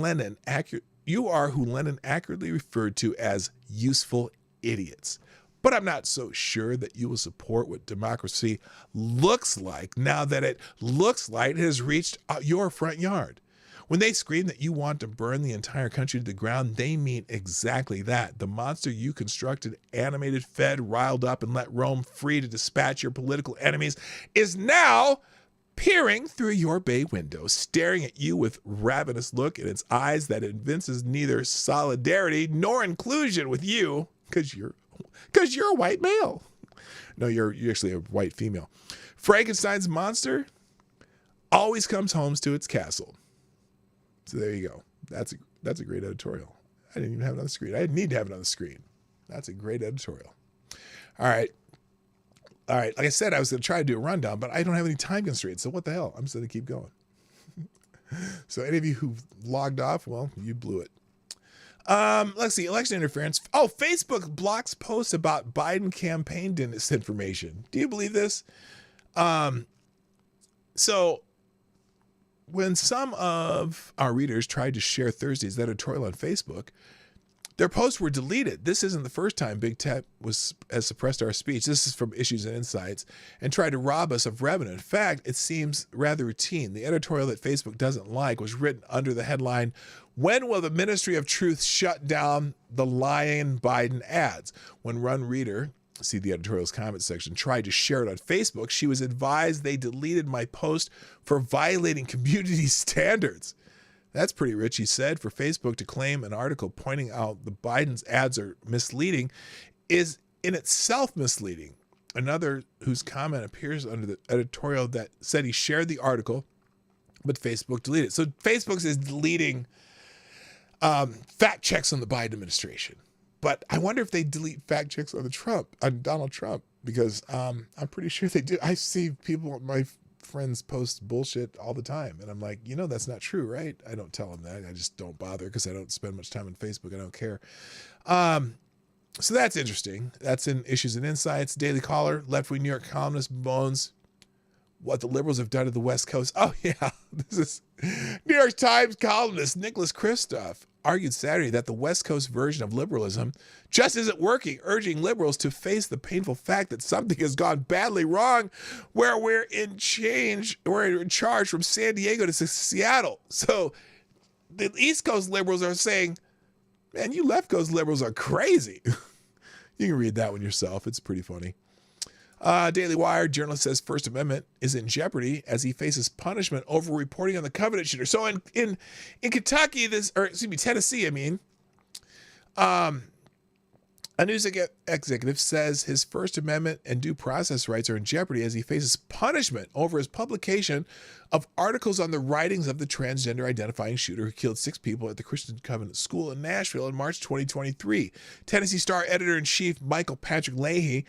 Lenin accurately referred to as useful idiots. But I'm not so sure that you will support what democracy looks like now that it looks like it has reached your front yard. When they scream that you want to burn the entire country to the ground, they mean exactly that. The monster you constructed, animated, fed, riled up, and let roam free to dispatch your political enemies is now peering through your bay window, staring at you with ravenous look in its eyes that evinces neither solidarity nor inclusion with you, because you're a white male. No, you're actually a white female. Frankenstein's monster always comes home to its castle. So there you go. That's a great editorial. I didn't even have it on the screen. I didn't need to have it on the screen. That's a great editorial. All right. Like I said, I was going to try to do a rundown, but I don't have any time constraints. So what the hell? I'm just going to keep going. So any of you who logged off, well, you blew it. Let's see, election interference. Oh, Facebook blocks posts about Biden campaign disinformation. Do you believe this? So when some of our readers tried to share Thursday's editorial on Facebook, their posts were deleted. This isn't the first time Big Tech has suppressed our speech. This is from Issues and Insights and tried to rob us of revenue. In fact, it seems rather routine. The editorial that Facebook doesn't like was written under the headline, "When will the Ministry of Truth shut down the lying Biden ads?" When one reader, see the editorial's comment section, tried to share it on Facebook, she was advised they deleted my post for violating community standards. That's pretty rich, he said. For Facebook to claim an article pointing out the Biden's ads are misleading is in itself misleading. Another whose comment appears under the editorial that said he shared the article, but Facebook deleted it. So Facebook is deleting fact checks on the Biden administration. But I wonder if they delete fact checks on Donald Trump, because I'm pretty sure they do. I see people, my friends post bullshit all the time, and I'm like, that's not true, right? I don't tell them that. I just don't bother because I don't spend much time on Facebook. I don't care. So that's interesting. That's in Issues and Insights. Daily Caller, left-wing New York columnist bones what the liberals have done to the West Coast. Oh yeah, this is New York Times columnist Nicholas Kristof argued Saturday that the West Coast version of liberalism just isn't working, urging liberals to face the painful fact that something has gone badly wrong where we're in charge from San Diego to Seattle. So the East Coast liberals are saying, man, you left coast liberals are crazy. You can read that one yourself. It's pretty funny. Daily Wire journalist says First Amendment is in jeopardy as he faces punishment over reporting on the Covenant shooter. So in Kentucky, Tennessee, a news executive says his First Amendment and due process rights are in jeopardy as he faces punishment over his publication of articles on the writings of the transgender identifying shooter who killed 6 people at the Christian Covenant School in Nashville in March 2023. Tennessee Star editor-in-chief Michael Patrick Leahy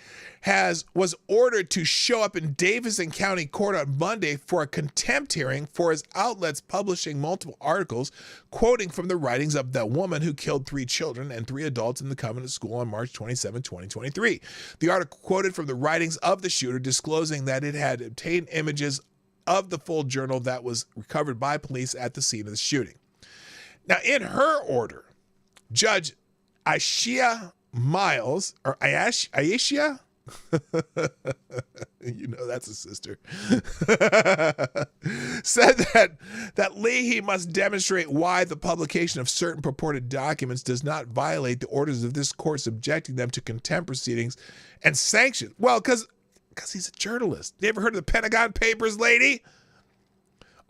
was ordered to show up in Davidson County Court on Monday for a contempt hearing for his outlets publishing multiple articles quoting from the writings of the woman who killed 3 children and 3 adults in the Covenant School on March 27, 2023. The article quoted from the writings of the shooter, disclosing that it had obtained images of the full journal that was recovered by police at the scene of the shooting. Now, in her order, Judge Aishia Miles, or Aishia, that's a sister, said that Leahy must demonstrate why the publication of certain purported documents does not violate the orders of this court, subjecting them to contempt proceedings and sanctions. Well, because he's a journalist. You ever heard of the Pentagon Papers, lady?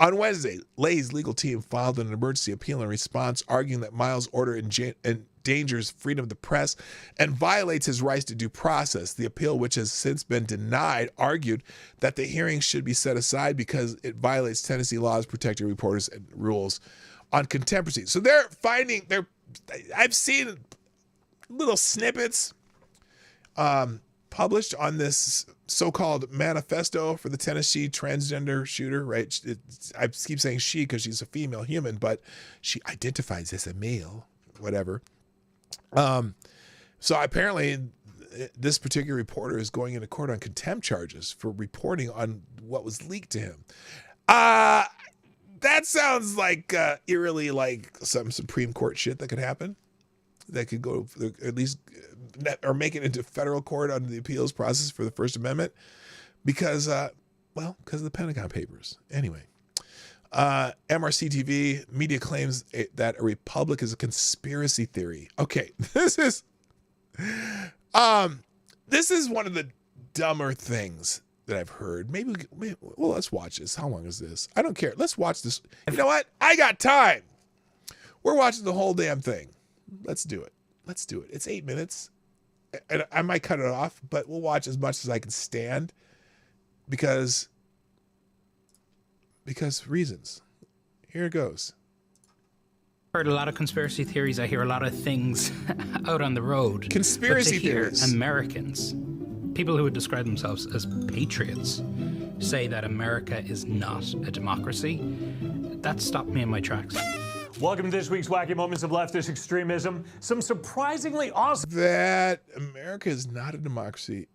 On Wednesday, Leahy's legal team filed an emergency appeal in response, arguing that Miles' order endangers freedom of the press and violates his rights to due process. The appeal, which has since been denied, argued that the hearing should be set aside because it violates Tennessee laws protecting reporters and rules on contempt proceedings. So I've seen little snippets published on this so-called manifesto for the Tennessee transgender shooter, right? I keep saying she because she's a female human, but she identifies as a male, whatever. So apparently this particular reporter is going into court on contempt charges for reporting on what was leaked to him. That sounds like eerily like some Supreme Court shit that could happen. That could go at least or make it into federal court under the appeals process for the First Amendment because of the Pentagon Papers. Anyway, MRC TV media claims that a republic is a conspiracy theory. Okay, this is one of the dumber things that I've heard. Maybe let's watch this. How long is this? I don't care. Let's watch this. You know what? I got time. We're watching the whole damn thing. Let's do it. It's 8 minutes. And I might cut it off, but we'll watch as much as I can stand because reasons. Here it goes. Heard a lot of conspiracy theories. I hear a lot of things out on the road. Conspiracy theories. Americans, people who would describe themselves as patriots, say that America is not a democracy. that stopped me in my tracks. Welcome to this week's Wacky Moments of Leftist Extremism. Some surprisingly awesome... That America is not a democracy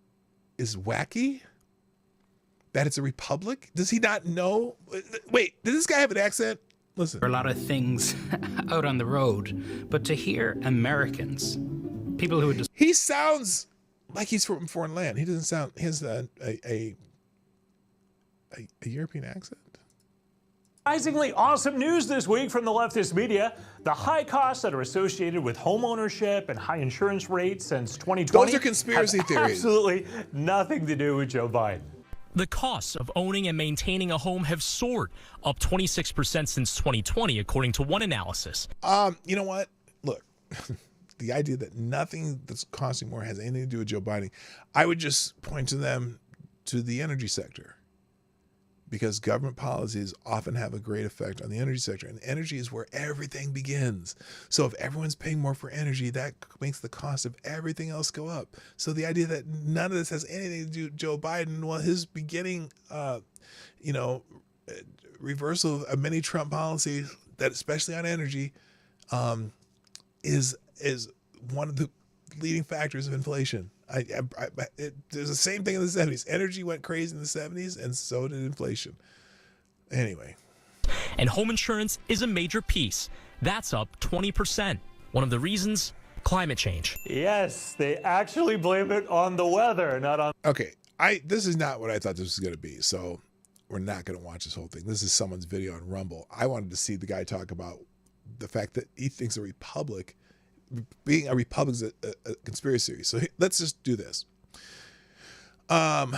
is wacky? That it's a republic? Does he not know? Wait, does this guy have an accent? Listen. There are a lot of things out on the road, but to hear Americans, people who would... He sounds like he's from a foreign land. He doesn't sound... He has a European accent. Surprisingly awesome news this week from the leftist media. The high costs that are associated with home ownership and high insurance rates since 2020 Those are conspiracy have theories. Absolutely nothing to do with Joe Biden. The costs of owning and maintaining a home have soared, up 26% since 2020, according to one analysis. You know what? Look, the idea that nothing that's costing more has anything to do with Joe Biden, I would just point to them to the energy sector. Because government policies often have a great effect on the energy sector. And energy is where everything begins. So if everyone's paying more for energy, that makes the cost of everything else go up. So the idea that none of this has anything to do with Joe Biden, well, his beginning, reversal of many Trump policies, that especially on energy, is one of the leading factors of inflation. There's the same thing in the 70s. Energy went crazy in the 70s, and so did inflation. Anyway. And home insurance is a major piece. That's up 20%. One of the reasons, climate change. Yes, they actually blame it on the weather, not on... Okay, this is not what I thought this was going to be, so we're not going to watch this whole thing. This is someone's video on Rumble. I wanted to see the guy talk about the fact that he thinks being a republic is a conspiracy theory. So let's just do this. CNN's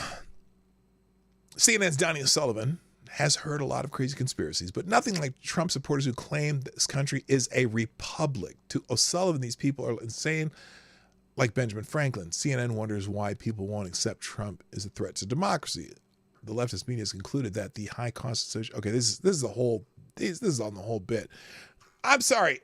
Donnie O'Sullivan has heard a lot of crazy conspiracies, but nothing like Trump supporters who claim this country is a republic. To O'Sullivan, these people are insane, like Benjamin Franklin. CNN wonders why people won't accept Trump as a threat to democracy. The leftist media has concluded that the high cost of... Okay, this is the whole... This is on the whole bit. I'm sorry.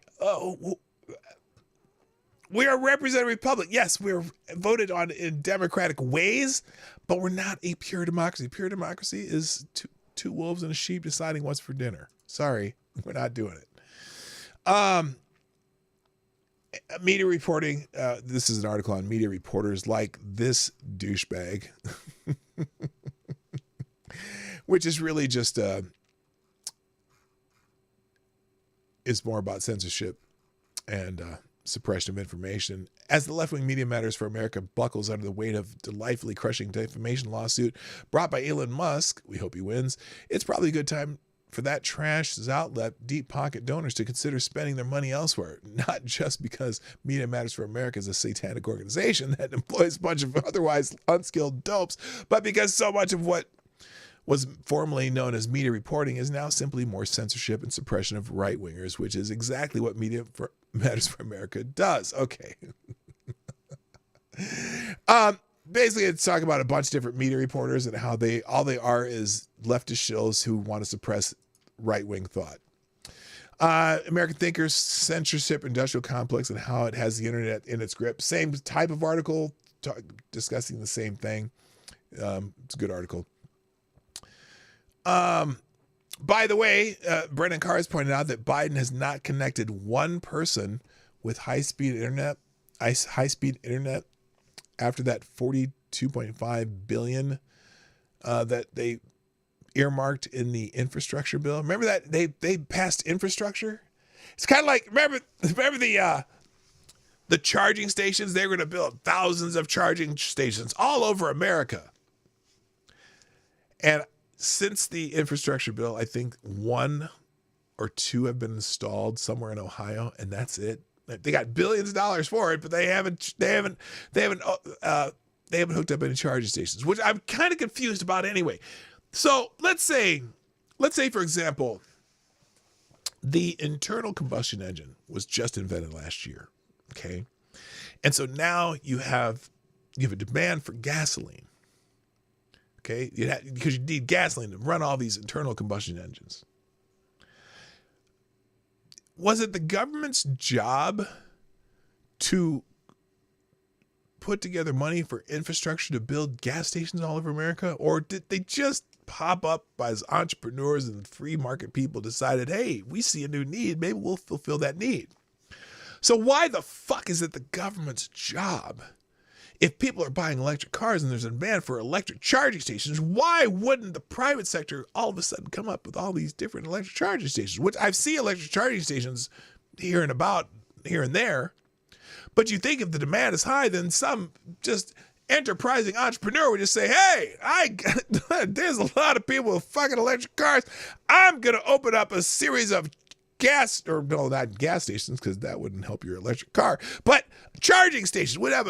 We are a representative republic. Yes, we're voted on in democratic ways, but we're not a pure democracy. Pure democracy is two wolves and a sheep deciding what's for dinner. Sorry, we're not doing it. Media reporting. This is an article on media reporters like this douchebag, which is really just is more about censorship and suppression of information. As the left-wing Media Matters for America buckles under the weight of delightfully crushing defamation lawsuit brought by Elon Musk, we hope he wins, it's probably a good time for that trash's outlet, deep pocket donors, to consider spending their money elsewhere, not just because Media Matters for America is a satanic organization that employs a bunch of otherwise unskilled dopes, but because so much of what was formerly known as media reporting is now simply more censorship and suppression of right-wingers, which is exactly what Media Matters for America does. Okay. Basically, it's talking about a bunch of different media reporters and how all they are is leftist shills who want to suppress right-wing thought. American Thinkers, Censorship Industrial Complex and How It Has the Internet in Its Grip. Same type of article, discussing the same thing. It's a good article. By the way, Brendan Carr has pointed out that Biden has not connected one person with high-speed internet after that $42.5 billion that they earmarked in the infrastructure bill. Remember that they passed infrastructure? It's kind of like remember the charging stations. They were going to build thousands of charging stations all over America. And since the infrastructure bill, I think 1 or 2 have been installed somewhere in Ohio, and that's it. They got billions of dollars for it, but they haven't hooked up any charging stations, which I'm kind of confused about anyway. So let's say for example, the internal combustion engine was just invented last year, okay, and so now you have a demand for gasoline. Okay, because you need gasoline to run all these internal combustion engines. Was it the government's job to put together money for infrastructure to build gas stations all over America? Or did they just pop up as entrepreneurs and free market people decided, hey, we see a new need, maybe we'll fulfill that need? So why the fuck is it the government's job? If people are buying electric cars and there's a demand for electric charging stations, why wouldn't the private sector all of a sudden come up with all these different electric charging stations? Which I've seen electric charging stations here and there. But you think if the demand is high, then some just enterprising entrepreneur would just say, hey, there's a lot of people with fucking electric cars. I'm going to open up a series of not gas stations, because that wouldn't help your electric car, but charging stations. We'll have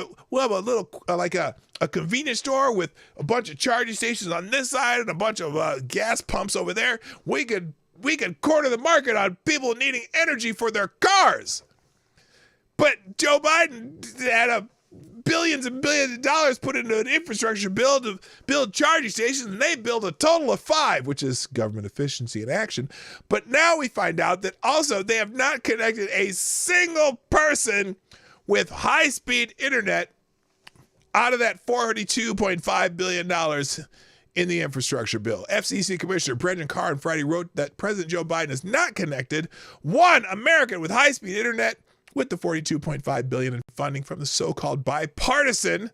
a little like a convenience store with a bunch of charging stations on this side and a bunch of gas pumps over there. We could corner the market on people needing energy for their cars. But Joe Biden had billions and billions of dollars put into an infrastructure bill to build charging stations, and they built a total of 5, which is government efficiency in action. But now we find out that also they have not connected a single person with high-speed internet out of that $42.5 billion in the infrastructure bill. FCC Commissioner Brendan Carr on Friday wrote that President Joe Biden has not connected one American with high-speed internet with the $42.5 billion in funding from the so-called bipartisan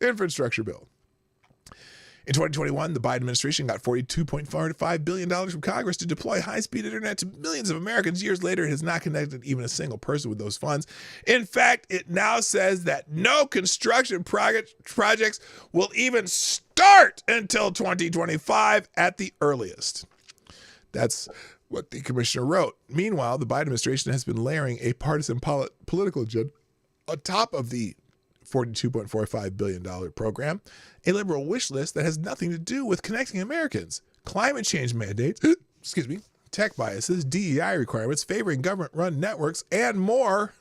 infrastructure bill. In 2021, the Biden administration got $42.45 billion from Congress to deploy high-speed internet to millions of Americans. Years later, it has not connected even a single person with those funds. In fact, it now says that no construction projects will even start until 2025 at the earliest. That's what the commissioner wrote. Meanwhile, the Biden administration has been layering a partisan political agenda on top of the $42.45 billion program, a liberal wish list that has nothing to do with connecting Americans. Climate change mandates, tech biases, DEI requirements, favoring government-run networks, and more.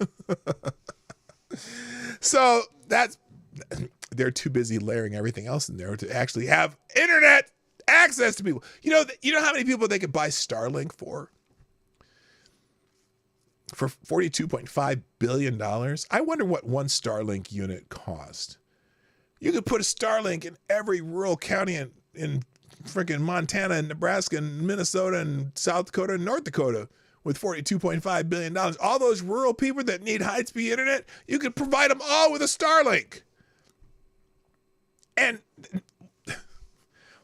So they're too busy layering everything else in there to actually have internet access to people. You know how many people they could buy Starlink for? For $42.5 billion? I wonder what one Starlink unit cost. You could put a Starlink in every rural county in freaking Montana and Nebraska and Minnesota and South Dakota and North Dakota with $42.5 billion. All those rural people that need high-speed internet, you could provide them all with a Starlink. And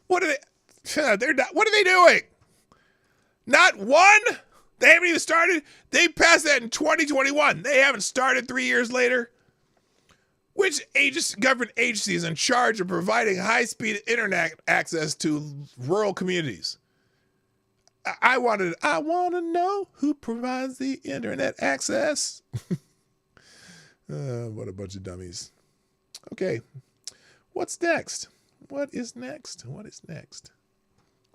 what are they doing? Not one? They haven't even started. They passed that in 2021. They haven't started 3 years later. Which government agency is in charge of providing high-speed internet access to rural communities? I want to know who provides the internet access. What a bunch of dummies. Okay, what's next? What is next? What is next?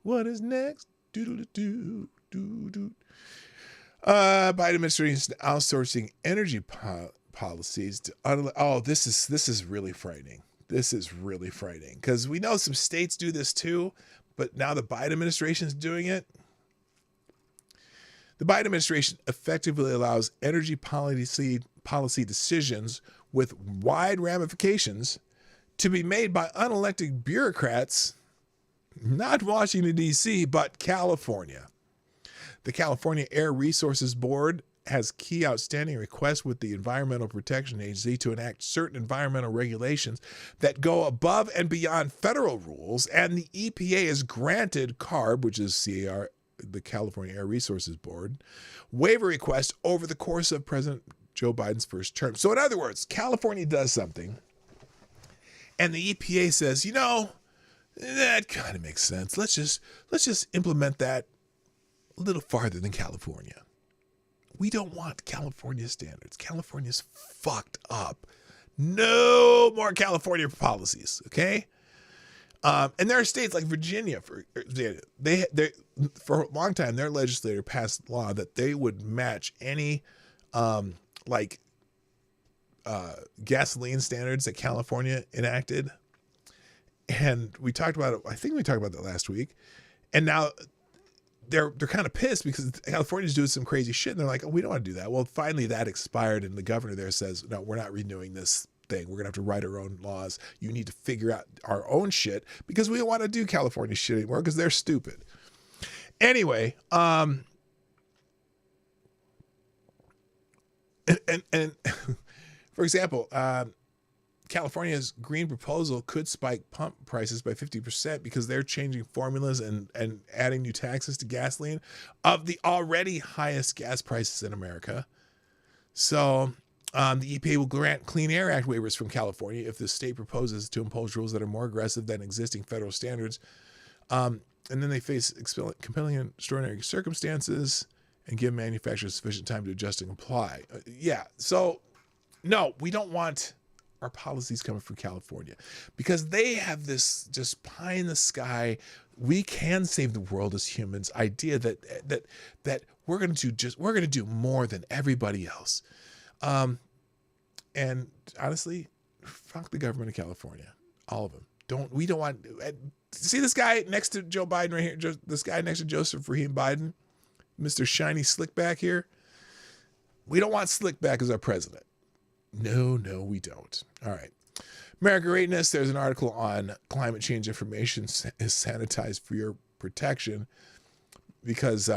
What is next? Do. Biden administration is outsourcing energy policies to this is really frightening. This is really frightening because we know some states do this too, but now the Biden administration is doing it. The Biden administration effectively allows energy policy decisions with wide ramifications to be made by unelected bureaucrats, not Washington, D.C., but California. The California Air Resources Board has key outstanding requests with the Environmental Protection Agency to enact certain environmental regulations that go above and beyond federal rules, and the EPA has granted CARB, which is CAR, the California Air Resources Board, waiver requests over the course of President Joe Biden's first term. So in other words, California does something, and the EPA says, that kind of makes sense. Let's just implement that a little farther than California. We don't want California standards. California's fucked up. No more California policies, okay? And there are states like Virginia, for a long time, their legislator passed law that they would match any gasoline standards that California enacted. And we talked about it. I think we talked about that last week. And now they're kind of pissed because California's doing some crazy shit, and they're like, oh, we don't want to do that. Well, finally that expired, and the governor there says, no, we're not renewing this thing. We're gonna have to write our own laws. You need to figure out our own shit because we don't want to do California shit anymore because they're stupid. Anyway, and for example, California's green proposal could spike pump prices by 50% because they're changing formulas and adding new taxes to gasoline of the already highest gas prices in America. So the EPA will grant Clean Air Act waivers from California if the state proposes to impose rules that are more aggressive than existing federal standards. And then they face compelling extraordinary circumstances and give manufacturers sufficient time to adjust and comply. Yeah, so no, we don't want our policies coming from California because they have this just pie in the sky, we can save the world as humans idea that we're going to do more than everybody else. And honestly, fuck the government of California, all of them. We don't want, see this guy next to Joe Biden right here, this guy next to Joseph Rahim Biden, Mr. Shiny Slickback here. We don't want Slickback as our president. No, we don't. All right. America Greatness, there's an article on climate change information is sanitized for your protection because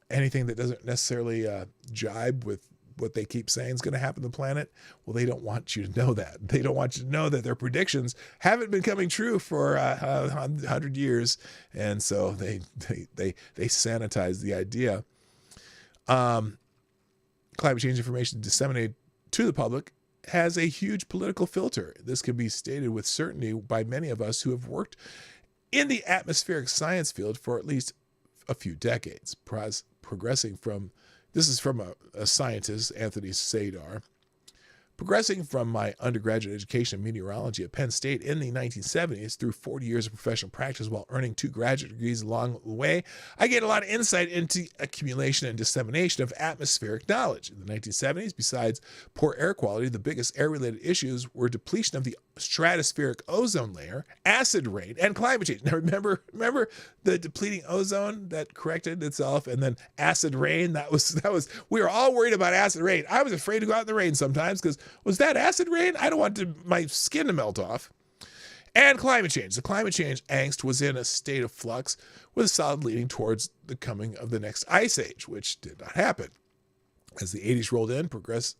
anything that doesn't necessarily jibe with what they keep saying is going to happen to the planet, well, they don't want you to know that. They don't want you to know that their predictions haven't been coming true for 100 years, and so they sanitize the idea. Climate change information disseminated to the public has a huge political filter. This can be stated with certainty by many of us who have worked in the atmospheric science field for at least a few decades. Progressing from, this is from a scientist, Anthony Sadar. Progressing from my undergraduate education in meteorology at Penn State in the 1970s through 40 years of professional practice while earning 2 graduate degrees along the way, I gained a lot of insight into accumulation and dissemination of atmospheric knowledge. In the 1970s, besides poor air quality, the biggest air-related issues were depletion of the stratospheric ozone layer, acid rain, and climate change. Now remember the depleting ozone that corrected itself, and then acid rain. That was we were all worried about acid rain. I was afraid to go out in the rain sometimes because was that acid rain? I don't want my skin to melt off. And climate change. The climate change angst was in a state of flux with a solid leading towards the coming of the next ice age, which did not happen. As the 80s rolled in, progress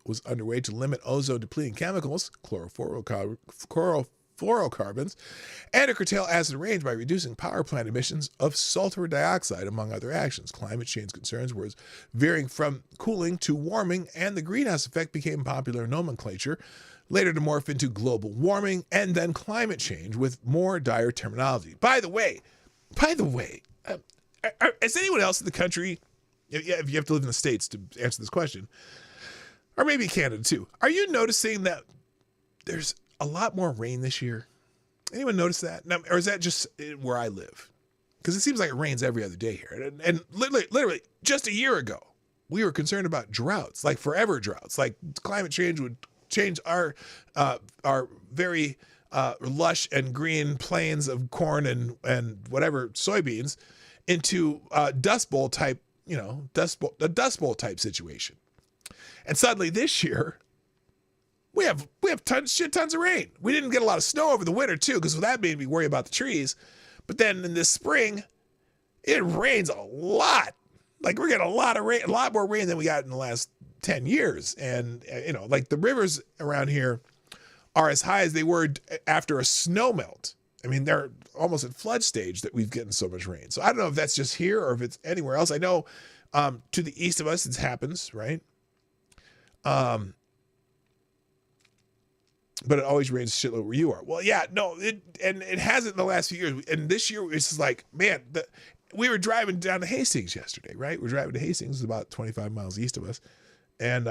was underway to limit ozone-depleting chemicals, chlorofluorocarbons, and to curtail acid rain by reducing power plant emissions of sulfur dioxide, among other actions. Climate change concerns were veering from cooling to warming, and the greenhouse effect became popular nomenclature, later to morph into global warming, and then climate change with more dire terminology. By the way, is anyone else in the country, if you have to live in the States to answer this question, or maybe Canada too, are you noticing that there's a lot more rain this year? Anyone notice that? Now, or is that just where I live? Because it seems like it rains every other day here. And literally, just a year ago, we were concerned about droughts, like forever droughts. Like climate change would change our very lush and green plains of corn and whatever soybeans into Dust Bowl type situation. And suddenly this year, we have tons of rain. We didn't get a lot of snow over the winter too, because that made me worry about the trees. But then in this spring, it rains a lot. Like we're getting a lot of rain, a lot more rain than we got in the last 10 years. And like the rivers around here are as high as they were after a snow melt. I mean, they're almost at flood stage that we've gotten so much rain. So I don't know if that's just here or if it's anywhere else. I know to the east of us it happens, right? But it always rains a shitload where you are. Well, yeah, no, it hasn't in the last few years. And this year it's just like, man, we were driving down to Hastings yesterday, right? We're driving to Hastings, it's about 25 miles east of us. And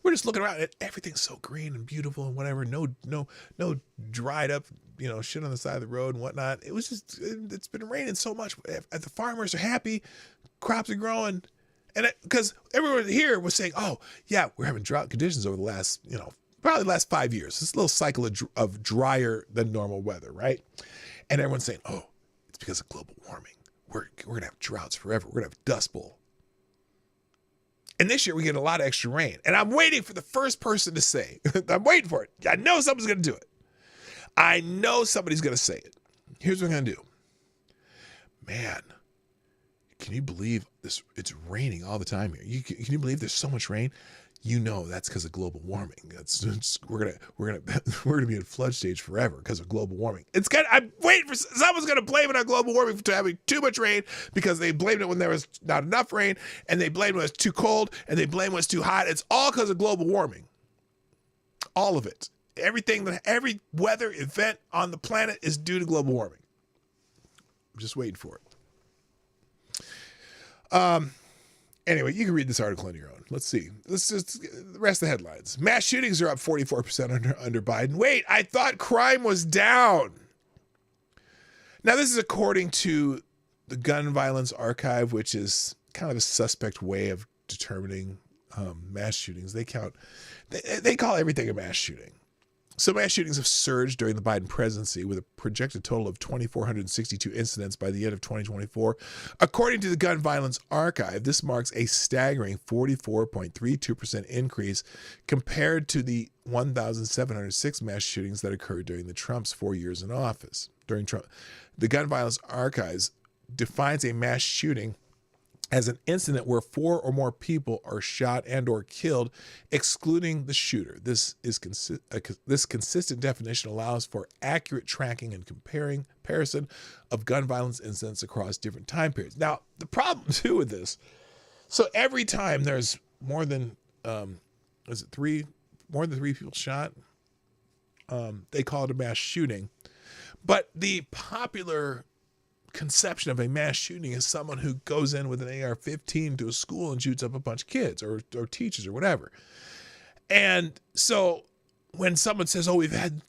we're just looking around and everything's so green and beautiful and whatever. No dried up, shit on the side of the road and whatnot. It was just, it's been raining so much. The farmers are happy, crops are growing. And because everyone here was saying, oh, yeah, we're having drought conditions over the last, probably the last 5 years. This little cycle of drier than normal weather, right? And everyone's saying, oh, It's because of global warming. We're going to have droughts forever. We're going to have Dust Bowl. And this year we get a lot of extra rain. And I'm waiting for the first person to say, I'm waiting for it. I know someone's going to do it. I know somebody's going to say it. Here's what I'm going to do. Man, can you believe this? It's raining all the time here. Can you believe there's so much rain? You know that's because of global warming. We're gonna be in flood stage forever because of global warming. I'm waiting for someone's gonna blame it on global warming for having too much rain because they blamed it when there was not enough rain, and they blamed it when it was too cold, and they blamed it when it's too hot. It's all because of global warming. All of it. Every weather event on the planet is due to global warming. I'm just waiting for it. Anyway, you can read this article on your own. Let's see. Let's just the rest of the headlines. Mass shootings are up 44% under Biden. Wait, I thought crime was down. Now, this is according to the Gun Violence Archive, which is kind of a suspect way of determining mass shootings. They call everything a mass shooting. So mass shootings have surged during the Biden presidency with a projected total of 2,462 incidents by the end of 2024. According to the Gun Violence Archive, this marks a staggering 44.32% increase compared to the 1,706 mass shootings that occurred during the Trump's 4 years in office. The Gun Violence Archives defines a mass shooting as an incident where 4 or more people are shot and or killed, excluding the shooter. This consistent definition allows for accurate tracking and comparison of gun violence incidents across different time periods. Now, the problem too with this, so every time there's more than three people shot, they call it a mass shooting. But the popular conception of a mass shooting is someone who goes in with an AR-15 to a school and shoots up a bunch of kids or teachers or whatever. And so when someone says, "Oh, we've had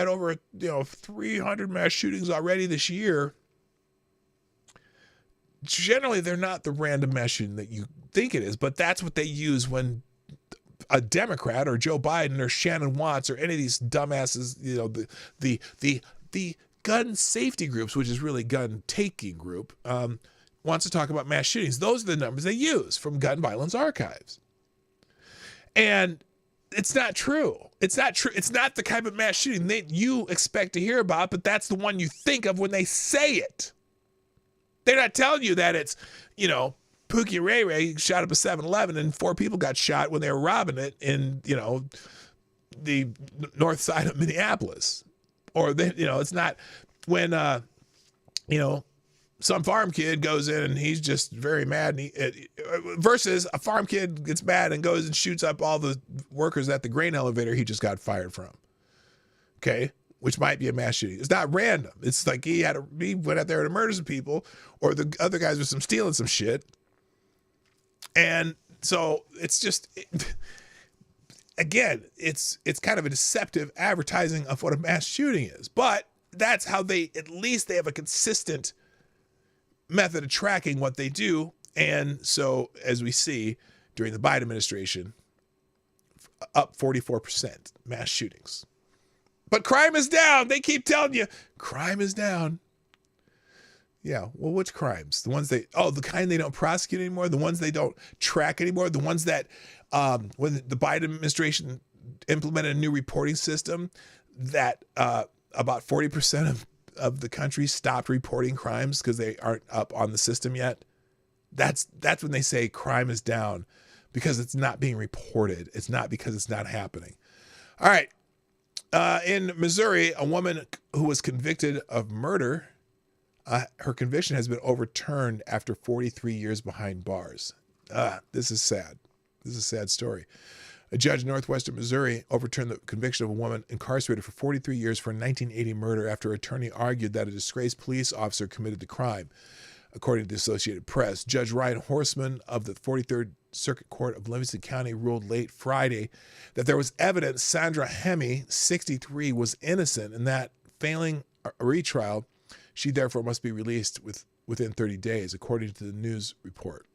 over 300 mass shootings already this year," generally they're not the random mass shooting that you think it is, but that's what they use when a Democrat or Joe Biden or Shannon Watts or any of these dumbasses, the gun safety groups, which is really gun taking group, wants to talk about mass shootings. Those are the numbers they use from Gun Violence Archives. And it's not true. It's not true. It's not the kind of mass shooting that you expect to hear about, but that's the one you think of when they say it. They're not telling you that it's, Pookie Ray Ray shot up a 7-Eleven and 4 people got shot when they were robbing it in, the north side of Minneapolis. Or, it's not when, some farm kid goes in and he's just very mad. Versus a farm kid gets mad and goes and shoots up all the workers at the grain elevator he just got fired from. Okay? Which might be a mass shooting. It's not random. It's like he went out there to murder some people, or the other guys were stealing some shit. And so it's just... Again, it's kind of a deceptive advertising of what a mass shooting is, but that's how at least they have a consistent method of tracking what they do. And so, as we see during the Biden administration, up 44% mass shootings. But crime is down. They keep telling you crime is down. Yeah, well, which crimes? The kind they don't prosecute anymore, the ones they don't track anymore, the ones that when the Biden administration implemented a new reporting system that about 40% of the country stopped reporting crimes because they aren't up on the system yet. That's when they say crime is down, because it's not being reported. It's not because it's not happening. All right. In Missouri, a woman who was convicted of murder, her conviction has been overturned after 43 years behind bars. This is sad. This is a sad story. A judge in northwestern Missouri overturned the conviction of a woman incarcerated for 43 years for a 1980 murder after her attorney argued that a disgraced police officer committed the crime, according to the Associated Press. Judge Ryan Horstman of the 43rd Circuit Court of Livingston County ruled late Friday that there was evidence Sandra Hemme, 63, was innocent, and that failing a retrial, she therefore must be released within 30 days, according to the news report.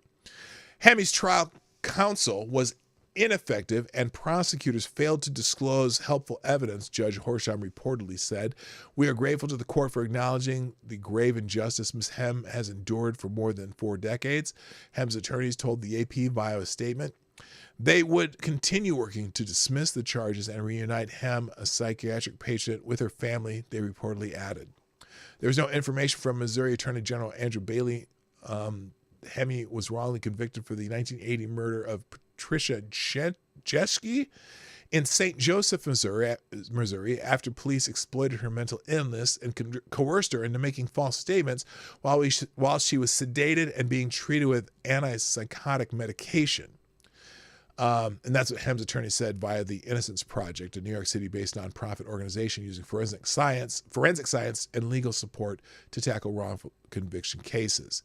Hemme's trial counsel was ineffective and prosecutors failed to disclose helpful evidence, Judge Horsham reportedly said. We are grateful to the court for acknowledging the grave injustice Ms. Hem has endured for more than 4 decades. Hem's attorneys told the AP via a statement they would continue working to dismiss the charges and reunite Hem, a psychiatric patient, with her family, they reportedly added. There was no information from Missouri Attorney General Andrew Bailey. Hemi was wrongly convicted for the 1980 murder of Patricia Jeske in St. Joseph, Missouri, after police exploited her mental illness and coerced her into making false statements while she was sedated and being treated with antipsychotic medication. And that's what Hem's attorney said via the Innocence Project, a New York City-based nonprofit organization using forensic science and legal support to tackle wrongful conviction cases.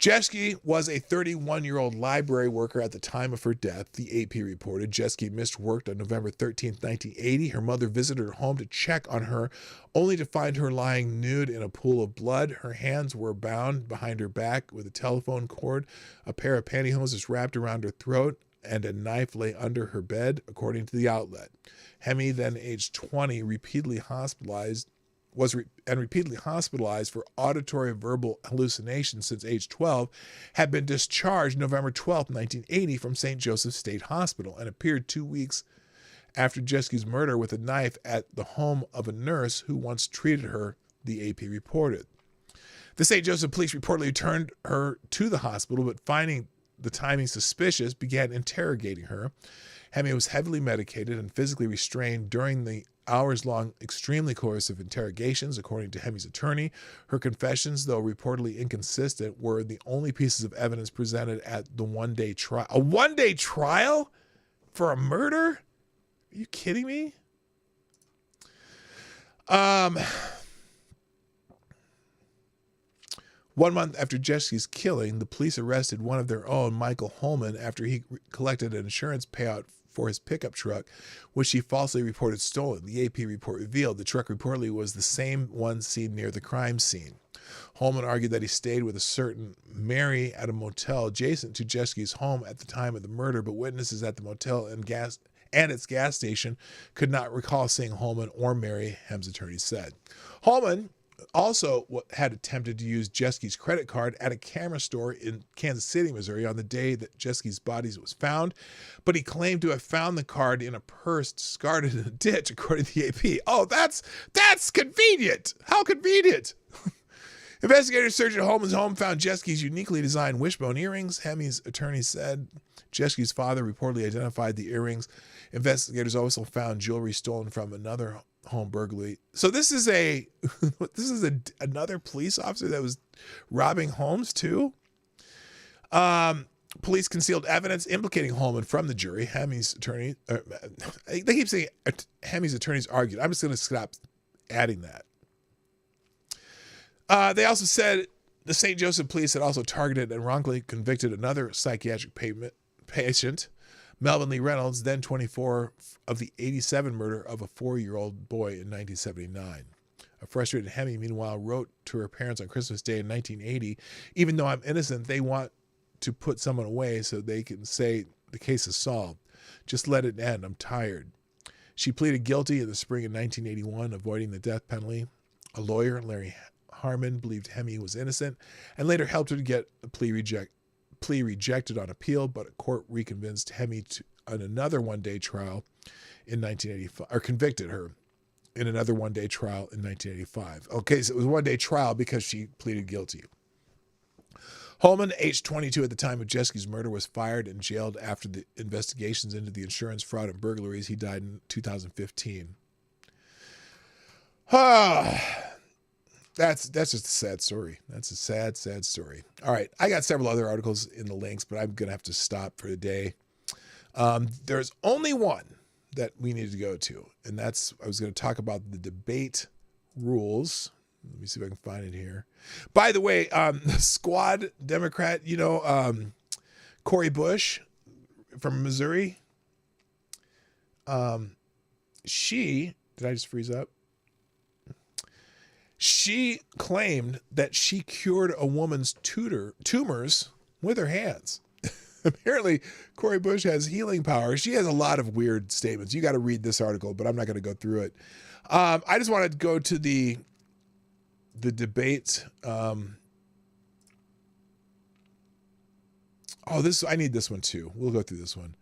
Jeske was a 31-year-old library worker at the time of her death, the AP reported. Jeske missed work on November 13, 1980. Her mother visited her home to check on her, only to find her lying nude in a pool of blood. Her hands were bound behind her back with a telephone cord. A pair of pantyhose was wrapped around her throat, and a knife lay under her bed, according to the outlet. Hemi, then aged 20, repeatedly hospitalized for auditory verbal hallucinations since age 12, had been discharged November 12, 1980 from St. Joseph State Hospital and appeared 2 weeks after Jeske's murder with a knife at the home of a nurse who once treated her, the AP reported. The St. Joseph police reportedly returned her to the hospital, but finding the timing suspicious, began interrogating her. Hemi was heavily medicated and physically restrained during the hours-long, extremely coercive interrogations, according to Hemi's attorney. Her confessions, though reportedly inconsistent, were the only pieces of evidence presented at the one-day trial. A one-day trial for a murder? Are you kidding me? 1 month after Jeske's killing, the police arrested one of their own, Michael Holman, after he collected an insurance payout for his pickup truck, which he falsely reported stolen. The AP report revealed the truck reportedly was the same one seen near the crime scene. Holman argued that he stayed with a certain Mary at a motel adjacent to Jeske's home at the time of the murder, but witnesses at the motel and its gas station could not recall seeing Holman or Mary, Hem's attorney said. Holman also had attempted to use Jeske's credit card at a camera store in Kansas City, Missouri on the day that Jeske's body was found, but he claimed to have found the card in a purse discarded in a ditch, according to the AP. Oh, that's convenient. How convenient. Investigators searched at Holman's home, found Jeske's uniquely designed wishbone earrings. Hemi's attorney said Jeske's father reportedly identified the earrings. Investigators also found jewelry stolen from another home burglary. So this is another police officer that was robbing homes too. Police concealed evidence implicating Holman from the jury. Hemi's attorney, they keep saying Hemi's attorneys argued. I'm just going to stop adding that. They also said the St. Joseph police had also targeted and wrongfully convicted another psychiatric patient, Melvin Lee Reynolds, then 24, of the 87 murder of a 4-year-old boy in 1979. A frustrated Hemi, meanwhile, wrote to her parents on Christmas Day in 1980, even though I'm innocent, they want to put someone away so they can say the case is solved. Just let it end. I'm tired. She pleaded guilty in the spring of 1981, avoiding the death penalty. A lawyer, Larry Harmon, believed Hemi was innocent and later helped her to get the plea rejected on appeal, but a court reconvinced Hemi on another one-day trial in 1985, or convicted her in another one-day trial in 1985. Okay, so it was a one-day trial because she pleaded guilty. Holman, aged 22 at the time of Jeske's murder, was fired and jailed after the investigations into the insurance fraud and burglaries. He died in 2015. That's just a sad story. That's a sad, sad story. All right, I got several other articles in the links, but I'm going to have to stop for the day. There's only one that we need to go to, and that's, I was going to talk about the debate rules. Let me see if I can find it here. By the way, the squad Democrat, Cori Bush from Missouri, did I just freeze up? She claimed that she cured a woman's tumors with her hands. Apparently, Cori Bush has healing power. She has a lot of weird statements. You got to read this article, but I'm not going to go through it. I just wanted to go to the debate. I need this one too. We'll go through this one.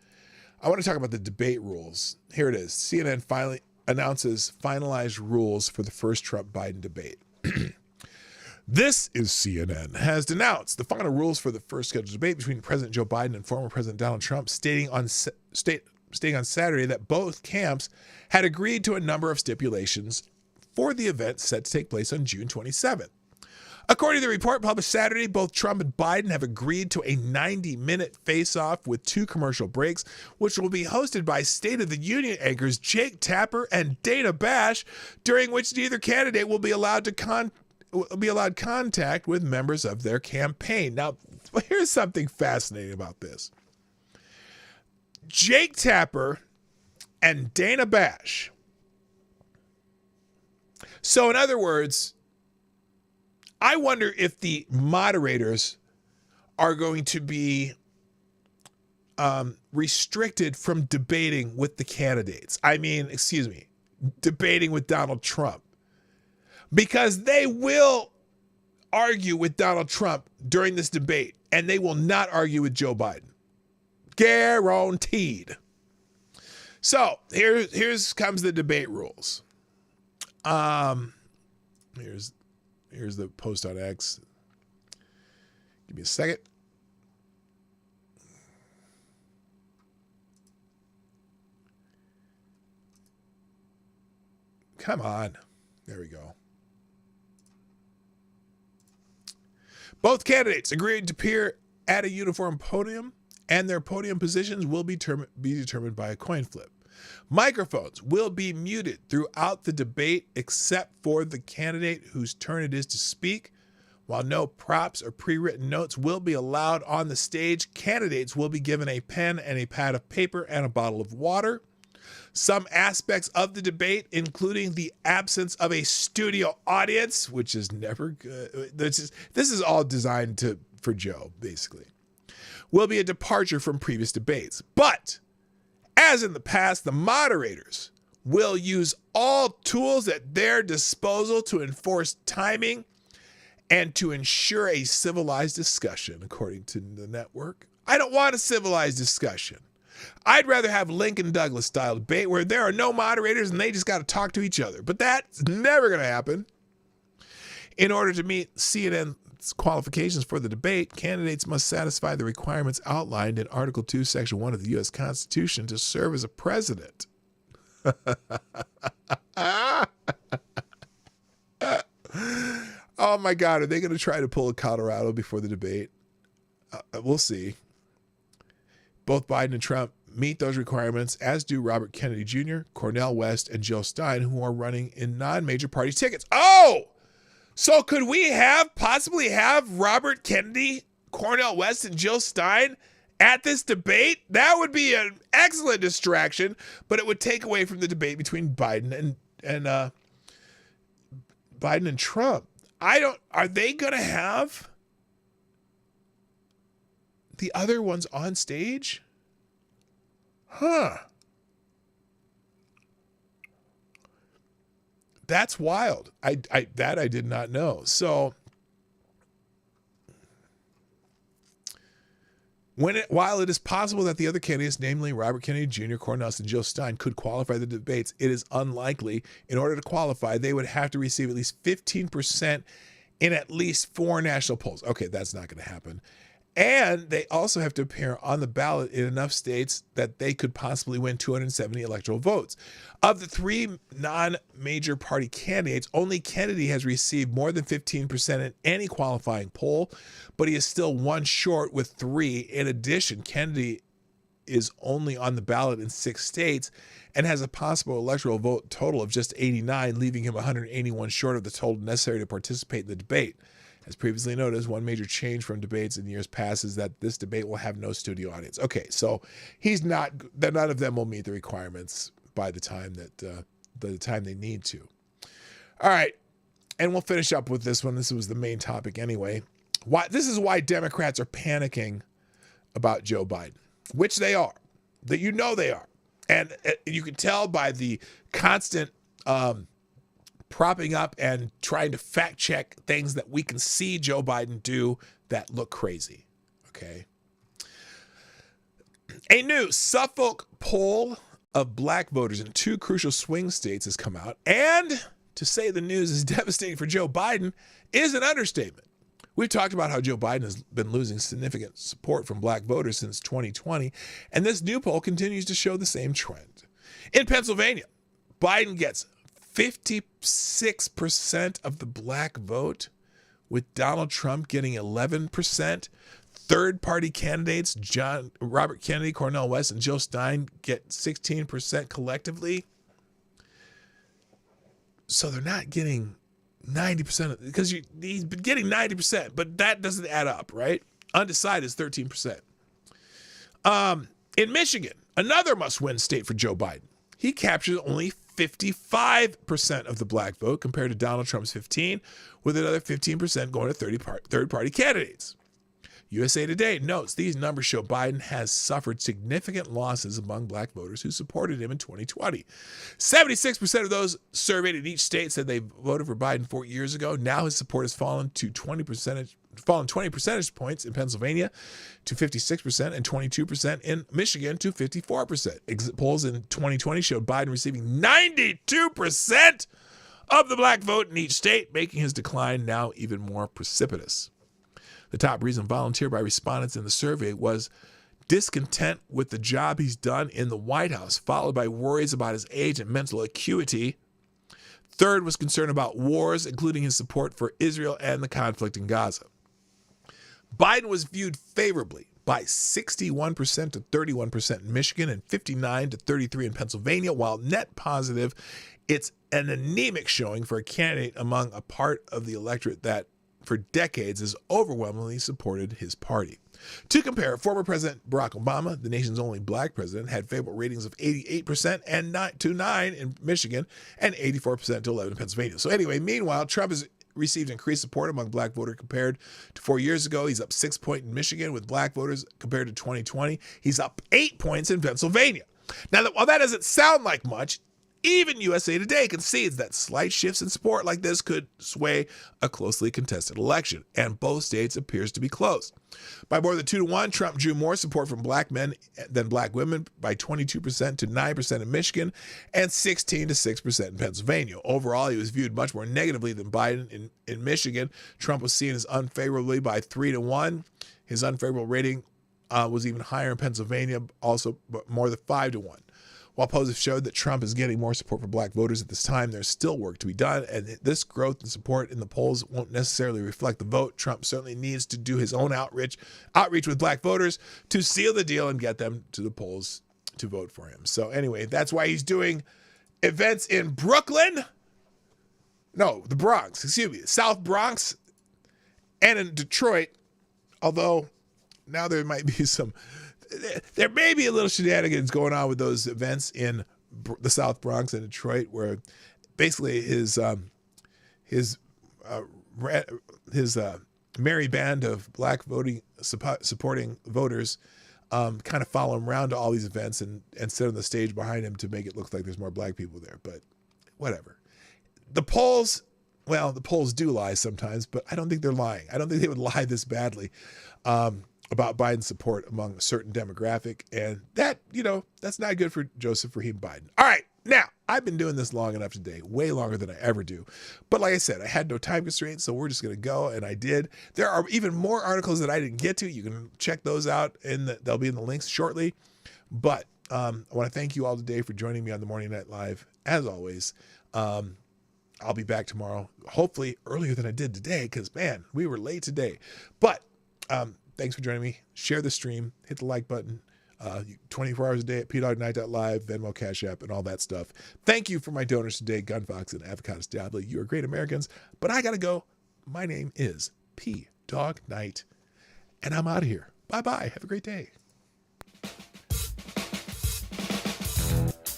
I want to talk about the debate rules. Here it is. CNN finally announces finalized rules for the first Trump-Biden debate. This is CNN has denounced the final rules for the first scheduled debate between President Joe Biden and former President Donald Trump, stating on Saturday that both camps had agreed to a number of stipulations for the event set to take place on June 27th. According to the report published Saturday, both Trump and Biden have agreed to a 90-minute face-off with 2 commercial breaks, which will be hosted by State of the Union anchors Jake Tapper and Dana Bash, during which neither candidate will be allowed contact with members of their campaign. Now, here's something fascinating about this. Jake Tapper and Dana Bash. So, in other words, I wonder if the moderators are going to be restricted from debating with the candidates. Debating with Donald Trump. Because they will argue with Donald Trump during this debate, and they will not argue with Joe Biden. Guaranteed. So here's comes the debate rules. Here's the post on X. Give me a second. Come on. There we go. Both candidates agreed to appear at a uniform podium, and their podium positions will be determined by a coin flip. Microphones will be muted throughout the debate except for the candidate whose turn it is to speak. While no props or pre-written notes will be allowed on the stage, candidates will be given a pen and a pad of paper and a bottle of water. Some aspects of the debate, including the absence of a studio audience, which is never good. This is all designed for Joe, basically, will be a departure from previous debates. But as in the past, the moderators will use all tools at their disposal to enforce timing and to ensure a civilized discussion, according to the network. I don't want a civilized discussion. I'd rather have Lincoln Douglas style debate where there are no moderators and they just got to talk to each other. But that's never going to happen. In order to meet CNN's qualifications for the debate, candidates must satisfy the requirements outlined in Article 2, Section 1 of the U.S. Constitution to serve as a president. Oh my God, are they going to try to pull a Colorado before the debate? We'll see. Both Biden and Trump meet those requirements, as do Robert Kennedy Jr., Cornel West, and Jill Stein, who are running in non-major party tickets. Oh! So could we possibly have Robert Kennedy, Cornel West, and Jill Stein at this debate? That would be an excellent distraction, but it would take away from the debate between Biden and Trump. Are they going to have the other ones on stage? Huh. That's wild. I did not know. So while it is possible that the other candidates, namely Robert Kennedy Jr., Cornel West, and Jill Stein, could qualify the debates, it is unlikely. In order to qualify, they would have to receive at least 15% in at least 4 national polls. Okay, that's not going to happen. And they also have to appear on the ballot in enough states that they could possibly win 270 electoral votes. Of the 3 non-major party candidates, only Kennedy has received more than 15% in any qualifying poll, but he is still 1 short with 3. In addition, Kennedy is only on the ballot in 6 states and has a possible electoral vote total of just 89, leaving him 181 short of the total necessary to participate in the debate. As previously noted, one major change from debates in years past is that this debate will have no studio audience. Okay, so none of them will meet the requirements by the time they need to. All right, and we'll finish up with this one. This was the main topic anyway. This is why Democrats are panicking about Joe Biden, which they are, that you know they are. And you can tell by the constant propping up and trying to fact check things that we can see Joe Biden do that look crazy. Okay. A new Suffolk poll of black voters in 2 crucial swing states has come out. And to say the news is devastating for Joe Biden is an understatement. We've talked about how Joe Biden has been losing significant support from black voters since 2020, and this new poll continues to show the same trend. In Pennsylvania, Biden gets 56% of the black vote, with Donald Trump getting 11%. Third-party candidates, Robert Kennedy, Cornel West, and Jill Stein get 16% collectively. So they're not getting 90%, because he's been getting 90%, but that doesn't add up, right? Undecided is 13%. In Michigan, another must-win state for Joe Biden, he captures only 55% of the black vote compared to Donald Trump's 15%, with another 15% going to third-party candidates. USA Today notes these numbers show Biden has suffered significant losses among black voters who supported him in 2020. 76% of those surveyed in each state said they voted for Biden 4 years ago. Now his support has fallen 20 percentage points in Pennsylvania to 56% and 22% in Michigan to 54%. Exit polls in 2020 showed Biden receiving 92% of the black vote in each state, making his decline now even more precipitous. The top reason volunteered by respondents in the survey was discontent with the job he's done in the White House, followed by worries about his age and mental acuity. Third was concern about wars, including his support for Israel and the conflict in Gaza. Biden was viewed favorably by 61% to 31% in Michigan and 59% to 33% in Pennsylvania, while net positive, it's an anemic showing for a candidate among a part of the electorate that for decades has overwhelmingly supported his party. To compare, former President Barack Obama, the nation's only black president, had favorable ratings of 88% and 9 in Michigan and 84% to 11% in Pennsylvania. So anyway, meanwhile, Trump has received increased support among black voters compared to 4 years ago. He's up 6 points in Michigan with black voters compared to 2020. He's up 8 points in Pennsylvania. Now, while that doesn't sound like much, even USA Today concedes that slight shifts in support like this could sway a closely contested election, and both states appears to be close. By more than 2-1, Trump drew more support from black men than black women by 22% to 9% in Michigan and 16% to 6% in Pennsylvania. Overall, he was viewed much more negatively than Biden in Michigan. Trump was seen as unfavorably by 3-1. His unfavorable rating was even higher in Pennsylvania, also more than 5-1. While polls have showed that Trump is getting more support for black voters at this time, there's still work to be done, and this growth in support in the polls won't necessarily reflect the vote. Trump certainly needs to do his own outreach with black voters to seal the deal and get them to the polls to vote for him. So anyway, that's why he's doing events in Brooklyn. No, the Bronx, South Bronx, and in Detroit, although now there might be there may be a little shenanigans going on with those events in the South Bronx and Detroit, where basically his merry band of black supporting voters kind of follow him around to all these events and sit on the stage behind him to make it look like there's more black people there. But whatever. The polls do lie sometimes, but I don't think they're lying. I don't think they would lie this badly about Biden's support among a certain demographic. And that, that's not good for Joseph Rahim Biden. All right. Now, I've been doing this long enough today, way longer than I ever do. But like I said, I had no time constraints, so we're just going to go, and I did. There are even more articles that I didn't get to. You can check those out, and they'll be in the links shortly. But I want to thank you all today for joining me on the Morning Night Live. As always, I'll be back tomorrow, hopefully earlier than I did today, because, man, we were late today. But thanks for joining me. Share the stream. Hit the like button. 24 hours a day at pdognight.live, Venmo, Cash App, and all that stuff. Thank you for my donors today, Gunfox and Avocados Diablo. You are great Americans, but I got to go. My name is P. Dawg Knight, and I'm out of here. Bye-bye. Have a great day.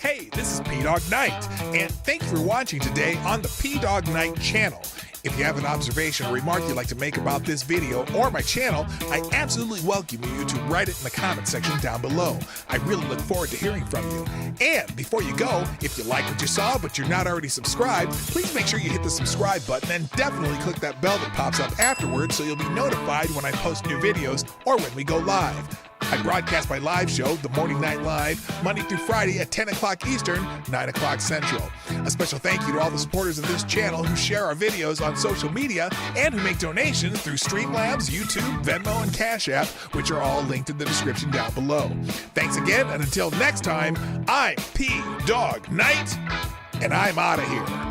Hey, this is P. Dawg Knight, and thank you for watching today on the P. Dawg Knight channel. If you have an observation or remark you'd like to make about this video or my channel, I absolutely welcome you to write it in the comment section down below. I really look forward to hearing from you. And before you go, if you like what you saw but you're not already subscribed, please make sure you hit the subscribe button and definitely click that bell that pops up afterwards so you'll be notified when I post new videos or when we go live. I broadcast my live show, The Morning Night Live, Monday through Friday at 10 o'clock Eastern, 9 o'clock Central. A special thank you to all the supporters of this channel who share our videos on social media and who make donations through Streamlabs, YouTube, Venmo, and Cash App, which are all linked in the description down below. Thanks again, and until next time, I'm Dawg Knight, and I'm out of here.